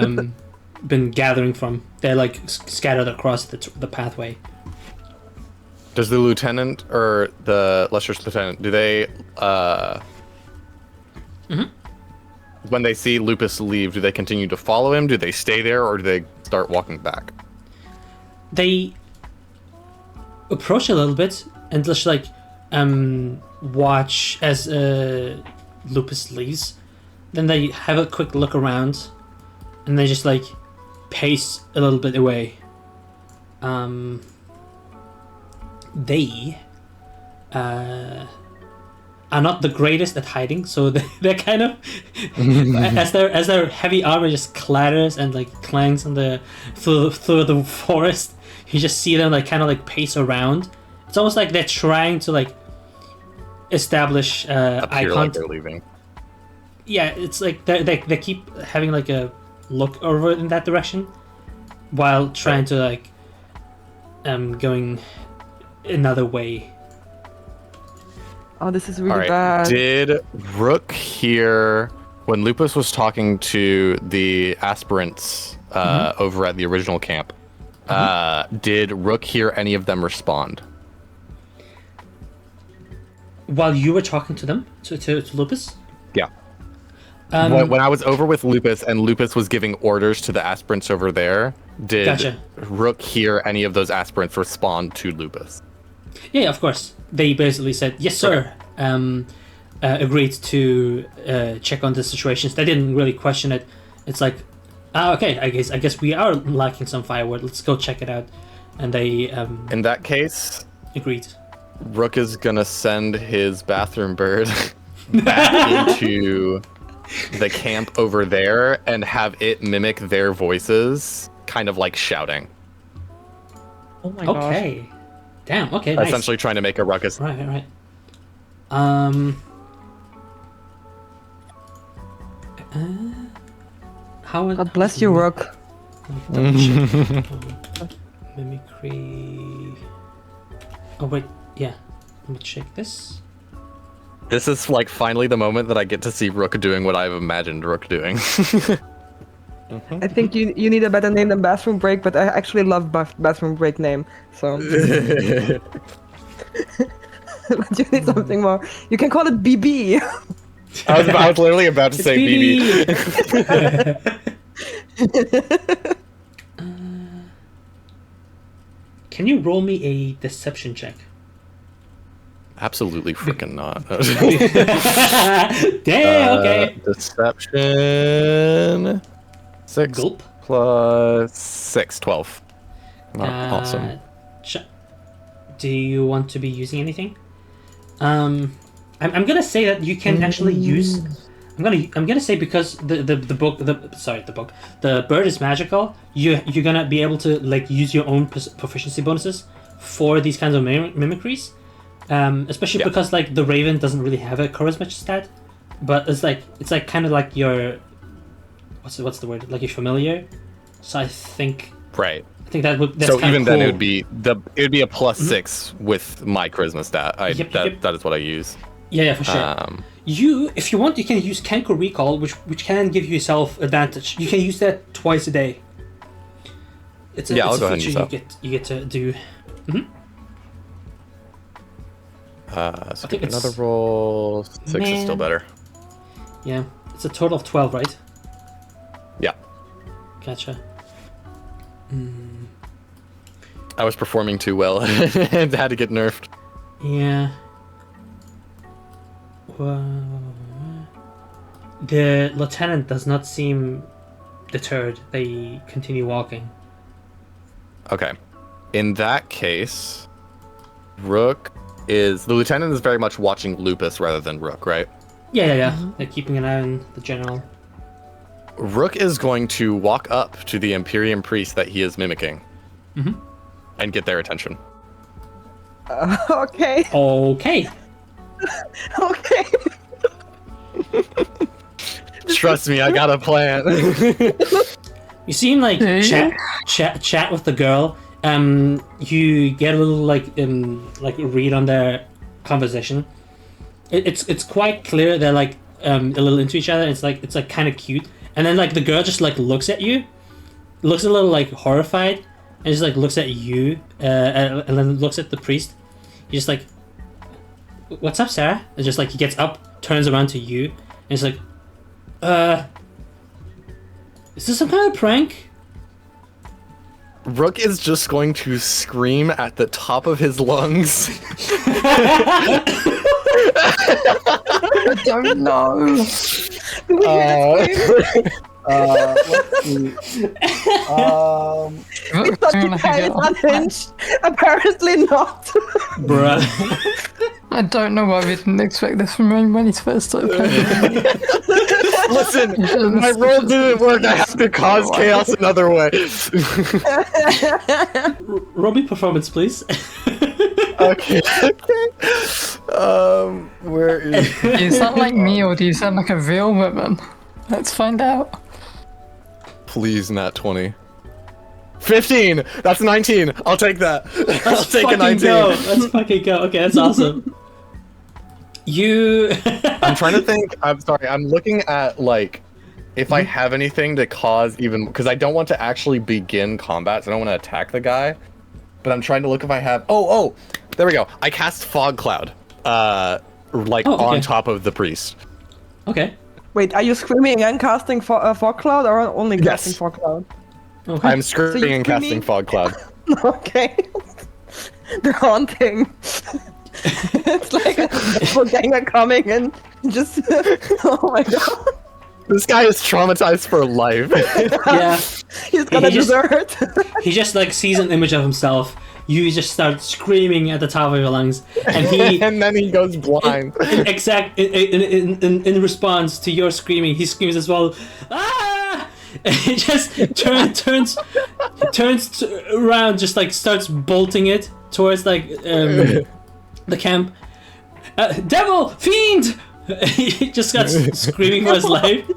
been gathering from. They're like scattered across the pathway. Does the lieutenant or the illustrious lieutenant, do they when they see Lupus leave, do they continue to follow him? Do they stay there, or do they start walking back? They approach a little bit and just like watch as Lupus leaves. Then they have a quick look around, and they just like pace a little bit away. They are not the greatest at hiding, so they're kind of as their heavy armor just clatters and like clangs on through the forest. You just see them like kind of like pace around. It's almost like they're trying to like establish eye Appear like contact. they're leaving. Yeah, it's like they keep having like a look over in that direction while trying to like going another way. Oh, this is really All right. bad. Did Rook hear when Lupus was talking to the aspirants over at the original camp? Did Rook hear any of them respond? While you were talking to them, to Lupus? Yeah. When I was over with Lupus and Lupus was giving orders to the aspirants over there, did Gotcha. Rook hear any of those aspirants respond to Lupus? Yeah, of course. They basically said, yes, sir. Agreed to check on the situations. They didn't really question it. It's like, okay, I guess we are lacking some firewood. Let's go check it out. And they In that case, agreed. Rook is gonna send his bathroom bird back into the camp over there and have it mimic their voices, kind of like shouting. Oh my gosh. Okay. Damn, okay, nice. Essentially trying to make a ruckus. Right. How would... God bless you, Rook. Mimicry... Oh, wait, yeah. Let me check this. This is like finally the moment that I get to see Rook doing what I've imagined Rook doing. I think you need a better name than Bathroom Break, but I actually love Bathroom Break name, so... But you need something more. You can call it BB. I was literally about to say BB. Can you roll me a deception check? Absolutely freaking not. Damn, okay. Deception. 6 Gulp. plus 6, 12. Awesome. Do you want to be using anything? I'm gonna say that you can actually use. I'm gonna say because the bird is magical. You're gonna be able to like use your own proficiency bonuses for these kinds of mimicries. Especially because like the raven doesn't really have a charisma stat, but it's like kind of like your what's the word, like your familiar. So I think Right. that's so even cool. then it would be a plus 6 with my charisma stat. Yep. That is what I use. Yeah, for sure. If you want, you can use Kenko Recall, which can give yourself advantage. You can use that twice a day. It's a feature you get to do. So get another roll. 6 is still better. Yeah, it's a total of 12, right? Yeah. Gotcha. I was performing too well and had to get nerfed. Yeah. The lieutenant does not seem deterred. They continue walking. Okay. In that case, the lieutenant is very much watching Lupus rather than Rook, right? Yeah. They're keeping an eye on the general. Rook is going to walk up to the Empyrean priest that he is mimicking and get their attention. Okay. Okay. Okay. Trust me, I got a plan. You seem like chat with the girl. You get a little like read on their conversation. It's quite clear they're like a little into each other. It's like kind of cute. And then like the girl just like looks at you, looks a little like horrified, and just like looks at you, and then looks at the priest. He's just like, "What's up, Sarah?" And just like he gets up, turns around to you, and he's like, "Is this some kind of prank?" Rook is just going to scream at the top of his lungs. I don't know. Let's see. We thought the guy is unhinged. Apparently not. Bruh. I don't know why we didn't expect this from him when he's first started playing. Listen, my roll didn't work. I have to cause chaos another way. Roll me performance, please. Okay. Where is? Do you sound like me or do you sound like a real woman? Let's find out. Please, nat 20. 15. That's 19. I'll take that. I'll take a 19. Go. Let's fucking go. Okay, that's awesome. You. I'm trying to think. I'm sorry. I'm looking at like if I have anything to cause even because I don't want to actually begin combat. So I don't want to attack the guy. But I'm trying to look if I have. Oh, there we go. I cast fog cloud. On top of the priest. Okay. Wait, are you screaming and casting fog cloud, or only casting fog cloud? Okay. I'm screaming and casting fog cloud. Okay. The haunting. It's like a doppelganger coming and just. Oh my god. This guy is traumatized for life. Yeah. He's gonna desert. He just like sees an image of himself. You just start screaming at the top of your lungs, and he and then he goes blind. In response to your screaming, he screams as well. Ah! And he just turns around, just like starts bolting it towards like the camp. Devil, fiend! He just got screaming for his life.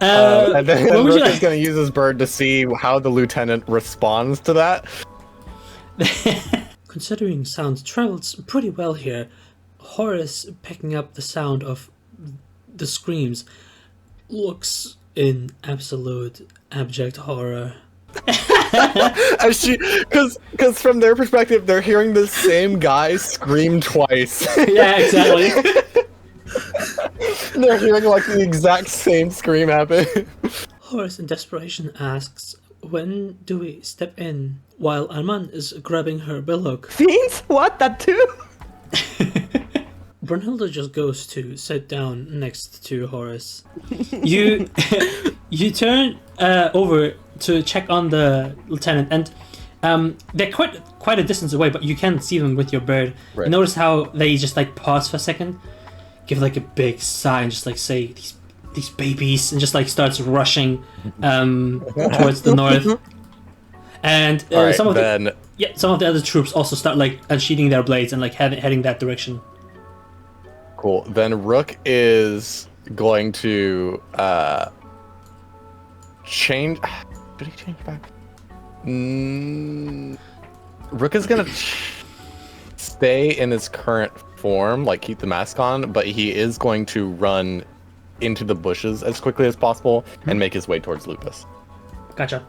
And then Rook is going to use his bird to see how the lieutenant responds to that. Considering sound travels pretty well here, Horace picking up the sound of the screams looks in absolute abject horror. Because from their perspective, they're hearing the same guy scream twice. Yeah, exactly. They're hearing like the exact same scream happen. Horace in desperation asks, when do we step in? While Arman is grabbing her billock. Fiends? What? That too? Brunhilde just goes to sit down next to Horace. You turn over to check on the lieutenant, and they're quite a distance away, but you can see them with your bird. Right. You notice how they just like pause for a second, give like a big sigh, and just like say these babies, and just like starts rushing towards the north. And some of the other troops also start like unsheathing their blades and like heading that direction. Cool. Then Rook is going to change. Did he change back? Rook is gonna stay in his current form, like keep the mask on, but he is going to run into the bushes as quickly as possible and make his way towards Lupus. Gotcha.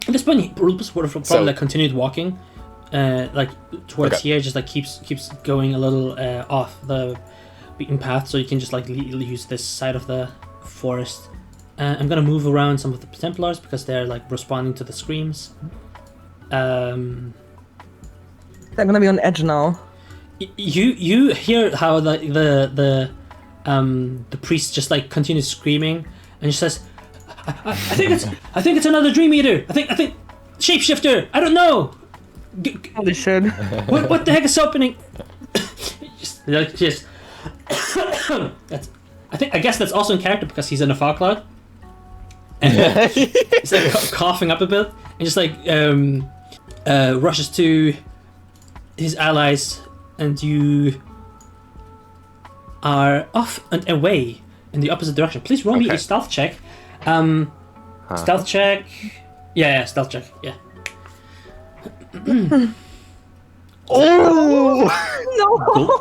At this point, Lupus would have probably like continued walking, like towards here. Just like keeps going a little off the beaten path, so you can just like use this side of the forest. I'm gonna move around some of the Templars because they're like responding to the screams. They're gonna be on edge now. You hear how the priest just like continues screaming and just says, I think it's another Dream Eater. I think shapeshifter. I don't know. Holy shit. What the heck is happening? just I guess that's also in character because he's in a fog cloud. And he's like coughing up a bit and just like rushes to his allies, and you are off and away in the opposite direction. Please roll me a stealth check. Stealth check. Yeah, stealth check. Yeah. Oh No! Gold.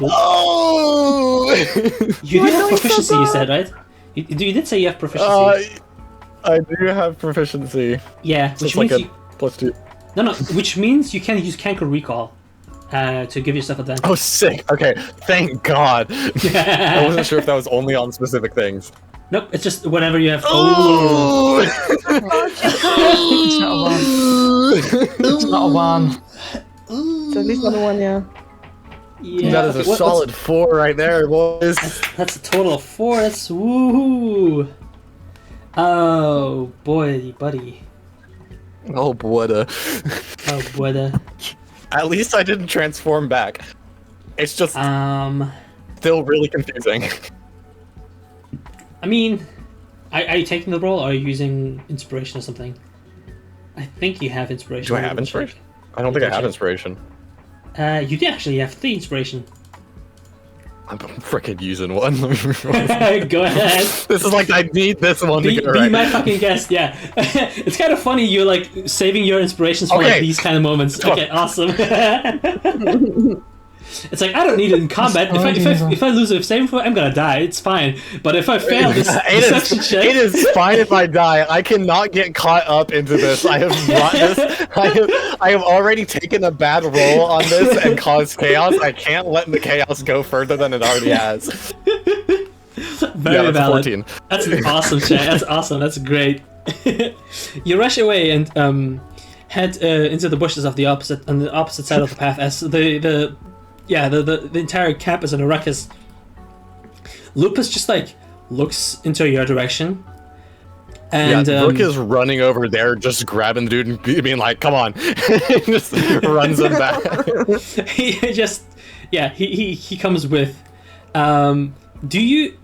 Oh! You do have proficiency, you said, right? You did say you have proficiency. I do have proficiency. Yeah, So which it's like means a +2. No, which means you can use Canker Recall to give yourself advantage. Oh, sick. Okay, thank God. I wasn't sure if that was only on specific things. Nope, it's just whenever you have. Oh! It's not a one. It's not a one. It's at least not a one, yeah. Yeah, That is a solid 4 right there, boys. That's a total of 4. That's woohoo! Oh boy, buddy. Oh, boy. Oh boy. At least I didn't transform back. It's just still really confusing. I mean, are you taking the role or are you using inspiration or something? I think you have inspiration. Do I have inspiration? I don't think I have inspiration. You do actually have 3 inspiration. I'm freaking using one. Go ahead. This is like, I need this one to Be get right. my fucking guest, yeah. It's kind of funny you're like saving your inspirations for like these kind of moments. Okay, awesome. It's like, I don't need it in combat. If I lose a saving throw, I'm gonna die. It's fine. But if I fail this deception check... It is fine if I die. I cannot get caught up into this. I have brought this. I have already taken a bad roll on this and caused chaos. I can't let the chaos go further than it already has. Very that's valid. 14. That's awesome, Shay. That's awesome. That's great. You rush away and head into the bushes on the opposite side of the path as the entire camp is in a ruckus. Lupus just like looks into your direction, and Rook is running over there, just grabbing the dude and being like, "Come on!" Just runs him back. he comes with. Do you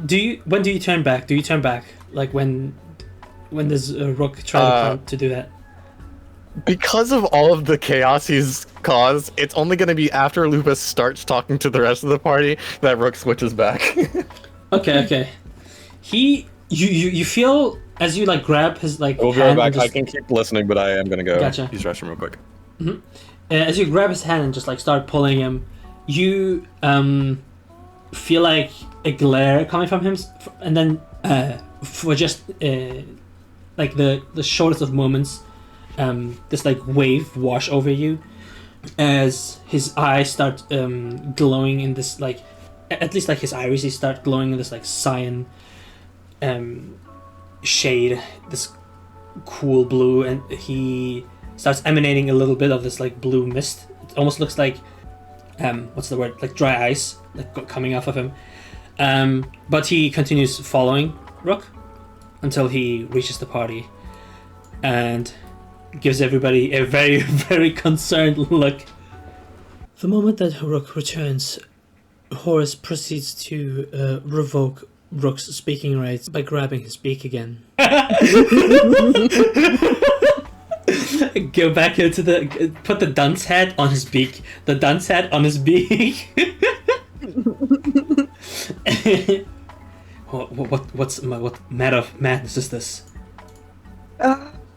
when do you turn back? Do you turn back like when does Rook try to do that? Because of all of the chaos he's caused, it's only going to be after Lupus starts talking to the rest of the party that Rook switches back. Okay. You feel as you like grab his like. We'll be right back. I can keep listening, but I am going to go. Gotcha. Use the restroom real quick. Mm-hmm. As you grab his hand and just like start pulling him, you feel like a glare coming from him, and then for just like the shortest of moments. This like wave wash over you as his eyes start glowing in this like, at least like his irises start glowing in this like cyan shade, this cool blue, and he starts emanating a little bit of this like blue mist. It almost looks like what's the word, like dry ice like coming off of him, but he continues following Rook until he reaches the party and gives everybody a very, very concerned look. The moment that Rook returns, Horace proceeds to revoke Rook's speaking rights by grabbing his beak again. Go back into put the dunce head on his beak. The dunce head on his beak. What madness is this?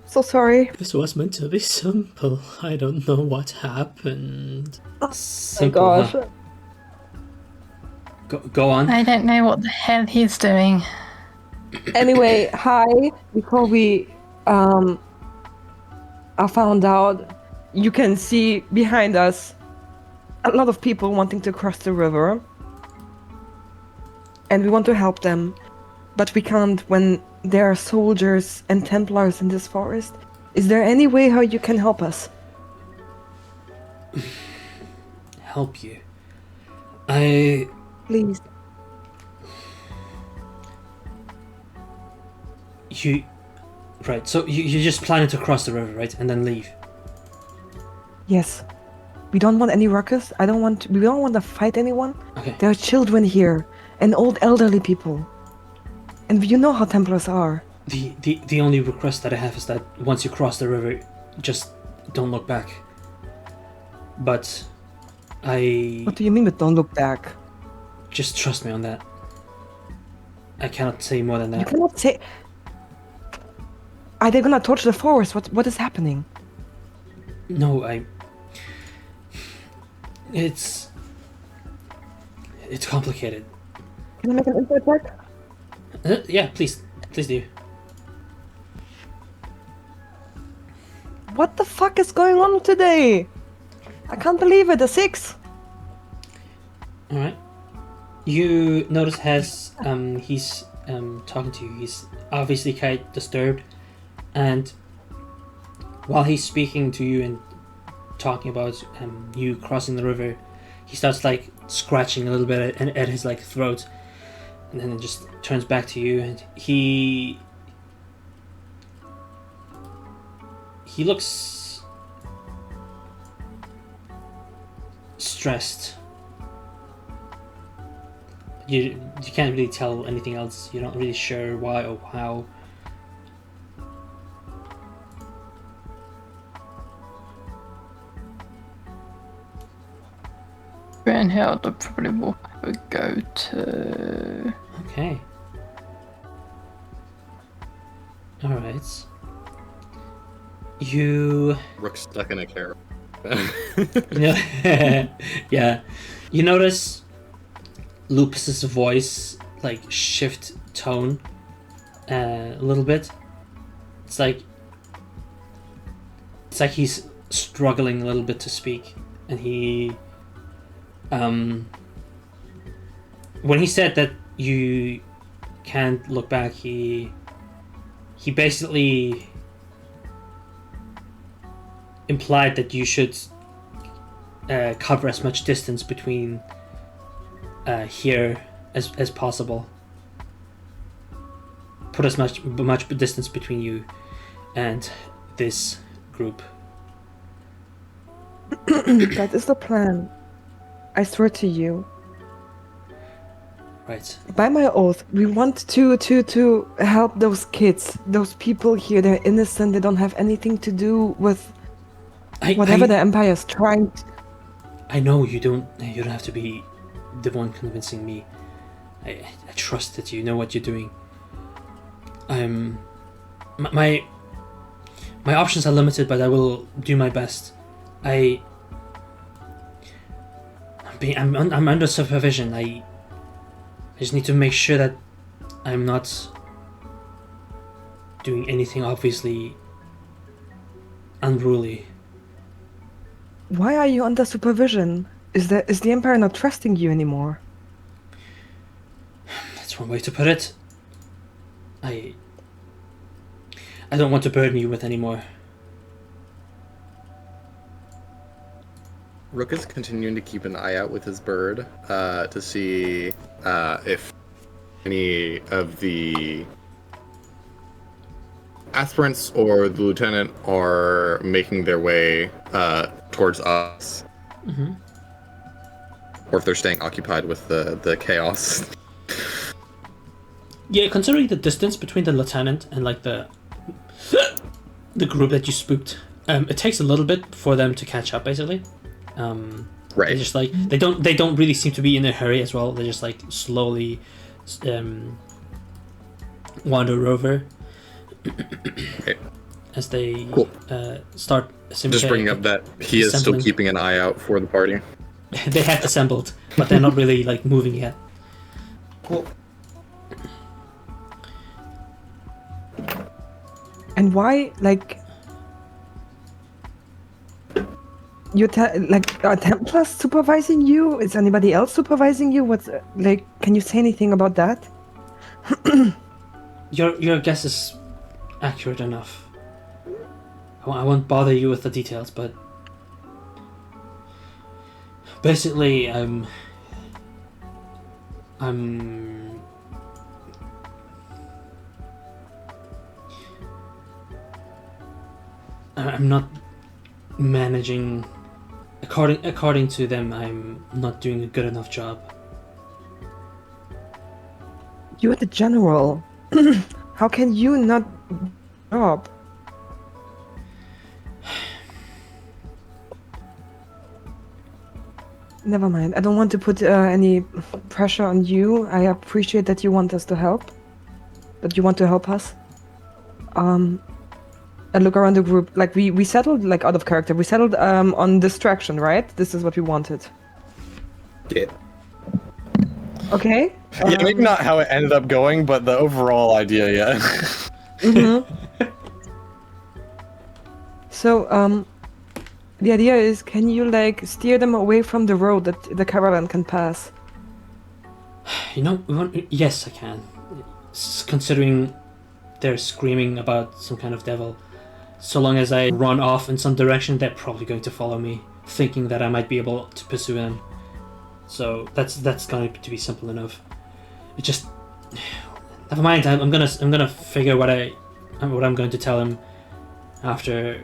So sorry. This was meant to be simple. I don't know what happened. Simple, oh my gosh. Huh? Go on. I don't know what the hell he's doing. Anyway, hi. Before we are found out, you can see behind us a lot of people wanting to cross the river. And we want to help them. But we can't when there are soldiers and Templars in this forest. Is there any way how you can help us? Help you? Please. Right, so you're just planning to cross the river, right? And then leave? Yes. We don't want any ruckus. We don't want to fight anyone. Okay. There are children here and old elderly people. And you know how Templars are. The only request that I have is that once you cross the river, just don't look back. But What do you mean with don't look back? Just trust me on that. I cannot say more than that. You cannot say... Are they gonna torch the forest? What is happening? No, It's complicated. Can I make an insight check? Yeah, please do. What the fuck is going on today? I can't believe it. A 6. All right. You notice as he's talking to you. He's obviously quite disturbed, and while he's speaking to you and talking about you crossing the river, he starts like scratching a little bit at his like throat, and then it just turns back to you, and he looks stressed. You can't really tell anything else. You're not really sure why or how. And here, I probably will have a go to. Okay. Alright. You Rook's stuck in a carrot. know, yeah. You notice Lupus's voice like shift tone a little bit. It's like he's struggling a little bit to speak, and he when he said that you can't look back, he basically implied that you should cover as much distance between here as possible. Put as much distance between you and this group. That is the plan. I swear to you. Right. By my oath, we want to help those kids, those people here. They're innocent. They don't have anything to do with whatever the Empire is trying. I know you don't have to be the one convincing me. I trust that you know what you're doing. My options are limited, but I will do my best. I'm under supervision. I just need to make sure that I'm not doing anything obviously unruly. Why are you under supervision? Is the Empire not trusting you anymore? That's one way to put it. I don't want to burden you with any more. Rook is continuing to keep an eye out with his bird to see if any of the aspirants or the lieutenant are making their way towards us. Mm-hmm. Or if they're staying occupied with the chaos. Yeah, considering the distance between the lieutenant and like the group that you spooked, it takes a little bit for them to catch up, basically. Right. They just like they don't really seem to be in a hurry as well. They just like slowly wander over Okay. as they Cool. start. Just bringing up that he is still assembling. keeping an eye out for the party. They have assembled, but they're not really like moving yet. Cool. And why, like, are Templars supervising you? Is anybody else supervising you? What's like? Can you say anything about that? Your guess is accurate enough. I won't bother you with the details, but basically, I'm not managing. According to them, I'm not doing a good enough job. You're the general. How can you not job? Never mind. I don't want to put any pressure on you. I appreciate that you want us to help. That you want to help us. I look around the group. Like we settled, like out of character. We settled on distraction, right? This is what we wanted. Yeah. Okay. Yeah, maybe not how it ended up going, but the overall idea, yeah. Mm-hmm. So, the idea is, can you like steer them away from the road that the caravan can pass? You know, yes, I can. considering they're screaming about some kind of devil, so long as I run off in some direction, they're probably going to follow me, thinking that I might be able to pursue them. So that's going to be simple enough. It just never mind. I'm gonna figure what I'm going to tell him after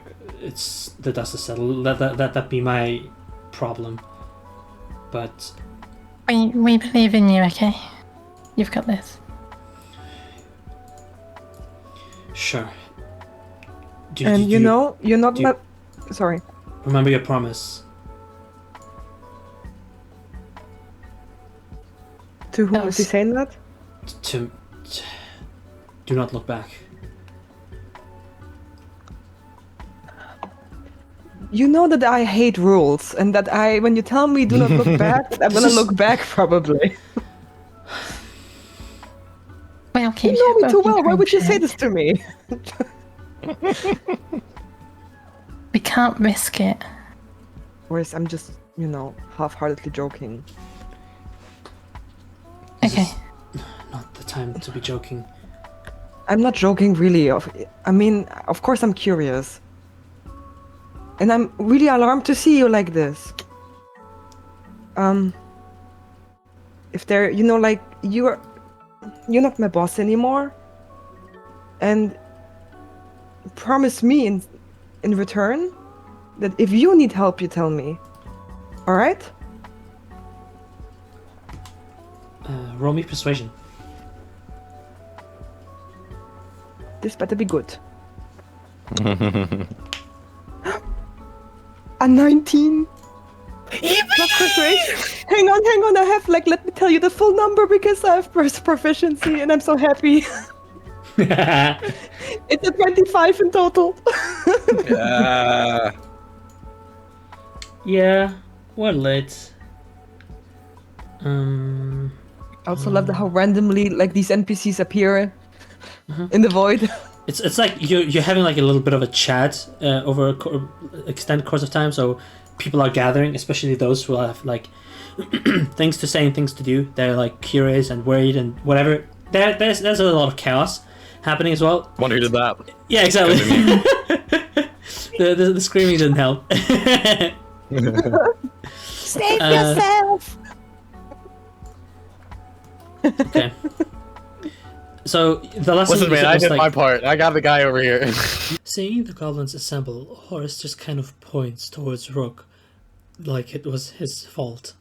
the dust is settled. That be my problem. But We believe in you, okay? You've got this. sure. And you know, you're not do you- sorry. Remember your promise. To whom That is he was- saying that? To do not look back. You know that I hate rules, and that when you tell me do not look back, that I'm gonna look back probably. Well, okay. You know me too well. Why would you say this to me? We can't risk it. Whereas I'm just, half-heartedly joking. This Okay. is not the time to be joking. I'm not joking, really. Of course I'm curious. And I'm really alarmed to see you like this. If you're not my boss anymore. And promise me in return that if you need help, you tell me. Alright? Roll me persuasion. This better be good. A 19. Plus persuasion. Hang on. I have let me tell you the full number because I have proficiency and I'm so happy. It's a 25 in total. Yeah. Yeah, well, let's. I also love how randomly these NPCs appear in the void. It's like you're having a little bit of a chat over extended course of time, so people are gathering, especially those who have things to say and things to do. They're curious and worried and whatever. There's a lot of chaos happening as well. Wonder who did that. Yeah, exactly. the screaming didn't help. Save yourself! Okay. So the last Listen, thing you man, I said did my part. I got the guy over here. Seeing the goblins assemble, Horace just kind of points towards Rook, like it was his fault.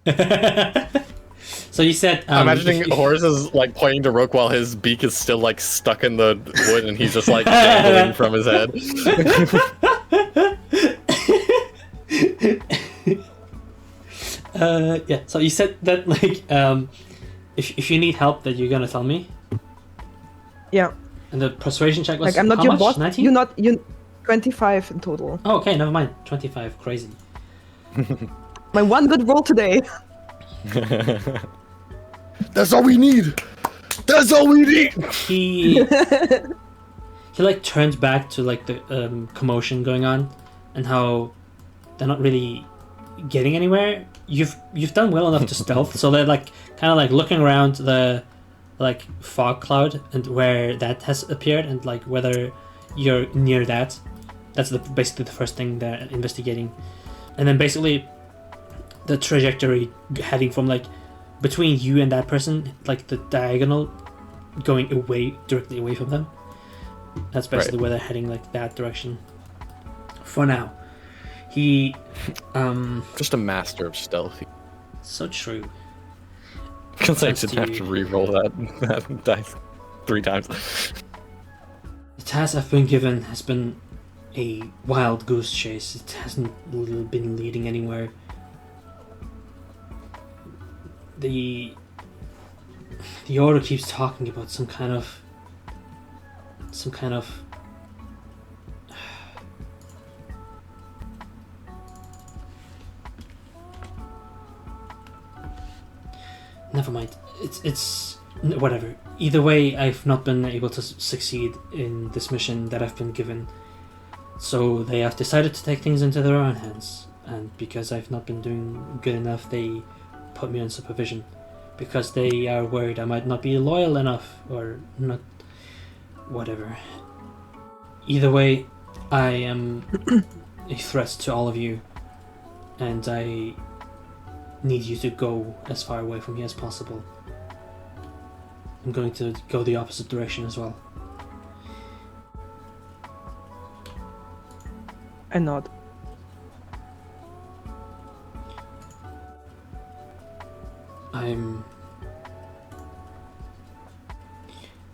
So you said I'm imagining Horace is pointing to Rook while his beak is still stuck in the wood and he's just dangling from his head. Yeah. So you said that if you need help, that you're gonna tell me. Yeah. And the persuasion check was I'm not how your much? boss. 19? You're 25 in total. Oh, okay, never mind. 25, crazy. My one good roll today. That's all we need. That's all we need. He turns back to the commotion going on, and how they're not really getting anywhere. You've done well enough to stealth, so they're kind of looking around the fog cloud and where that has appeared, and whether you're near that. That's basically the first thing they're investigating, and then basically the trajectory heading from between you and that person, the diagonal going directly away from them. That's basically where they're heading, that direction. For now. He Just a master of stealth. so true. Because I Thanks didn't to have you. to re-roll that dice 3 times. The task I've been given has been a wild goose chase. It hasn't been leading anywhere. The order keeps talking about some kind of never mind. It's whatever. Either way, I've not been able to succeed in this mission that I've been given. So they have decided to take things into their own hands, and because I've not been doing good enough, they put me on supervision. because they are worried I might not be loyal enough or not, whatever. Either way, I am a threat to all of you, and I need you to go as far away from here as possible. I'm going to go the opposite direction as well. I nod.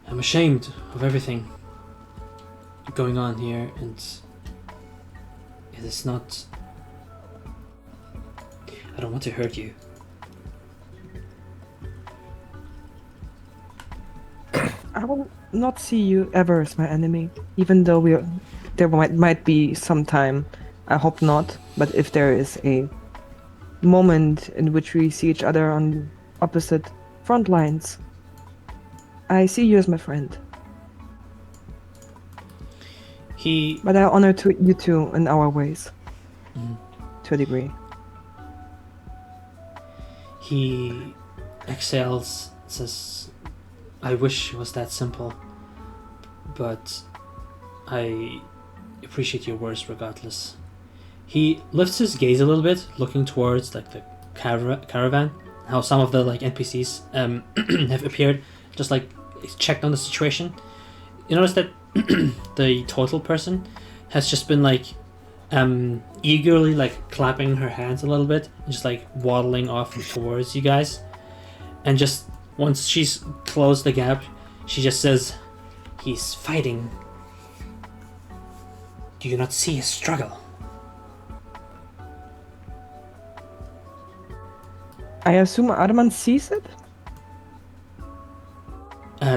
I'm ashamed of everything going on here, and it is not... I don't want to hurt you. I will not see you ever as my enemy, even though there might be some time. I hope not, but if there is a moment in which we see each other on opposite front lines, I see you as my friend. But I honor you two in our ways, to a degree. He exhales, says, I wish it was that simple, but I appreciate your words regardless. He lifts his gaze a little bit, looking towards like the caravan, how some of the like NPCs have appeared, just like checked on the situation. You notice that the total person has just been like eagerly like clapping her hands a little bit, and just like waddling off towards you guys, and just once she's closed the gap, she just says, he's fighting. Do you not see his struggle? I assume Arman sees it?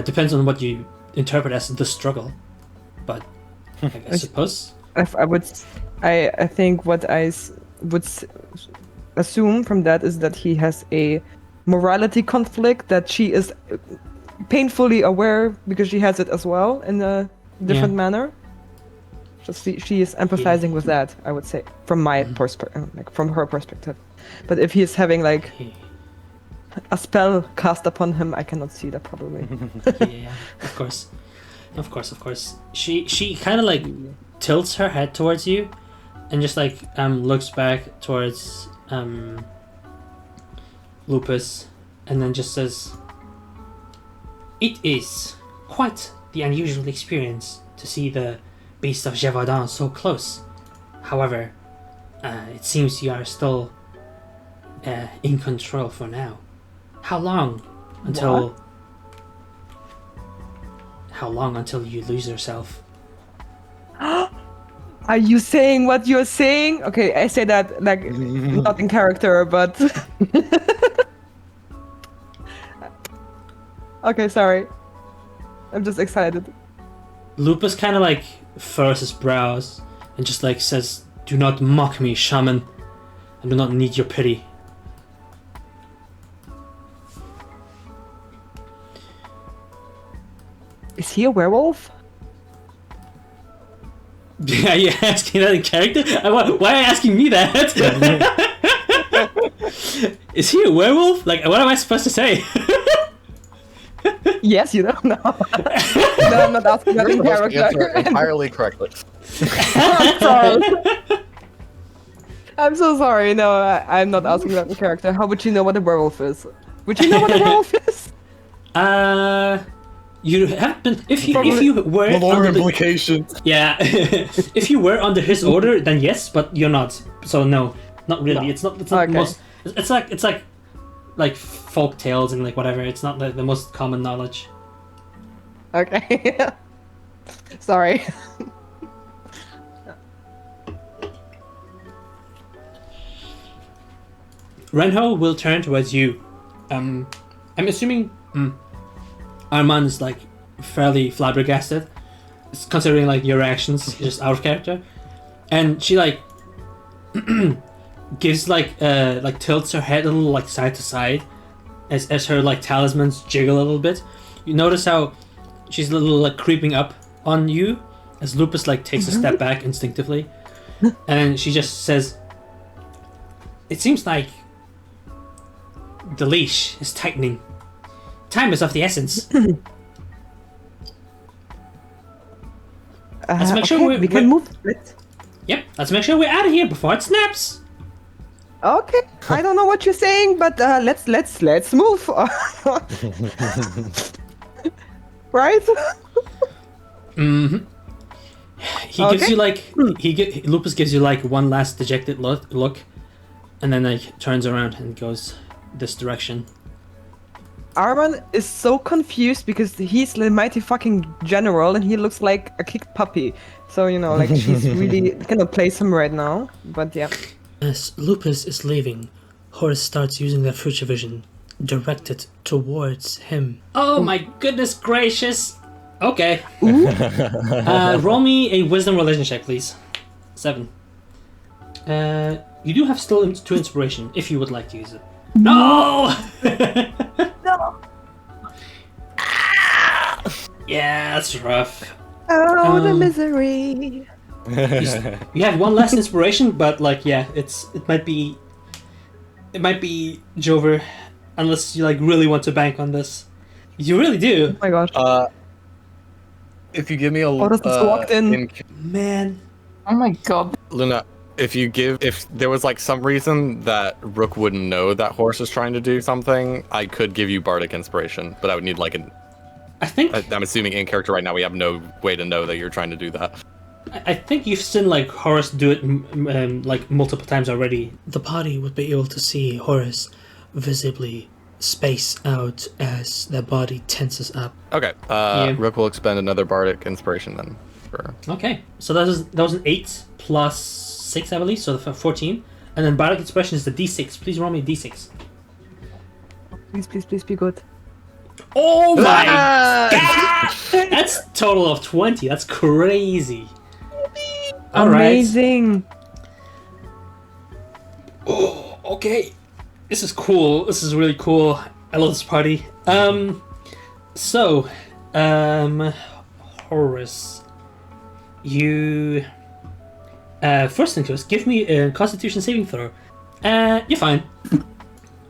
Depends on what you interpret as the struggle, but I suppose. I think what would assume from that is that he has a morality conflict that she is painfully aware, because she has it as well in a different manner. Just she is empathizing with that, I would say, from my perspective, like from her perspective. But if he's having like a spell cast upon him, I cannot see that probably. Yeah, of course. She kind of like tilts her head towards you, and just like looks back towards Lupus, and then just says, it is quite the unusual experience to see the beast of Gévaudan so close. However, it seems you are still in control for now. How long until you lose yourself? Are you saying what you're saying? Okay, I say that like not in character, but okay, sorry. I'm just excited. Lupus kind of like furrows his brows and just like says, do not mock me, shaman. I do not need your pity. Is he a werewolf? Yeah, you're asking that in character? Why are you asking me that? Is he a werewolf? Like, what am I supposed to say? Yes, you don't know. No, I'm not asking that in character. Entirely correctly. I'm sorry. I'm so sorry. No, I'm not asking that in character. How would you know what a werewolf is? Would you know what a werewolf is? You have been. If you were More under implications. yeah, if you were under his order, then yes, but you're not. So no, not really. No. It's not okay. The most. It's like folk tales and like whatever. It's not the most common knowledge. Okay. Sorry. Renho will turn towards you. I'm assuming Arman is like fairly flabbergasted, considering like your reactions just out of character, and she like gives like tilts her head a little like side to side as her like talismans jiggle a little bit. You notice how she's a little like creeping up on you as Lupus like takes a step back instinctively, and she just says, "It seems like The leash is tightening. Time is of the essence. Let's make sure we can move it. Yep, let's make sure we're out of here before it snaps. Okay, I don't know what you're saying, but let's move. Right? Mm-hmm. He gives you like Lupus gives you like one last dejected look, and then like turns around and goes this direction. Arman is so confused because he's the mighty fucking general and he looks like a kicked puppy. So, you know, like she's really gonna place him right now. But yeah. As Lupus is leaving, Horus starts using their future vision, directed towards him. Oh my goodness gracious! Okay. Roll me a wisdom religion check, please. 7. You do have still 2 inspiration if you would like to use it. No! No. Yeah, that's rough. Oh, the misery. You have 1 less inspiration, but like, yeah, it might be Jover, unless you like really want to bank on this. You really do. Oh my gosh. If you give me a Horus just walked in. Man. Oh my god. Luna, if there was like some reason that Rook wouldn't know that Horus is trying to do something, I could give you Bardic Inspiration, but I would need like I think I'm assuming in character right now we have no way to know that you're trying to do that. I think you've seen like Horus do it like multiple times already. The party would be able to see Horus visibly space out as their body tenses up. Okay, Rook will expend another Bardic Inspiration then. Okay, so that was an 8 plus 6, I believe, so 14. And then Bardic Inspiration is the D6. Please roll me a D6. Please be good. Oh my god! That's total of 20. That's crazy. Amazing. Oh, okay. This is cool. This is really cool. I love this party. Horus, you first thing first, give me a Constitution saving throw. You're fine.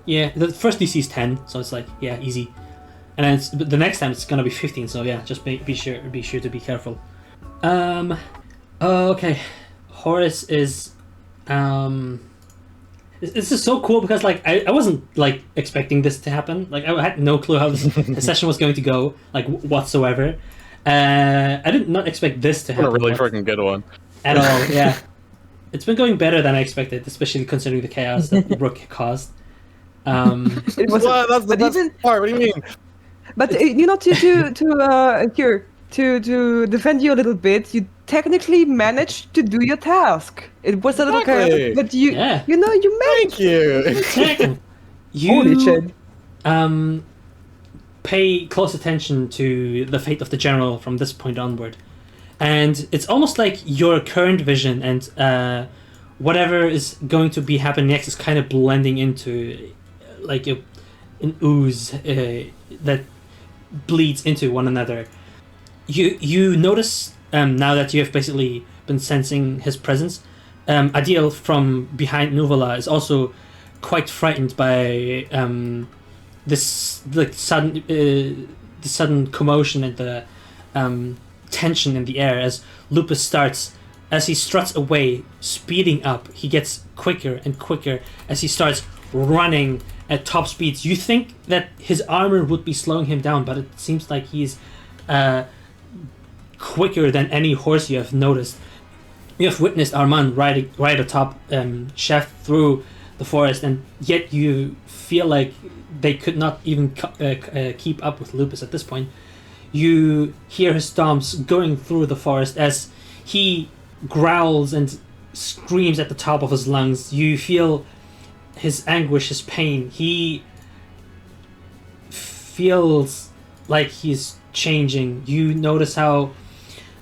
Yeah, the first DC is 10, so it's like, yeah, easy. And then the next time it's gonna be 15, so yeah, just be sure to be careful. Okay, Horus is this is so cool because like I wasn't like expecting this to happen. Like I had no clue how the session was going to go, like whatsoever. I did not expect this to happen. A really freaking good one. At all, yeah. It's been going better than I expected, especially considering the chaos that Rook caused. It was. Well, that's the best part. What do you mean? But you know, to defend you a little bit, you technically managed to do your task. It was a little chaotic, but you know you managed. Thank you. Holy shit. Pay close attention to the fate of the general from this point onward, and it's almost like your current vision and whatever is going to be happening next is kind of blending into like an ooze that bleeds into one another. You notice now that you have basically been sensing his presence, Adil from behind Nuvola is also quite frightened by this like sudden commotion and the tension in the air as Lupus starts, as he struts away, speeding up. He gets quicker and quicker as he starts running at top speeds. You think that his armor would be slowing him down, but it seems like he's quicker than any horse you have noticed. You have witnessed Arman right atop Chef through the forest, and yet you feel like they could not even keep up with Lupus at this point. You hear his stomps going through the forest as he growls and screams at the top of his lungs. You feel his anguish, his pain. He feels like he's changing. You notice how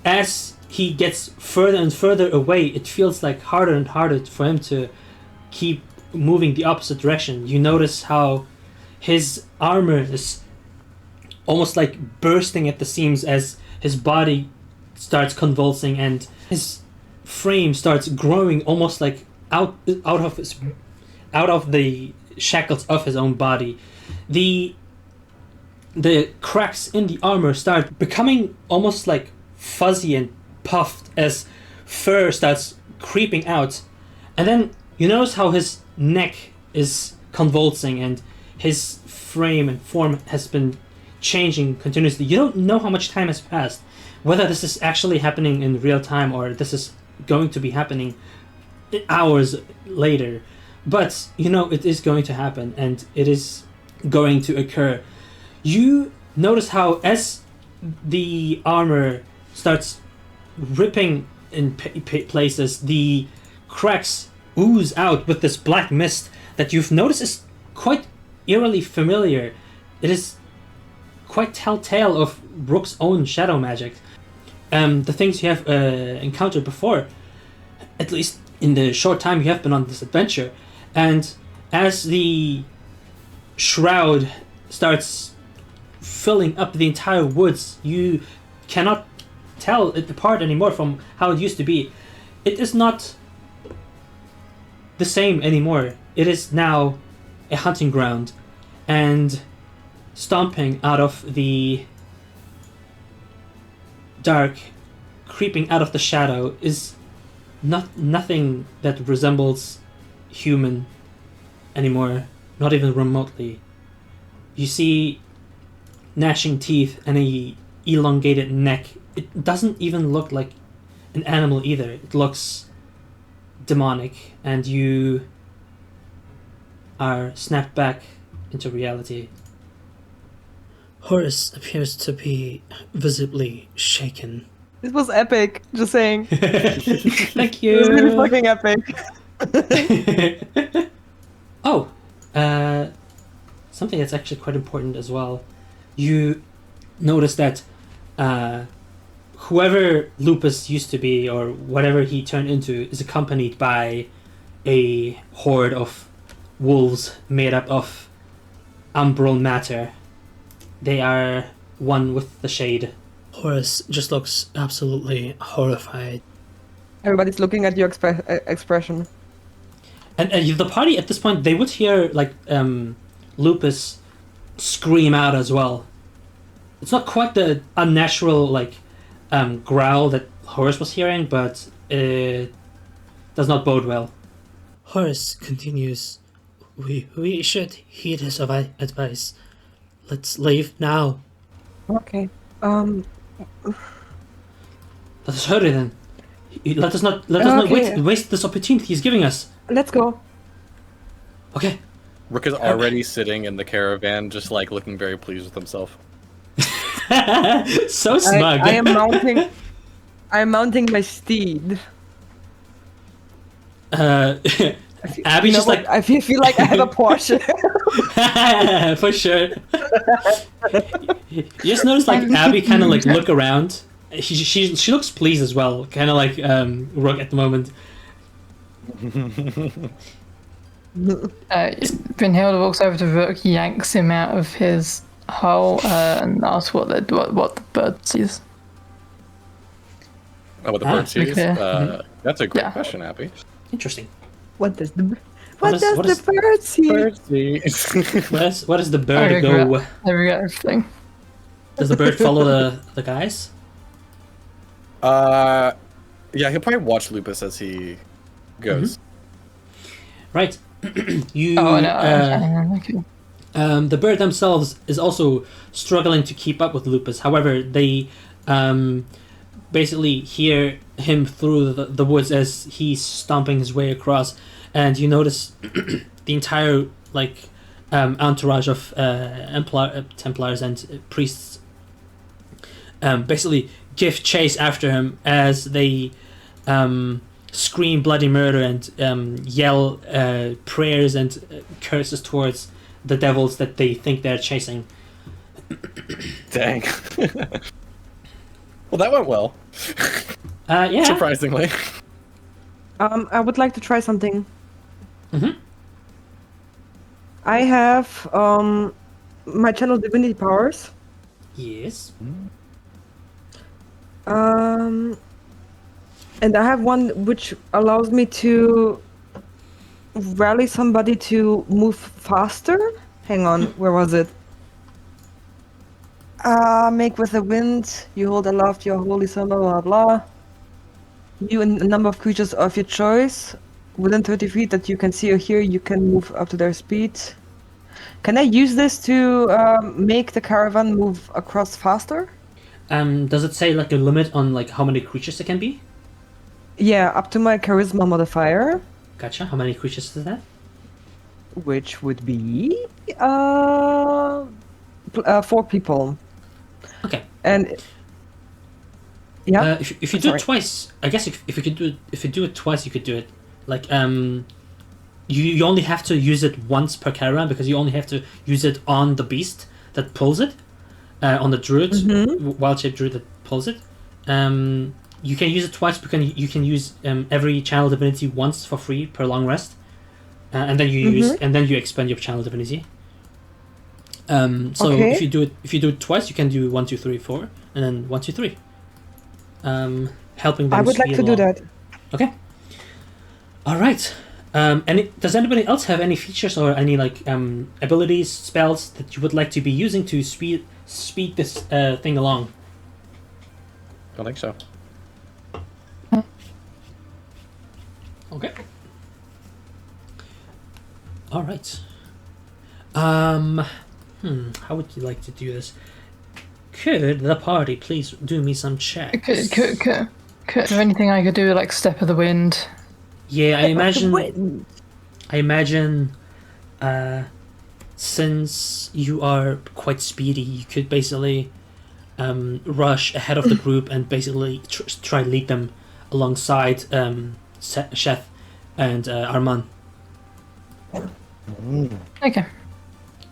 as he gets further and further away, it feels like harder and harder for him to keep moving the opposite direction. You notice how his armor is almost like bursting at the seams as his body starts convulsing and his frame starts growing almost like out of the shackles of his own body. The cracks in the armor start becoming almost like fuzzy and puffed as fur starts creeping out. And then you notice how his neck is convulsing and his frame and form has been changing continuously. You don't know how much time has passed, whether this is actually happening in real time or this is going to be happening hours later. But you know it is going to happen and it is going to occur. You notice how as the armor starts ripping in places, the cracks ooze out with this black mist that you've noticed is quite eerily familiar. It is quite telltale of Rook's own shadow magic. The things you have encountered before, at least in the short time you have been on this adventure. And as the shroud starts filling up the entire woods, you cannot tell it apart anymore from how it used to be. It is not the same anymore. It is now a hunting ground, and stomping out of the dark, creeping out of the shadow, is nothing that resembles human anymore, not even remotely. You see gnashing teeth and a elongated neck. It doesn't even look like an animal either. It looks demonic, and you are snapped back into reality. Horace appears to be visibly shaken. This was epic, just saying. Thank It was really you. fucking epic. Oh, something that's actually quite important as well. You notice that whoever Lupus used to be, or whatever he turned into, is accompanied by a horde of wolves made up of umbral matter. They are one with the shade. Horace just looks absolutely horrified. Everybody's looking at your expression. And the party at this point, they would hear like Lupus scream out as well. It's not quite the unnatural like growl that Horace was hearing, but it does not bode well. Horace continues, We should heed his advice. Let's leave now. Okay. Let us hurry then. Let us not waste this opportunity he's giving us. Let's go. Okay. Rook is already sitting in the caravan, just like looking very pleased with himself. So smug. I am mounting my steed. Abby's just like I feel like I have a Porsche. for sure. You just notice like Abby kind of like look around. She looks pleased as well, kind of like Rook at the moment. Brynhilde walks over to Rook, yanks him out of his hole, and asks what the bird sees. Oh, what the bird sees? clear. That's a great Yeah. question, Abby. Interesting. What does the What is- bird see? Bird sees. Where does the bird go? There we go, everything. Does the bird follow the guys? Yeah, he'll probably watch Lupus as he goes. Right. You. Oh, no. Okay. The bird themselves is also struggling to keep up with Lupus. However, they basically hear him through the woods as he's stomping his way across, and you notice the entire like entourage of Templars and priests basically give chase after him as they scream bloody murder and yell prayers and curses towards the devils that they think they're chasing. Dang. Well, that went well. Yeah. Surprisingly. I would like to try something. Mhm. I have my channel divinity powers. Yes. And I have one which allows me to rally somebody to move faster. Hang on, where was it? Make with the wind. You hold aloft your holy symbol, blah blah. You and a number of creatures of your choice within 30 feet that you can see or hear. You can move up to their speed. Can I use this to make the caravan move across faster? Does it say like a limit on like how many creatures it can be? Yeah, up to my charisma modifier, Gotcha. How many creatures is that? which would be 4 people. Okay. And yeah, If you do Sorry. it twice, I guess if you do it twice, you could do it. Like you only have to use it once per caravan because you only have to use it on the beast that pulls it, on the druid, wild-shaped druid that pulls it. You can use it twice because you can use every channel divinity once for free per long rest, and then you expend your channel divinity. So Okay. if you do it twice, you can do 1, 2, 3, 4, and then 1, 2, 3. Helping them. I would like speed to do along. that. Okay. All right. Does anybody else have any features or any like abilities, spells that you would like to be using to speed this thing along? Don't think so. Okay. All right. How would you like to do this? Could the party please do me some checks? Could there anything I could do, like Step of the Wind? Yeah, I imagine. Wait, I imagine, since you are quite speedy, you could basically rush ahead of the group and basically try to lead them alongside Chef and Arman. Okay.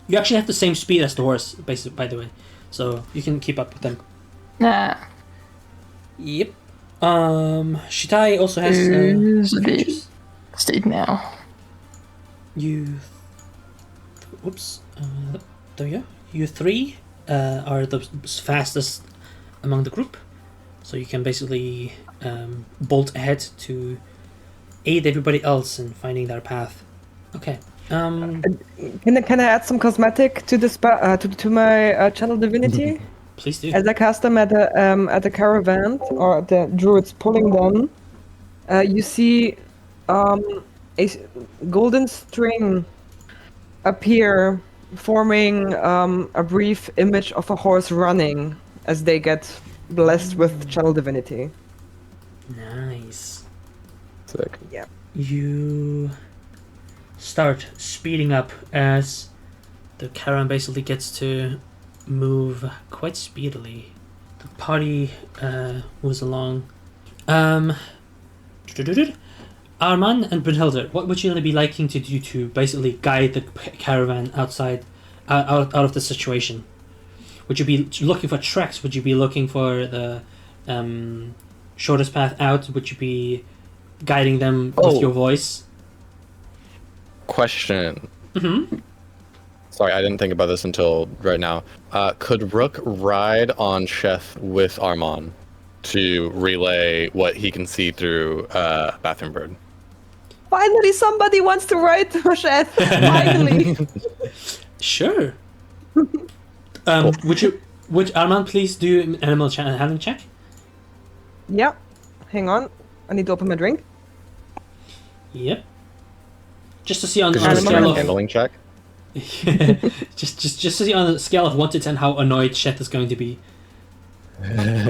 You actually have the same speed as the horse, basically, by the way, so you can keep up with them. Nah. Yep. Shitai also has Who's the features. Steed now? You. Whoops. There you go. You 3 are the fastest among the group, so you can basically bolt ahead to aid everybody else in finding their path. Okay. can I add some cosmetic to the to my channel divinity? Please do. As I cast them at the caravan or the druids pulling them, you see a golden string appear, forming a brief image of a horse running as they get blessed with channel divinity. Nice. Sick. You start speeding up as the caravan basically gets to move quite speedily. The party moves along. Arman and Brunhilde, what would you be liking to do to basically guide the caravan out of the situation? Would you be looking for tracks? Would you be looking for the shortest path out? Would you be guiding them with your voice? Question. Mm-hmm. Sorry, I didn't think about this until right now. Could Rook ride on Chef with Arman to relay what he can see through Bathroom Bird? Finally, somebody wants to ride to Chef. Finally. Sure. Would Arman please do an animal handling check? Yeah. Hang on. I need to open my drink. Yep. Just to see on Could a you just do scale a of handling check? just to see on a scale of 1 to 10 how annoyed Chef is going to be.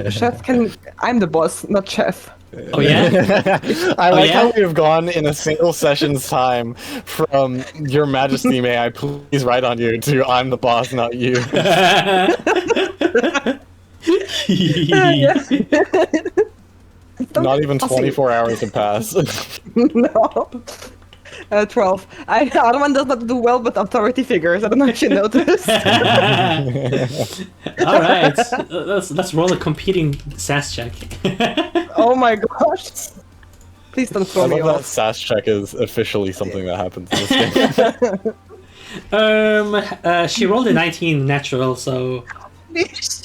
Chef can. I'm the boss, not Chef. Oh yeah. I like yeah? how we've gone in a single session's time from Your Majesty, may I please ride on you to I'm the boss, not you. Not even 24 hours have passed. No. 12. Arman does not do well with authority figures. I don't know if you noticed. All right, let's roll a competing sass check. Oh my gosh. Please don't I throw me love that off. SAS check is officially something that happens in this game. She rolled a 19 natural, so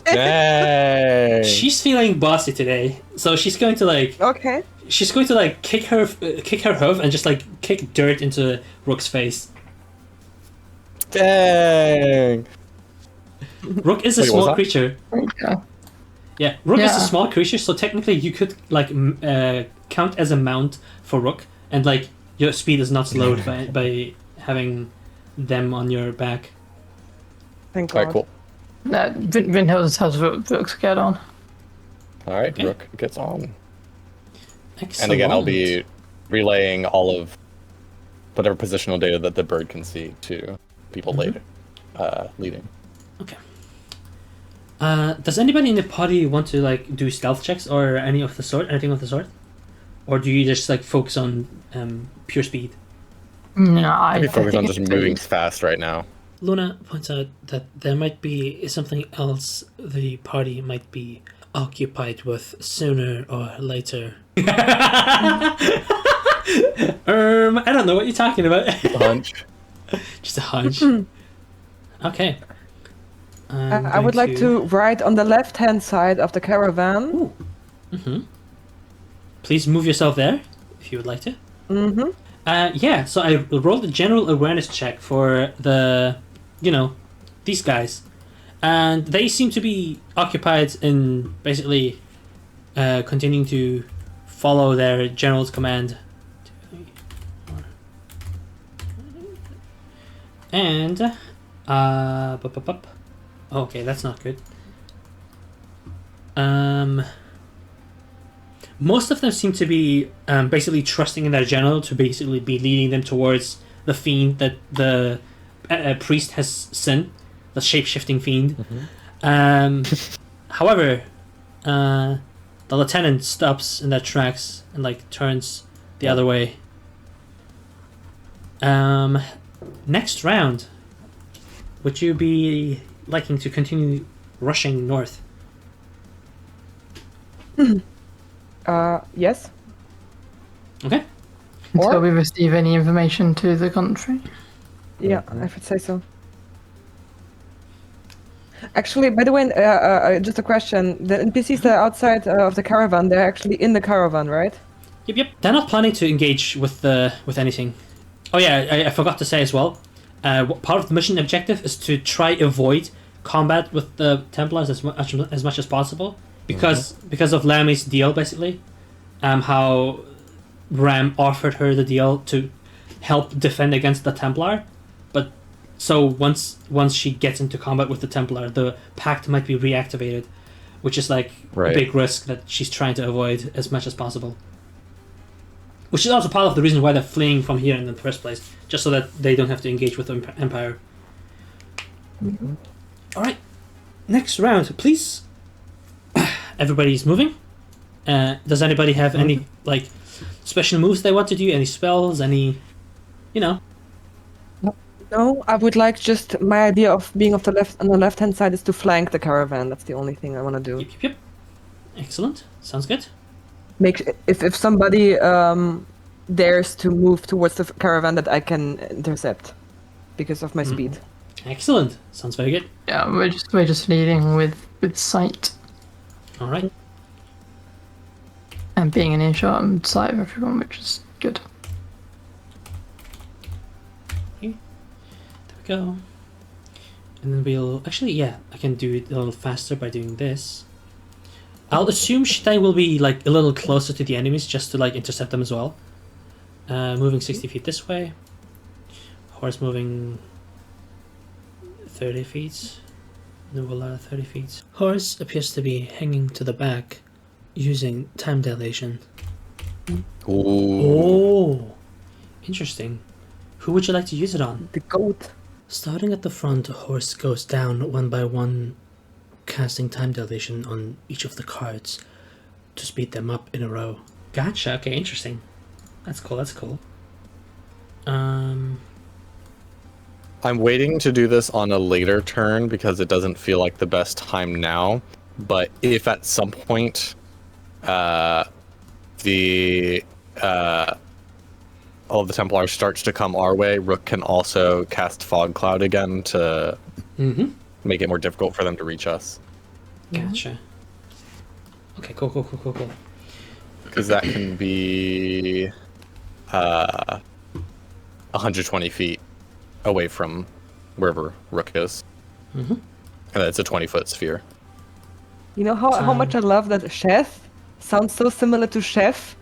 Yay! she's feeling bossy today. So she's going to like Okay. she's going to like kick her hoof and just like kick dirt into Rook's face. Dang. Rook is a Wait, what was small that? creature. Okay. Yeah, Rook is a Yeah. small creature, so technically you could like count as a mount for Rook, and like your speed is not slowed by having them on your back. Thank All right, God. cool. Vin has Rook to get on. All right, Okay. Rook gets on. Excellent. And again, I'll be relaying all of whatever positional data that the bird can see to people later, leading. Okay. Does anybody in the party want to like do stealth checks or anything of the sort, or do you just like focus on pure speed? No, I I'd be focused on think just moving fast right now. Luna points out that there might be something else the party might be occupied with sooner or later. I don't know what you're talking about. Hunch. Just a hunch. Okay. I would like to ride on the left-hand side of the caravan. Please move yourself there, if you would like to. Mm-hmm. Yeah, so I rolled a general awareness check for these guys. And they seem to be occupied in basically continuing to follow their general's command. And, okay, that's not good. Most of them seem to be basically trusting in their general to basically be leading them towards the fiend that the priest has sent, the shape-shifting fiend. However, the lieutenant stops in their tracks and like turns the other way. Next round, would you be liking to continue rushing north? Yes. Okay. Until Or- we receive any information to the contrary. Yeah, I should say so. Actually, by the way, just a question. The NPCs that are outside of the caravan, they're actually in the caravan, right? Yep. They're not planning to engage with anything. Oh yeah, I forgot to say as well. Part of the mission objective is to try avoid combat with the Templars as much as possible, because of Lammy's deal basically. How Ram offered her the deal to help defend against the Templar, but so once she gets into combat with the Templar, the pact might be reactivated, which is like Right. a big risk that she's trying to avoid as much as possible. Which is also part of the reason why they're fleeing from here in the first place, just so that they don't have to engage with the Empire. All right, next round, please. Everybody's moving. Does anybody have any like special moves they want to do? Any spells? Any, No, I would like just my idea of being on the left-hand side is to flank the caravan. That's the only thing I want to do. Yep. Excellent. Sounds good. If somebody dares to move towards the caravan, that I can intercept because of my speed. Excellent. Sounds very good. Yeah, we're just leading with sight All right. and being an earshot and sight of everyone, which is good. There we go. And then we'll actually, I can do it a little faster by doing this. I'll assume Shitai will be like a little closer to the enemies just to like intercept them as well. Moving 60 feet this way. Horse moving 30 feet. Nuvola 30 feet. Horse appears to be hanging to the back, using time dilation. Ooh. Oh, interesting. Who would you like to use it on? The goat. Starting at the front, Horse goes down one by one, casting time dilation on each of the cards to speed them up in a row. Gotcha. Okay, interesting. That's cool. I'm waiting to do this on a later turn because it doesn't feel like the best time now. But if at some point all of the Templars starts to come our way, Rook can also cast Fog Cloud again to make it more difficult for them to reach us. Gotcha. Okay, cool. because that can be 120 feet away from wherever Rook is. Mm-hmm. And it's a 20-foot sphere. You know how much I love that chef sounds so similar to chef.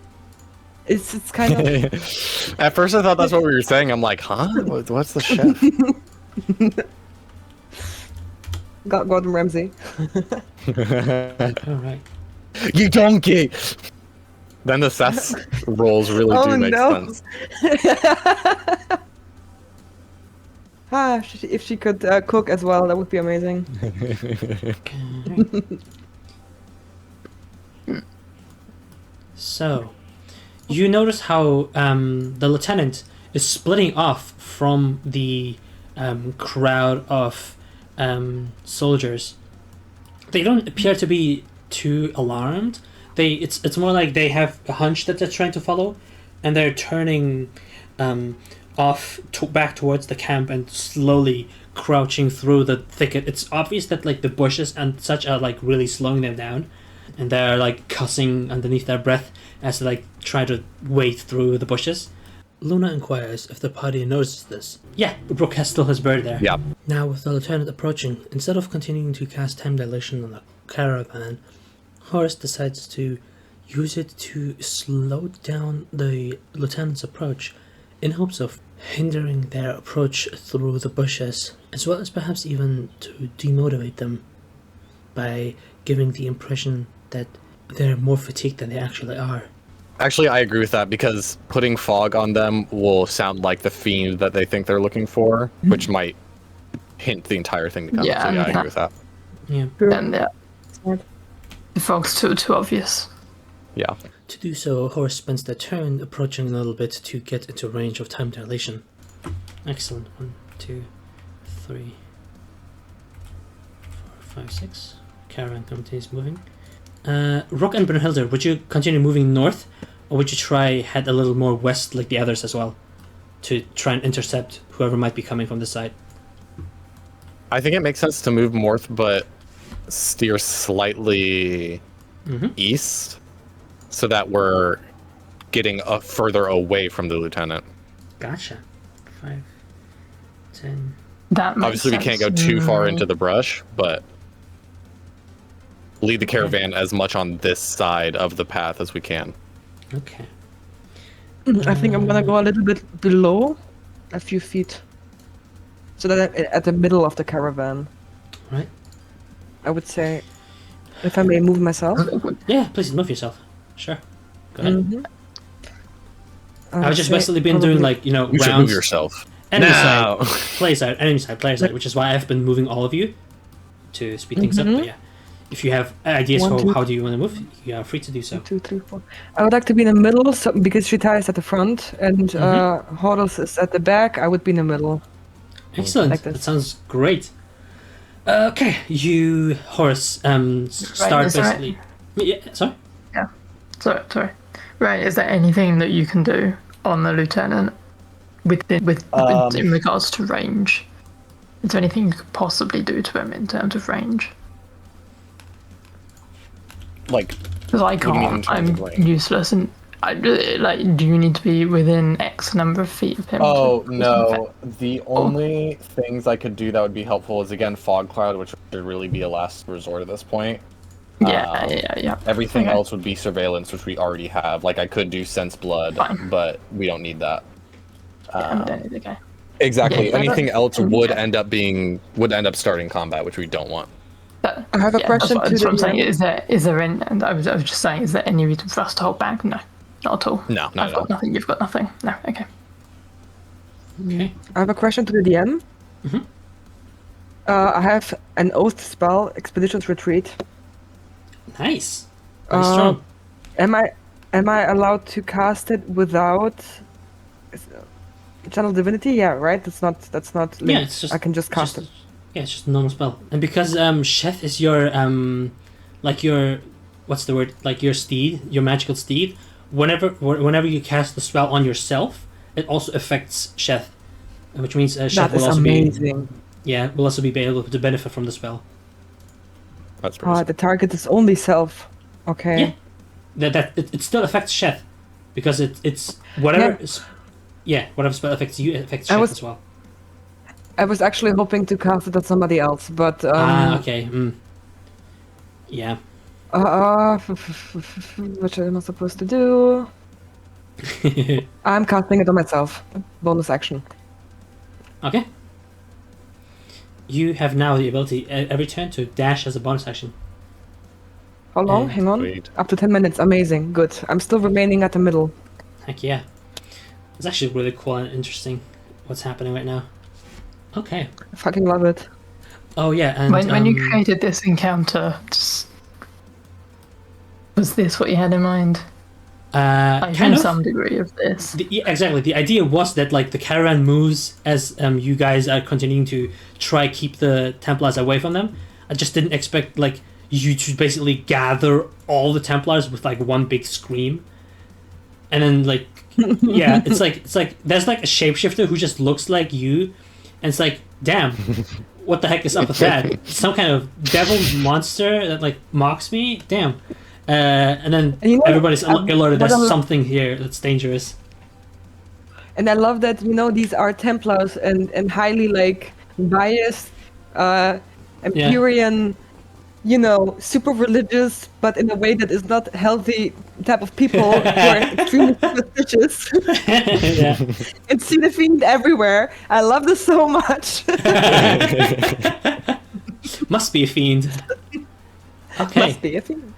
It's kind of At first I thought that's what we were saying. I'm like, huh? What's the chef? Gordon Ramsay. All right. You donkey! Then the Seth's rolls really do make sense. If she could cook as well, that would be amazing. So, you notice how the lieutenant is splitting off from the crowd of soldiers. They don't appear to be too alarmed. It's more like they have a hunch that they're trying to follow, and they're turning off back towards the camp and slowly crouching through the thicket. It's obvious that like the bushes and such are like really slowing them down, and they're like cussing underneath their breath as they like try to wade through the bushes. Luna inquires if the party notices this. Yeah, Rook still has bird there. Yeah. Now, with the lieutenant approaching, instead of continuing to cast time dilation on the caravan, Horace decides to use it to slow down the lieutenant's approach in hopes of hindering their approach through the bushes, as well as perhaps even to demotivate them by giving the impression that they're more fatigued than they actually are. Actually, I agree with that because putting fog on them will sound like the fiend that they think they're looking for, which might hint the entire thing to come. Yeah, So yeah, I and agree with that. Yeah. And the fog's too obvious. Yeah. To do so, Horace spends their turn approaching a little bit to get into range of time dilation. Excellent. 1, 2, 3, 4, 5, 6. Caravan continues moving. Rook and Brunhilde, would you continue moving north, or would you try head a little more west like the others as well, to try and intercept whoever might be coming from this side? I think it makes sense to move north, but steer slightly east so that we're getting further away from the lieutenant. Gotcha. 5, 10. That makes Obviously, sense. we can't go too far into the brush, but lead the caravan as much on this side of the path as we can. Okay. I think I'm gonna go a little bit below, a few feet, so that I'm at the middle of the caravan. Right. I would say, if I may move myself. Yeah, please move yourself. Sure. Go ahead. Mhm. I've just say basically been doing probably- like, you know, You should rounds. move yourself. Enemy now. side, player side, enemy side, player side, which is why I've been moving all of you to speed things up. But yeah, if you have ideas 1, for 2, how do you want to move, you are free to do so. 2, 3, 4. I would like to be in the middle, so, because Shita is at the front and Horus is at the back. I would be in the middle. Excellent. Like this. That sounds great. Okay, you Horace start is that basically. Yeah, sorry. Sorry. Right, is there anything that you can do on the lieutenant in regards to range? Is there anything you could possibly do to him in terms of range? Like, Because I do you mean in can't. terms I'm of range? useless, and do you need to be within X number of feet of him? oh to- no, the only things I could do that would be helpful is again fog cloud, which should really be a last resort at this point. Yeah. Everything Okay. else would be surveillance, which we already have. Like I could do sense blood, Fine. but we don't need that. Yeah, we don't need to go. Exactly. Yeah, Anything else would yeah. end up starting combat, which we don't want. But, I have a question that's to what I'm the saying. DM. Is there any? And I was just saying, is there any reason for us to hold back? No, not at all. No, not I've at all. got nothing. You've got nothing. No. Okay. Okay. I have a question to the DM. Mhm. I have an oath spell, Expeditions Retreat. Nice. Very Uh, strong. Am I allowed to cast it without Channel Divinity? Yeah, right. That's not. Yeah, linked. it's just. I can just cast it. Yeah, it's just a normal spell. And because Chef is your like your what's the word? Like your steed, your magical steed. Whenever you cast the spell on yourself, it also affects Chef, which means Chef That will is also amazing. will also be able to benefit from the spell. That's pretty The target is only self. Okay. Yeah. it still affects Sheth, because it's whatever. Whatever spell affects you affects Sheth as well. I was actually hoping to cast it at somebody else, but okay. Yeah. Which am I supposed to do? I'm casting it on myself. Bonus action. Okay. You have now the ability every turn to dash as a bonus action. How long? Hang on. Sweet. Up to 10 minutes. Amazing. Good. I'm still remaining at the middle. Heck yeah. It's actually really cool and interesting what's happening right now. Okay. I fucking love it. Oh yeah, and When you created this encounter, was this what you had in mind? kind of some degree of this. Exactly. The idea was that like the caravan moves as you guys are continuing to try keep the Templars away from them. I just didn't expect like you to basically gather all the Templars with like one big scream, and then like yeah, it's like there's like a shapeshifter who just looks like you, and it's like damn. What the heck is up with that? Some kind of devil monster that like mocks me? Damn. And then everybody's alerted there's something here that's dangerous. And I love that, these are Templars and highly like biased, Empyrean, super religious, but in a way that is not healthy type of people who are extremely superstitious. Yeah. And see the fiend everywhere. I love this so much. Must be a fiend. Okay. Must be a fiend.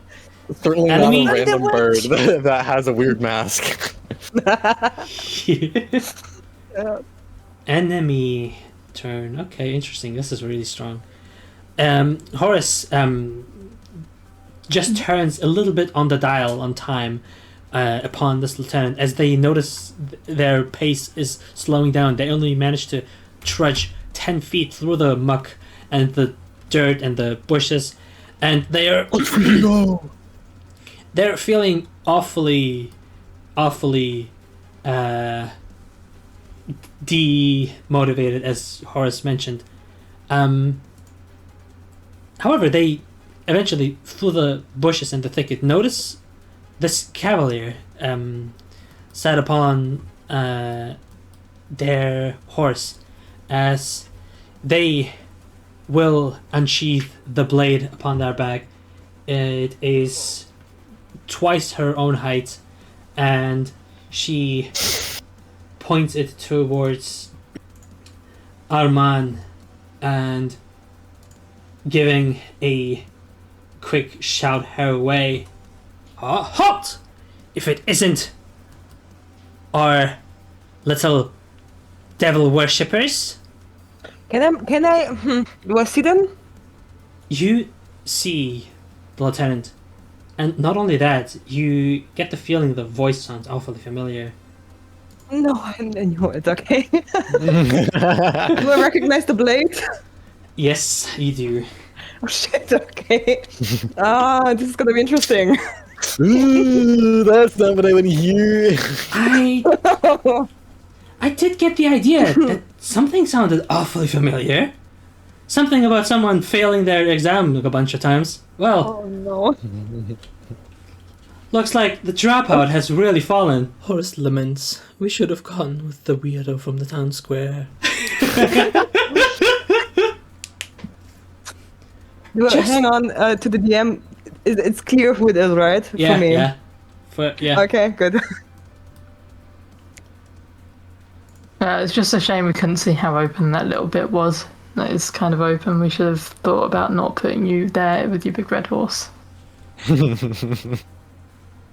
Certainly Enemy- not a random bird that has a weird mask. Enemy turn. Okay, interesting. This is really strong. Horace just turns a little bit on the dial on time upon this lieutenant as they notice their pace is slowing down. They only manage to trudge 10 feet through the muck and the dirt and the bushes, and they are they're feeling awfully demotivated, as Horace mentioned. However, they eventually, through the bushes and the thicket, notice this cavalier sat upon their horse as they will unsheath the blade upon their back. It is twice her own height, and she points it towards Arman and giving a quick shout her way. Halt! If it isn't our little devil worshippers. Can I do I see them? You see the lieutenant, and not only that, you get the feeling the voice sounds awfully familiar. No, I know it's okay. Do I recognize the blade? Yes, you do. Oh shit, okay. This is gonna be interesting. Ooh, that's not what I want to hear. I did get the idea that something sounded awfully familiar. Something about someone failing their exam a bunch of times. Well, Oh no. looks like the dropout has really fallen. Horace laments, we should have gone with the weirdo from the town square. Hang on to the DM. It's clear who it is, right? Yeah, For me. yeah. Okay, good. It's just a shame we couldn't see how open that little bit was. That is kind of open. We should have thought about not putting you there with your big red horse. You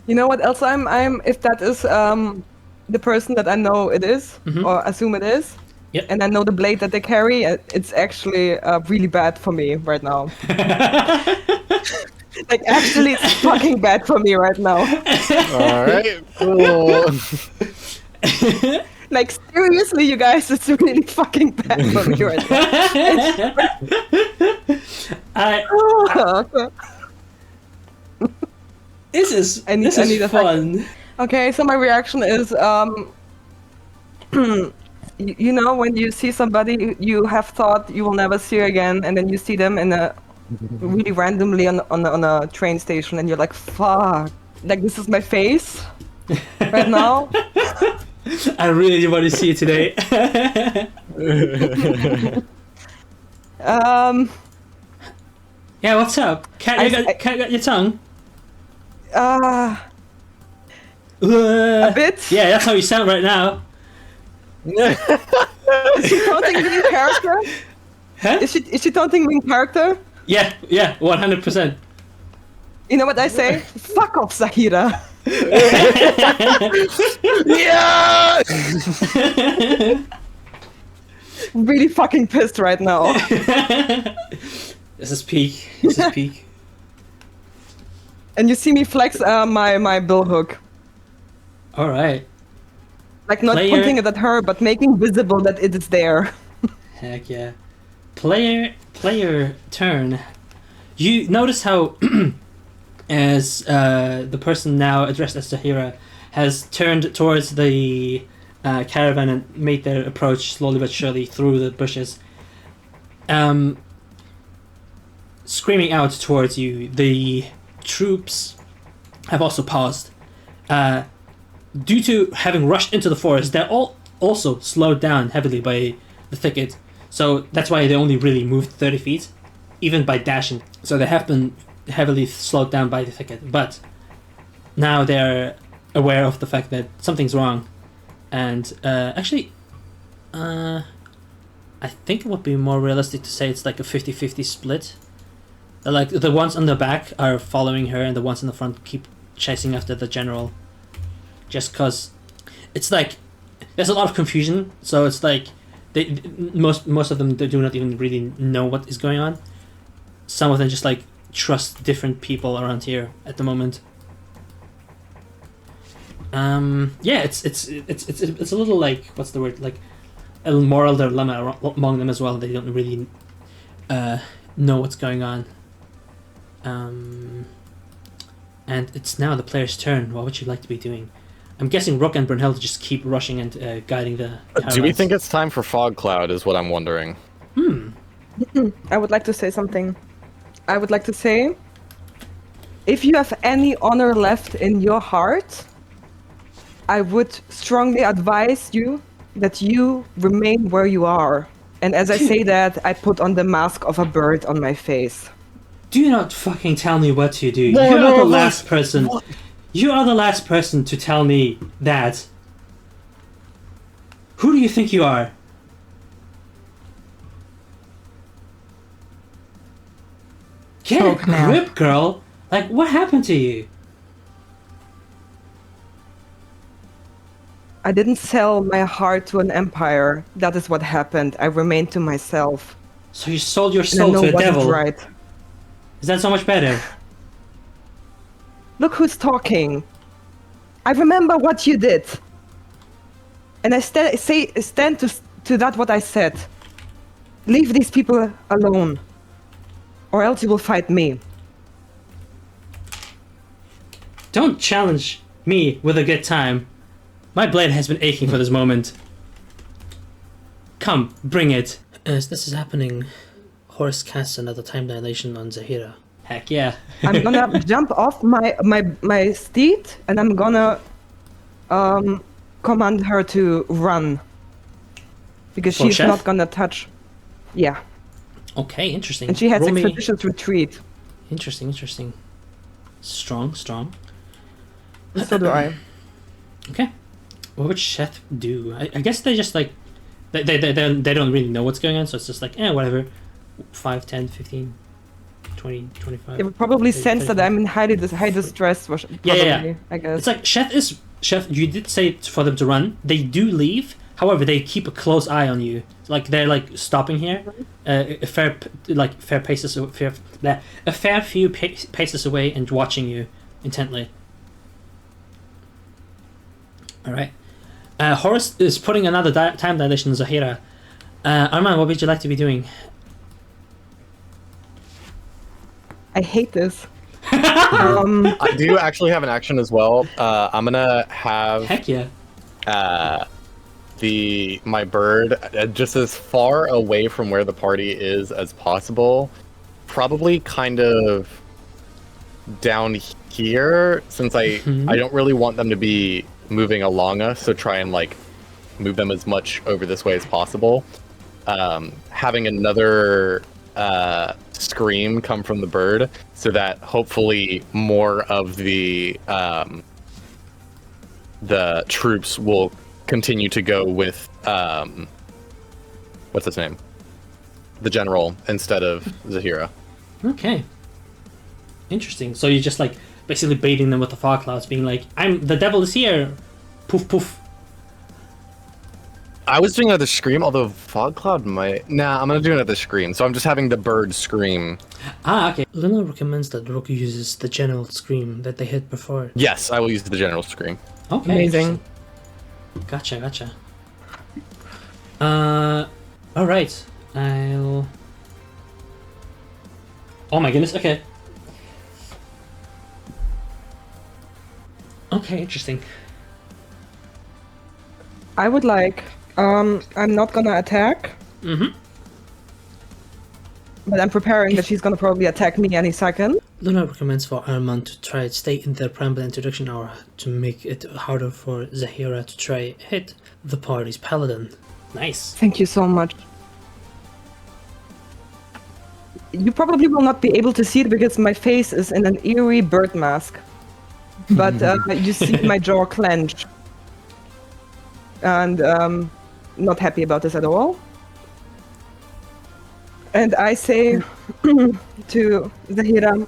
know what else I'm if that is the person that I know it is, or assume it is. Yep. And I know the blade that they carry, it's actually really bad for me right now. Like, actually, it's fucking bad for me right now. Alright, cool. Like, seriously, you guys, it's really fucking bad for me right now. This is I need a fun. Okay, so my reaction is, you know, when you see somebody you have thought you will never see again, and then you see them in a really randomly on a train station, and you're like, fuck. Like this is my face right now. I really want to see it today. Yeah, what's up? Cat, you got your tongue? A bit. Yeah, that's how you sound right now. Is she taunting me in character? Huh? Is she taunting me in character? Yeah, 100%. You know what I say? Fuck off, Zahira. Yeah! Really fucking pissed right now. This is peak. This is peak. And you see me flex my bill hook. All right. Like not Player- pointing it at her, but making visible that it is there. Heck yeah. Player turn. You notice how as the person now addressed as Zahira has turned towards the caravan and made their approach slowly but surely through the bushes. Screaming out towards you, the troops have also paused. Due to having rushed into the forest, they're all also slowed down heavily by the thicket. So that's why they only really moved 30 feet, even by dashing. So they have been heavily slowed down by the thicket. But now they're aware of the fact that something's wrong. And actually, I think it would be more realistic to say it's like a 50-50 split. Like the ones on the back are following her and the ones in the front keep chasing after the general. Just cause it's like there's a lot of confusion, so it's like most of them they do not even really know what is going on. Some of them just like trust different people around here at the moment. Yeah, it's a little like what's the word, like a moral dilemma among them as well. They don't really know what's going on. And it's now the player's turn. What would you like to be doing? I'm guessing Rook and Brunhilde just keep rushing and guiding the caravans. Do we think it's time for Fog Cloud is what I'm wondering. I would like to say something. I would like to say, if you have any honor left in your heart, I would strongly advise you that you remain where you are. And as I say that, I put on the mask of a bird on my face. Do not fucking tell me what to do. You are the last person. What? You are the last person to tell me that. Who do you think you are? Get a grip, girl. Like, what happened to you? I didn't sell my heart to an empire. That is what happened. I remained to myself. So you sold your soul to a devil. Right. Is that so much better? Look who's talking. I remember what you did. And I stand to that what I said. Leave these people alone. Or else you will fight me. Don't challenge me with a good time. My blade has been aching for this moment. Come, bring it. As this is happening, Horus casts another time dilation on Zahira. Heck yeah. I'm gonna jump off my steed and I'm gonna command her to run. Because For she's Chef? not gonna touch. Yeah. Okay, interesting. And she has Roll me- expeditious retreat. Interesting. Strong. So do I. Okay. What would Sheth do? I guess they just like they don't really know what's going on, so it's just like whatever. 5, 10, 15, 20, 25. They would probably 30, sense that 35. I'm in high distress. Probably, Yeah. I guess. It's like Sheth. You did say for them to run. They do leave. However, they keep a close eye on you. Like they're like stopping here, a fair few paces away and watching you intently. All right. Horus is putting another time dilation on Zahira. Arman, what would you like to be doing? I hate this. I do actually have an action as well. I'm gonna have Heck yeah. my bird just as far away from where the party is as possible. Probably kind of down here, since I don't really want them to be moving along us, so try and like move them as much over this way as possible. Having another scream come from the bird, so that hopefully more of the troops will continue to go with what's his name, the general, instead of Zahira. Okay. Interesting. So you're just like basically baiting them with the fog clouds, being like, the devil is here. Poof poof. I was doing another scream, although fog cloud might. Nah, I'm gonna do another scream. So I'm just having the bird scream. Ah, okay. Luna recommends that Rook uses the general scream that they hit before. Yes, I will use the general scream. Okay. Amazing. Gotcha. All right. I'll. Oh my goodness. Okay. Okay. Interesting. I would like. I'm not gonna attack. Mm-hmm. But I'm preparing that she's gonna probably attack me any second. Luna recommends for Arman to try to stay in the preamble introduction hour to make it harder for Zahira to try hit the party's paladin. Nice. Thank you so much. You probably will not be able to see it because my face is in an eerie bird mask. But you see my jaw clench. And not happy about this at all. And I say to Zahira,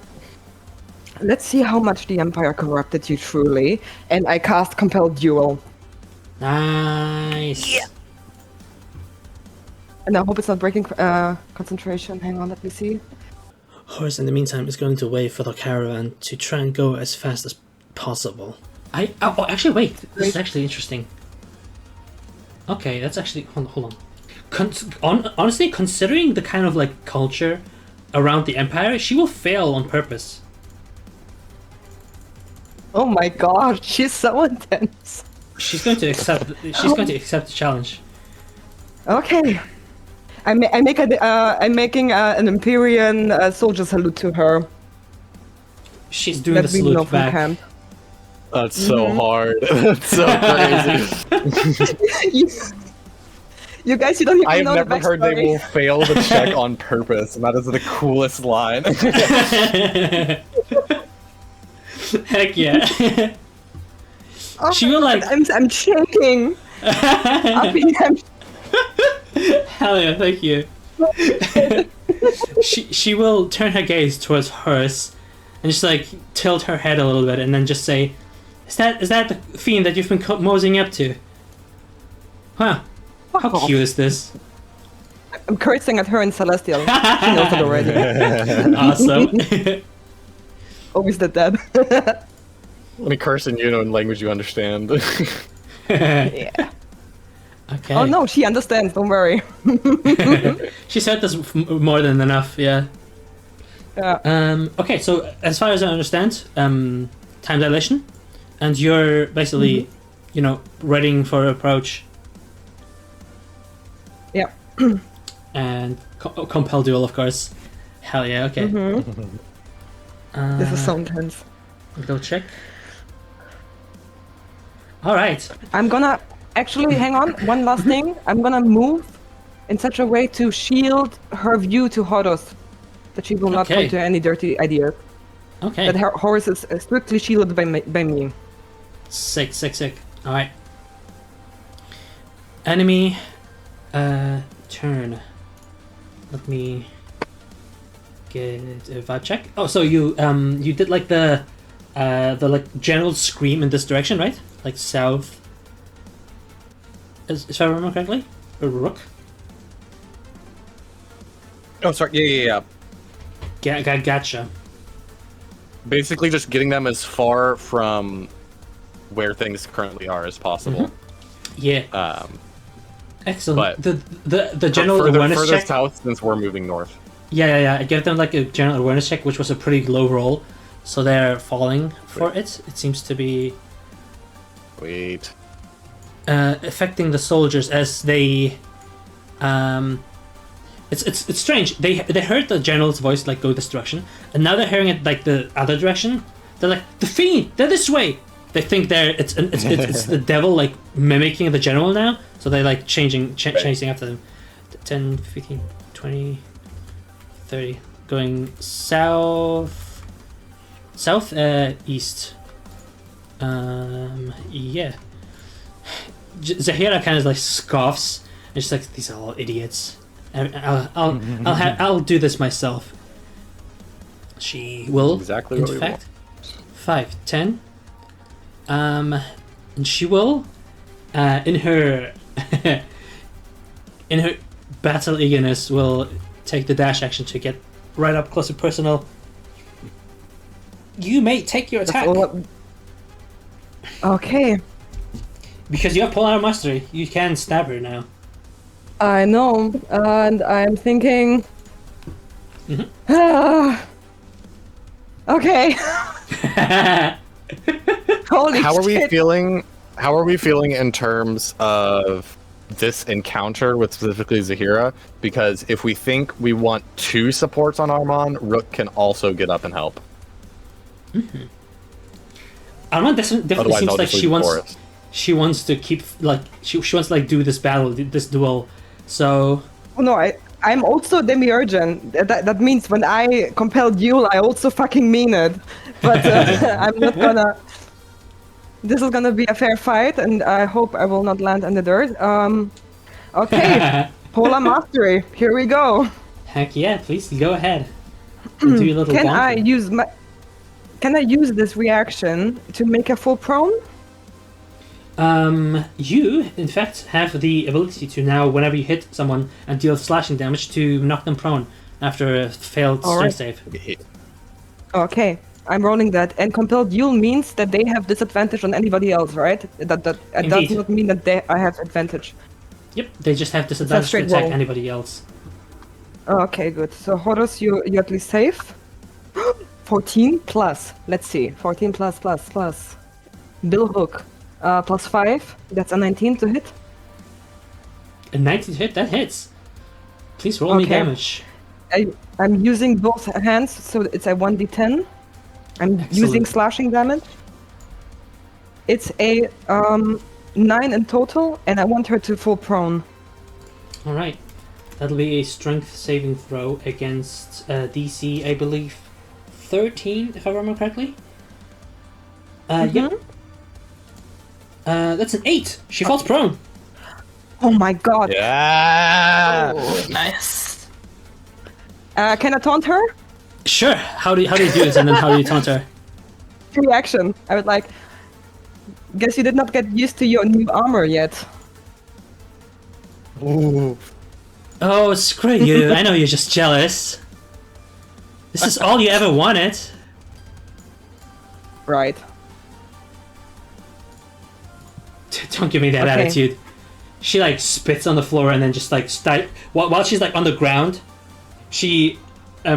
let's see how much the Empire corrupted you truly. And I cast Compelled Duel. Nice. Yeah. And I hope it's not breaking concentration. Hang on, let me see. Horse, in the meantime, is going to wait for the caravan to try and go as fast as possible. Actually, wait. This is actually interesting. Okay, that's actually hold on. Honestly, considering the kind of like culture around the Empire, she will fail on purpose. Oh my gosh, she's so intense. She's going to accept. She's going to accept the challenge. Okay. I'm making an Empyrean soldier salute to her. She's doing the That we know salute from back. camp. That's so hard. That's so crazy. You guys, you don't even I've know never the heard they backstory. will fail the check on purpose, and that is the coolest line. Heck yeah. Oh She my will, God, like- I'm shaking. I'm Hell yeah, thank you. she will turn her gaze towards hers and just like tilt her head a little bit and then just say, Is that the fiend that you've been moseying up to? Huh. How off. cute is this? I'm cursing at her in Celestial. She knows it already. Awesome. Always did that. Let me curse in in language you understand. Yeah. Okay. Oh no, she understands. Don't worry. She said this more than enough, yeah. Yeah. Okay, so as far as I understand, time dilation, and you're basically, readying for approach. Yeah. And compel duel, of course. Hell yeah, okay. This is so intense. Go check. Alright. I'm gonna actually hang on. One last thing. I'm gonna move in such a way to shield her view to Horus, that she will not Okay. come to any dirty ideas. Okay. That Horus is strictly shielded by me. Sick. Alright. Enemy turn. Let me get a vibe check. Oh, so you did like the like general scream in this direction, right? Like south. If I remember correctly? Or Rook? Oh, sorry. Yeah. Gotcha. Basically, just getting them as far from where things currently are as possible. Yeah. Excellent. but The general awareness further check. south, since we're moving north. Yeah. I give them like a general awareness check, which was a pretty low roll, so they're falling for it. It seems to be Wait. affecting the soldiers as they It's strange. They heard the general's voice like go this direction, and now they're hearing it like the other direction. They're like, the fiend, they're this way. They think it's the devil like mimicking the general now, so they're like chasing after them. 10, 15, 20, 30, going southeast. Yeah. Zahira kind of like scoffs and she's like, "These are all idiots. I'll do this myself." She will. Exactly in what we fact, 5, 10. And she will, in her battle eagerness, will take the dash action to get right up close and personal. You may take your attack Okay. because you have Polar Mastery. You can stab her now. I know, and I'm thinking. Okay. Holy How are we shit. feeling? How are we feeling in terms of this encounter with specifically Zahira? Because if we think we want 2 supports on Arman, Rook can also get up and help. Arman definitely Otherwise, seems I'll like just leave the forest. she wants to keep like she wants to like do this battle, this duel. So Oh, no, I'm also demiurgent. That means when I compel duel, I also fucking mean it. But I'm not gonna. This is gonna be a fair fight, and I hope I will not land in the dirt. Okay, Polar Mastery. Here we go. heck yeah, please go ahead. And do your little Can bonk I thing. use my? Can I use this reaction to make a full prone? You, in fact, have the ability to now, whenever you hit someone and deal slashing damage, to knock them prone after a failed strength save. Okay, I'm rolling that. And compelled duel means that they have disadvantage on anybody else, right? That does Indeed. not mean that I have advantage. Yep, they just have disadvantage to straight attack roll. anybody else. Okay, good. So Horus, you at least safe. 14 plus. Let's see. 14 plus. Bill Hook. Plus 5. That's a 19 to hit. A 19 hit, that hits. Please roll me Okay. damage. I'm using both hands, so it's a 1d10. I'm Excellent. using slashing damage. It's a 9 in total, and I want her to fall prone. Alright. That'll be a strength saving throw against DC, I believe, 13, if I remember correctly. Yep. That's an 8. She falls prone. Oh my god. Yeah. Oh, nice. Can I taunt her? Sure. How do you do this, and then how do you taunt her? Free action. I would like. Guess you did not get used to your new armor yet. Ooh. Oh, screw you. I know you're just jealous. This is all you ever wanted. Right. Don't give me that Okay. attitude. She like spits on the floor and then just like while she's like on the ground, she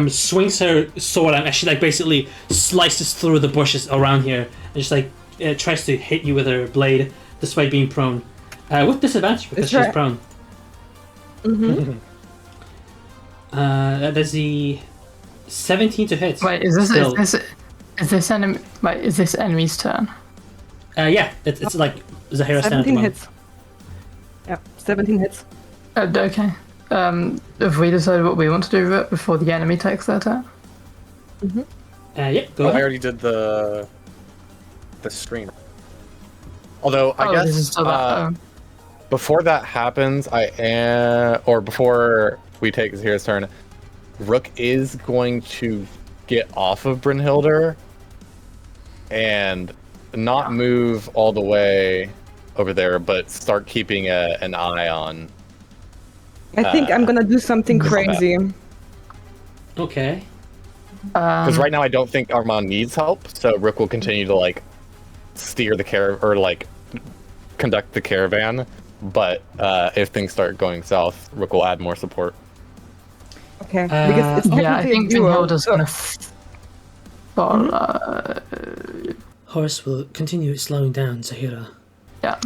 swings her sword and she like basically slices through the bushes around here and just like tries to hit you with her blade despite being prone. With disadvantage because It's she's right. prone. That's the 17 to hit. Wait, is this Still. enemy? Wait, is this enemy's turn? Yeah, it's like Zahira's turn at the 17 moment. hits. Yeah, 17 hits. Okay. Have we decided what we want to do before the enemy takes their turn? Yep, go Oh, I ahead. already did the screen. Although I This guess is still that. before that happens, or before we take Zahira's turn, Rook is going to get off of Brynhildr and not move all the way over there, but start keeping an eye on. I think I'm gonna do something crazy. Okay. Because right now I don't think Arman needs help, so Rook will continue to like steer the or like conduct the caravan. But if things start going south, Rook will add more support. Okay, because it's Yeah, I technically think a duo, Brynhilda's so- gonna follow. Horse will continue slowing down Zahira. Yeah.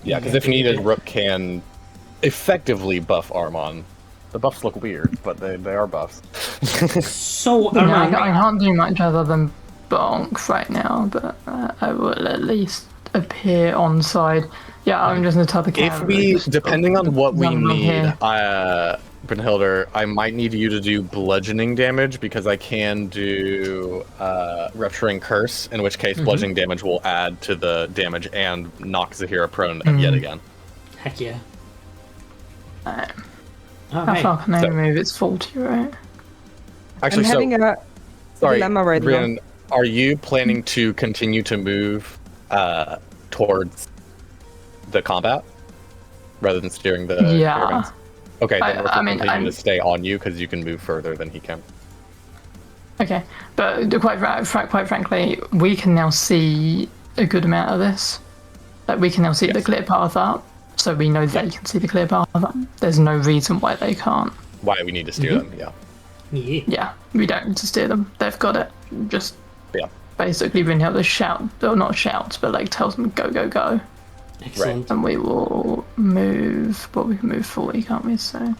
Yeah, because if needed, Rook can effectively buff Arman. The buffs look weird, but they are buffs. So, No, I Arman, can't do much other than bonk right now, but I will at least appear on side. Yeah, I'm just gonna tell the camera. If we, depending on what we run along need, here. Brynhilder, I might need you to do bludgeoning damage because I can do Rupturing Curse, in which case bludgeoning damage will add to the damage and knock Zahira prone yet again. heck yeah. How Alright. far can I So- move? It's 40, right? Actually, I'm having a sorry, dilemma right now. Bryn, are you planning to continue to move towards the combat rather than steering the Yeah. caravans? Okay, then we're I mean, continuing I'm- to stay on you because you can move further than he can. Okay, but quite frankly, we can now see a good amount of this. Like, we can now see the clear path up, so we know they can see the clear path up. There's no reason why they can't. Why we need to steer them, yeah. Yeah. Yeah, we don't need to steer them. They've got it. Just Yeah. basically Brynhilde shout, or not shouts, but like tells them go, go, go. Excellent. And we will move, well, we can move 40, can't we? So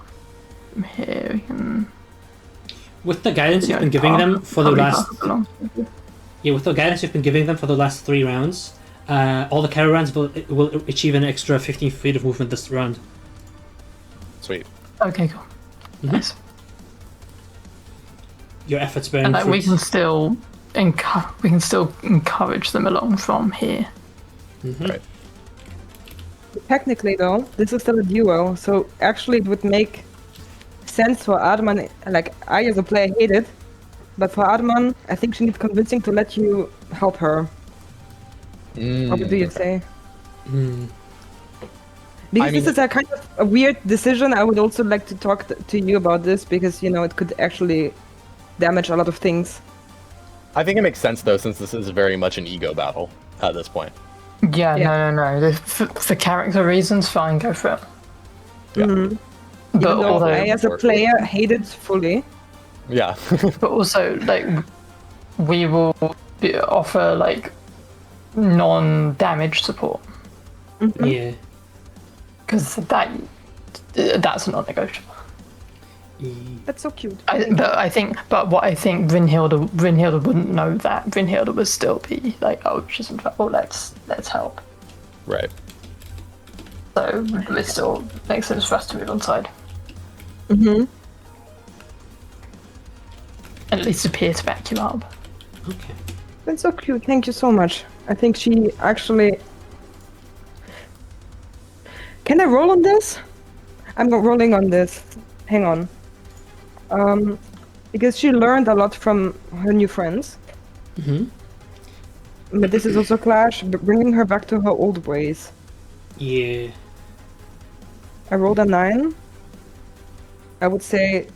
from here we can... With the guidance you've been giving them for the with the guidance you've been giving them for the last 3 rounds, all the caravans will achieve an extra 15 feet of movement this round. Sweet. Okay, cool. Nice. Your efforts bearing And like, we fruit. can still encourage them along from here. Right. Technically, though, this is still a duo, so actually it would make sense for Arman. Like, I as a player hate it, but for Arman, I think she needs convincing to let you help her. What do you say? Because I this mean- is a kind of a weird decision. I would also like to talk to you about this because, you know, it could actually damage a lot of things. I think it makes sense though, since this is very much an ego battle at this point. Yeah, Yeah. no. For character reasons, fine, go for it. Yeah. Even But though I, although, as a player, hate it fully. Yeah. but also, like, we will offer like non-damage support Yeah. because that's not negotiable. That's so cute. But what I think Brynhilde wouldn't know that. Brynhilde would still be like, oh, she's in trouble. Let's help. Right. So it still makes sense for us to move on side. Mm-hmm. And at least appear to back you up. Okay. That's so cute. Thank you so much. I think she actually... Can I roll on this? I'm not rolling on this. Hang on. Because she learned a lot from her new friends. But this is also Clash, bringing her back to her old ways. Yeah. I rolled a 9. I would say...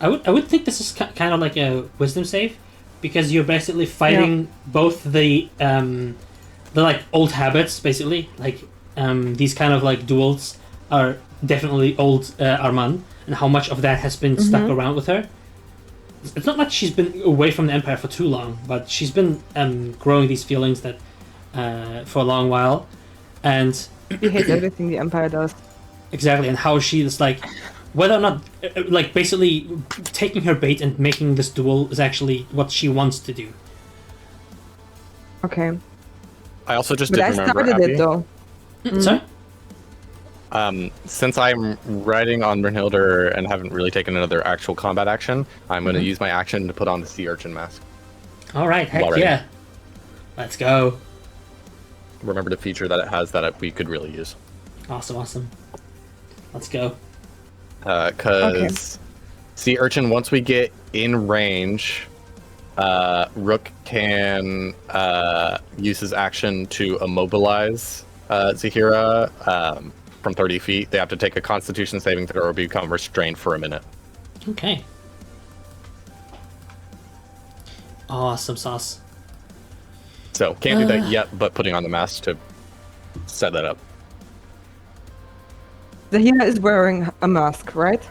I would think this is kind of like a wisdom save, because you're basically fighting both the like old habits, basically like these kind of like duels are definitely old Arman, and how much of that has been stuck around with her. It's not like she's been away from the Empire for too long, but she's been growing these feelings that for a long while, and She hates everything the Empire does. exactly, and how she is like, whether or not, like basically taking her bait and making this duel is actually what she wants to do. Okay. I also just But did I remember, started Abby, it though. Sorry? since I'm riding on Brynhilde and haven't really taken another actual combat action, I'm going to use my action to put on the sea urchin mask. Alright, heck Already. yeah. Let's go. Remember the feature that it has that we could really use. Awesome. Let's go. Because sea urchin, once we get in range, Rook can use his action to immobilize Zahira from 30 feet. They have to take a Constitution saving throw or become restrained for a minute. Okay. Awesome sauce. So can't do that yet, but putting on the mask to set that up. Zahira is wearing a mask, right?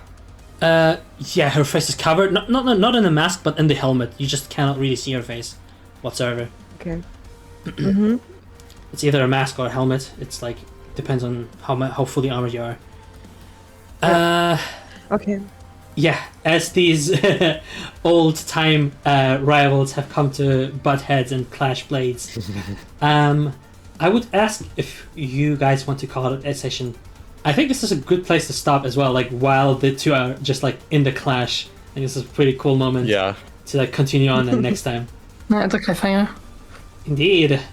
Yeah, her face is covered. Not in the mask, but in the helmet. You just cannot really see her face whatsoever. Okay. It's either a mask or a helmet. It's like depends on how fully armored you are. Okay. Yeah, as these old-time rivals have come to butt heads and clash blades, I would ask if you guys want to call it a session. I think this is a good place to stop as well, like while the two are just like in the clash. I think this is a pretty cool moment Yeah. to like continue on and next time. No, it's a cliffhanger. Indeed.